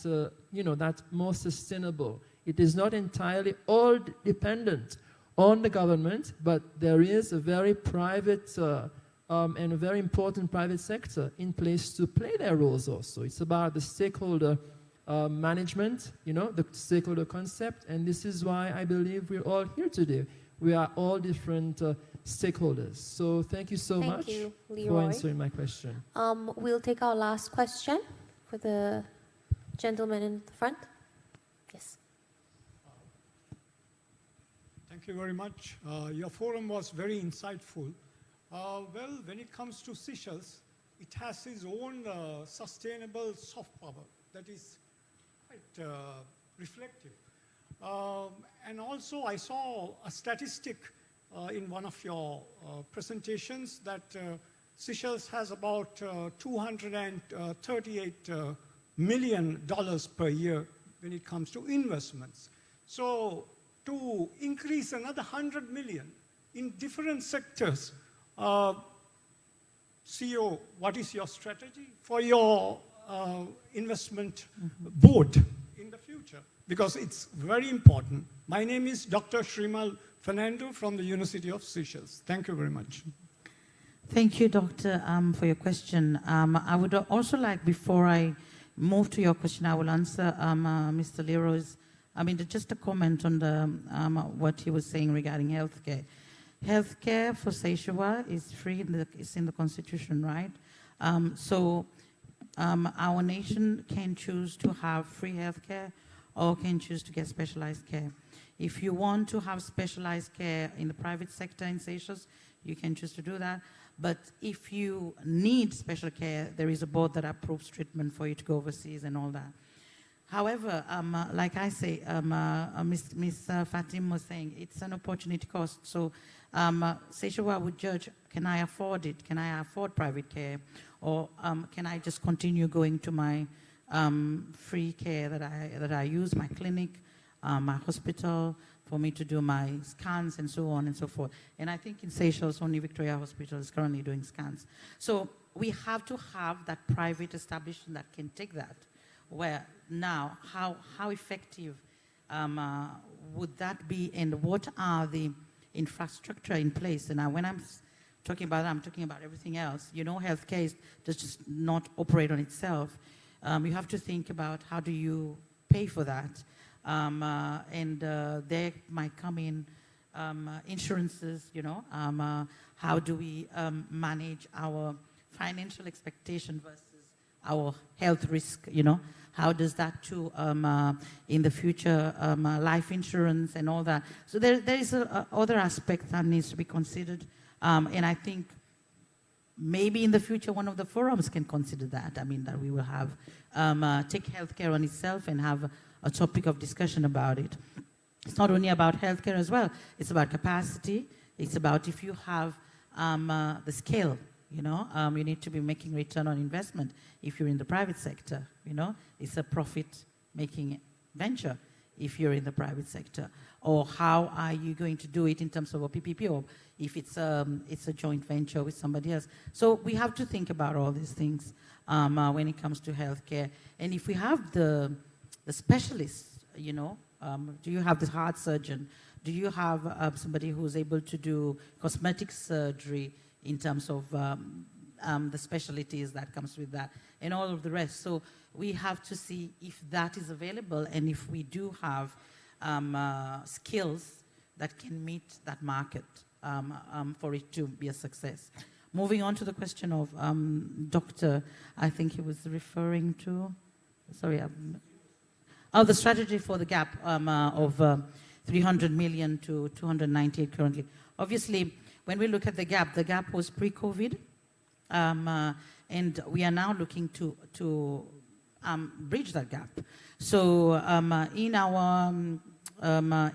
that more sustainable. It is not entirely all dependent on the government, but there is a very private and a very important private sector in place to play their roles also. It's about the stakeholder management, the stakeholder concept, and this is why I believe we're all here today. We are all different stakeholders. So thank you so much for answering my question. We'll take our last question for the gentleman in the front. Yes. Thank you very much. Your forum was very insightful. Well, when it comes to Seychelles, it has its own sustainable soft power that is quite reflective. And also, I saw a statistic in one of your presentations that Seychelles has about $238 million per year when it comes to investments. So to increase another 100 million in different sectors. CEO, what is your strategy for your investment board in the future? Because it's very important. My name is Dr. Shrimal Fernando from the University of Seychelles. Thank you very much. Thank you, Doctor, for your question. I would also like, before I move to your question, I will answer Mr. Leroy's, just a comment on the, what he was saying regarding healthcare. Healthcare for Seychelles is free, it's in the Constitution, right? Our nation can choose to have free healthcare or can choose to get specialized care. If you want to have specialized care in the private sector in Seychelles, you can choose to do that. But if you need special care, there is a board that approves treatment for you to go overseas and all that. However, like I say, Ms. Fatim was saying, it's an opportunity cost. So Seychelles would judge, can I afford it? Can I afford private care? Or can I just continue going to my free care that I use, my clinic, my hospital, for me to do my scans and so on and so forth. And I think in Seychelles, only Victoria Hospital is currently doing scans. So we have to have that private establishment that can take that. Where now, how effective would that be, and what are the infrastructure in place? And when I'm talking about that, I'm talking about everything else. You know, healthcare does just not operate on itself. You have to think about how do you pay for that. There might come in insurances, you know, how do we manage our financial expectation versus our health risk, you know, how does that too in the future, life insurance and all that. So there is other aspect that needs to be considered, and I think maybe in the future one of the forums can consider that. I mean, that we will have take healthcare on itself and have a topic of discussion about it. It's not only about healthcare as well. It's about capacity. It's about if you have the scale, you know, you need to be making return on investment. If you're in the private sector, you know, it's a profit-making venture if you're in the private sector. Or how are you going to do it in terms of a PPP, or if it's a joint venture with somebody else. So we have to think about all these things when it comes to healthcare. And if we have the specialists, you know, do you have the heart surgeon? Do you have somebody who's able to do cosmetic surgery in terms of the specialties that comes with that and all of the rest? So we have to see if that is available and if we do have skills that can meet that market for it to be a success. Moving on to the question of Doctor, I think he was referring to, sorry, the strategy for the gap of 300 million to 298 currently. Obviously, when we look at the gap was pre-COVID, and we are now looking to bridge that gap. So in our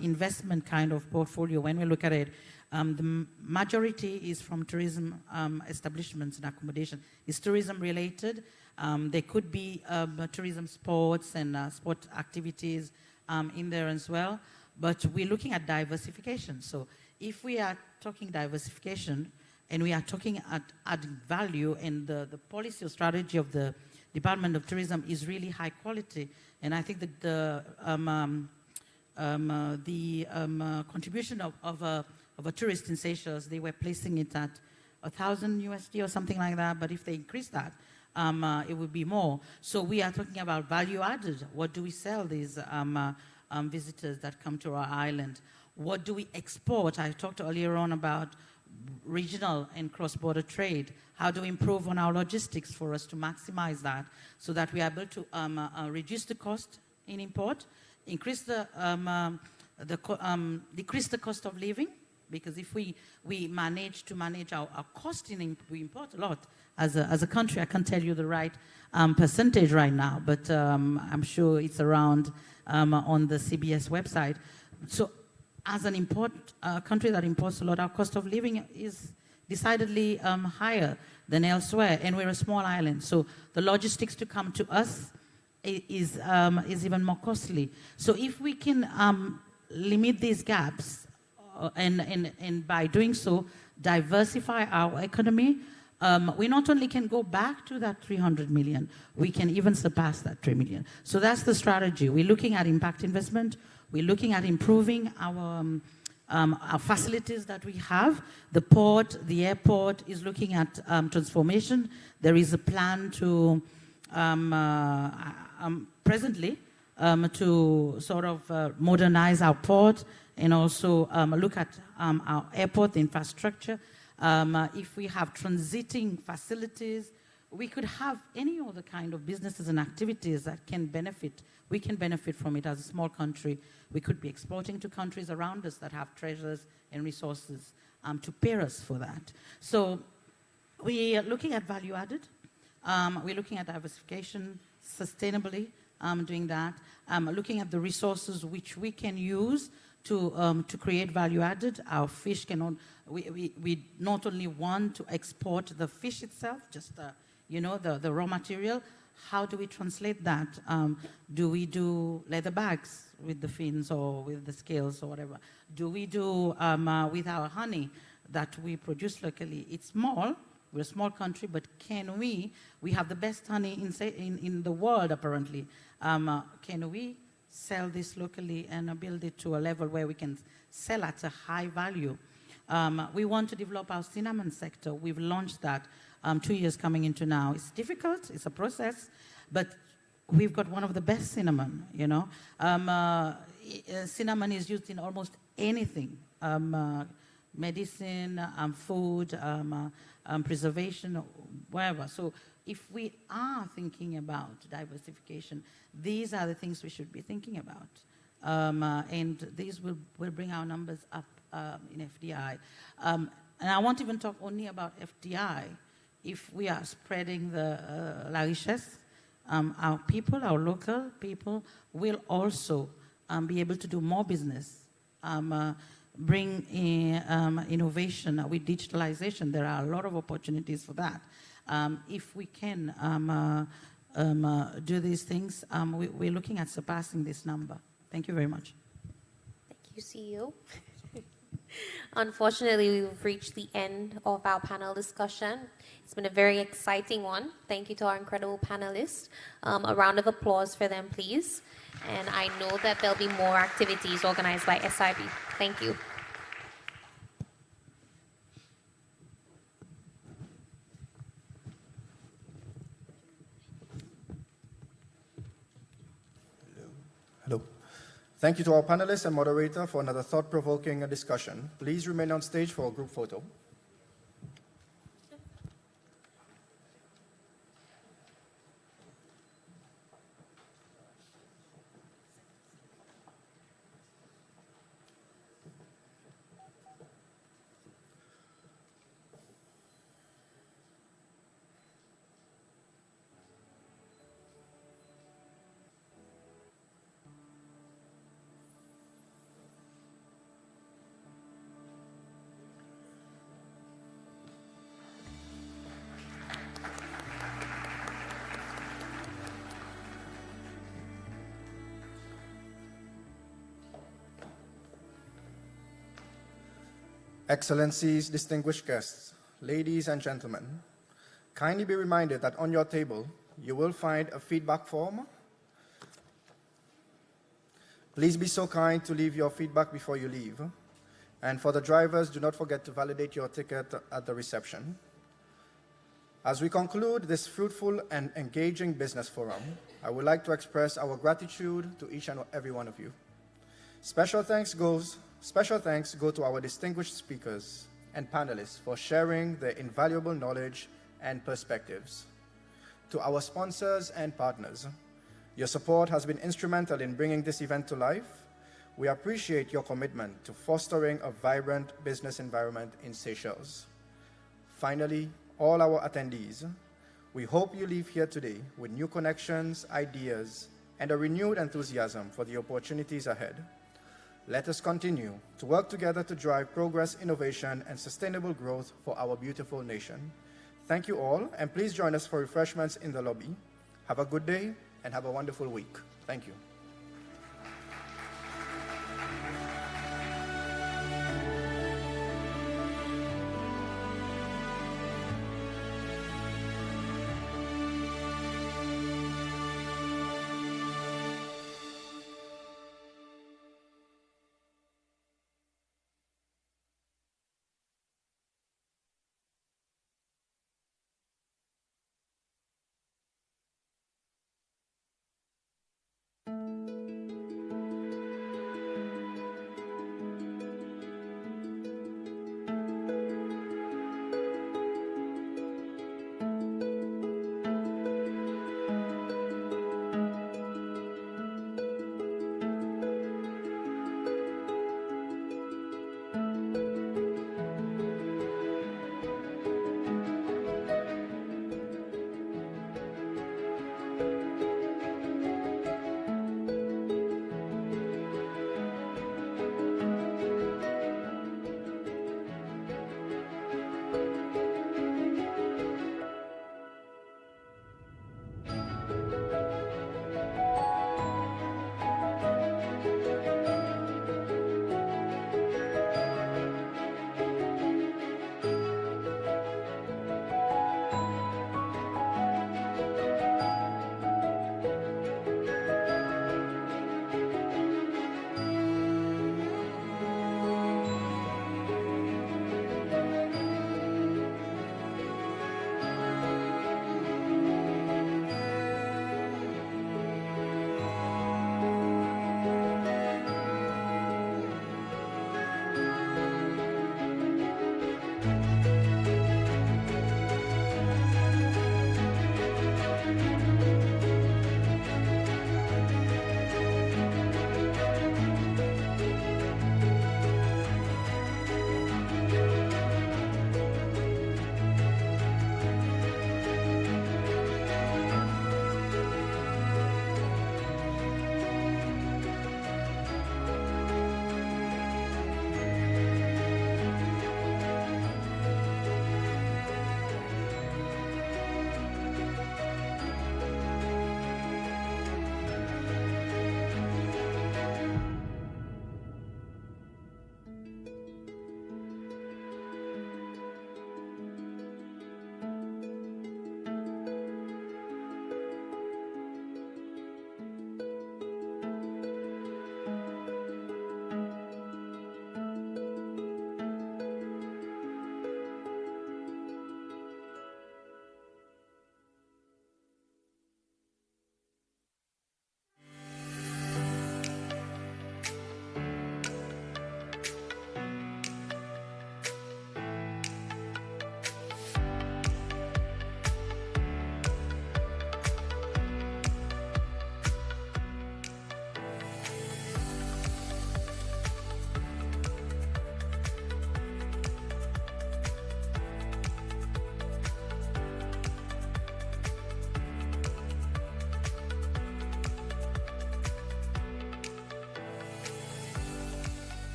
investment kind of portfolio, when we look at it, the majority is from tourism establishments and accommodation. It's tourism related. There could be tourism sports and sport activities in there as well. But we're looking at diversification. So if we are talking diversification and we are talking at adding value, and the policy or strategy of the Department of Tourism is really high quality, and I think that the contribution of a tourist in Seychelles, they were placing it at $1,000 or something like that, but if they increase that, it would be more. So we are talking about value added. What do we sell these visitors that come to our island? What do we export? I talked earlier on about regional and cross-border trade. How do we improve on our logistics for us to maximize that so that we are able to reduce the cost in import, increase decrease the cost of living, because if we manage to manage our cost in we import a lot as a country. I can't tell you the right percentage right now, but I'm sure it's around on the CBS website. So as an country that imports a lot, our cost of living is decidedly higher than elsewhere, and we're a small island. So the logistics to come to us is even more costly. So if we can limit these gaps and by doing so, diversify our economy, we not only can go back to that 300 million, we can even surpass that 3 million. So that's the strategy. We're looking at impact investment. We're looking at improving our facilities that we have. The port, the airport is looking at transformation. There is a plan to presently to sort of modernize our port and also look at our airport infrastructure. If we have transiting facilities, we could have any other kind of businesses and activities that can benefit. We can benefit from it as a small country. We could be exporting to countries around us that have treasures and resources to pay us for that. So we are looking at value added. We're looking at diversification sustainably, doing that. Looking at the resources which we can use to create value added. Our fish cannot, we not only want to export the fish itself, just the raw material. How do we translate that? Do we do leather bags with the fins or with the scales or whatever? Do we do with our honey that we produce locally? It's small. We're a small country, but can we have the best honey in the world, apparently. Can we sell this locally and build it to a level where we can sell at a high value? We want to develop our cinnamon sector. We've launched that 2 years coming into now. It's difficult, it's a process, but we've got one of the best cinnamon, cinnamon is used in almost anything. Medicine, food, preservation, whatever. So if we are thinking about diversification, these are the things we should be thinking about. And these will bring our numbers up in FDI. And I won't even talk only about FDI. If we are spreading the la richesse, our people, our local people, will also be able to do more business. Bring innovation with digitalization. There are a lot of opportunities for that. If we can do these things, we're looking at surpassing this number. Thank you very much. Thank you, CEO. Unfortunately, we've reached the end of our panel discussion. It's been a very exciting one. Thank you to our incredible panelists. A round of applause for them, please. And I know that there'll be more activities organized by SIB. Thank you. Hello. Thank you to our panelists and moderator for another thought-provoking discussion. Please remain on stage for a group photo. Excellencies, distinguished guests, ladies and gentlemen, kindly be reminded that on your table you will find a feedback form. Please be so kind to leave your feedback before you leave. And for the drivers, do not forget to validate your ticket at the reception. As we conclude this fruitful and engaging business forum, I would like to express our gratitude to each and every one of you. Special thanks go to our distinguished speakers and panelists for sharing their invaluable knowledge and perspectives. To our sponsors and partners, your support has been instrumental in bringing this event to life. We appreciate your commitment to fostering a vibrant business environment in Seychelles. Finally, all our attendees, we hope you leave here today with new connections, ideas, and a renewed enthusiasm for the opportunities ahead. Let us continue to work together to drive progress, innovation, and sustainable growth for our beautiful nation. Thank you all, and please join us for refreshments in the lobby. Have a good day and have a wonderful week. Thank you.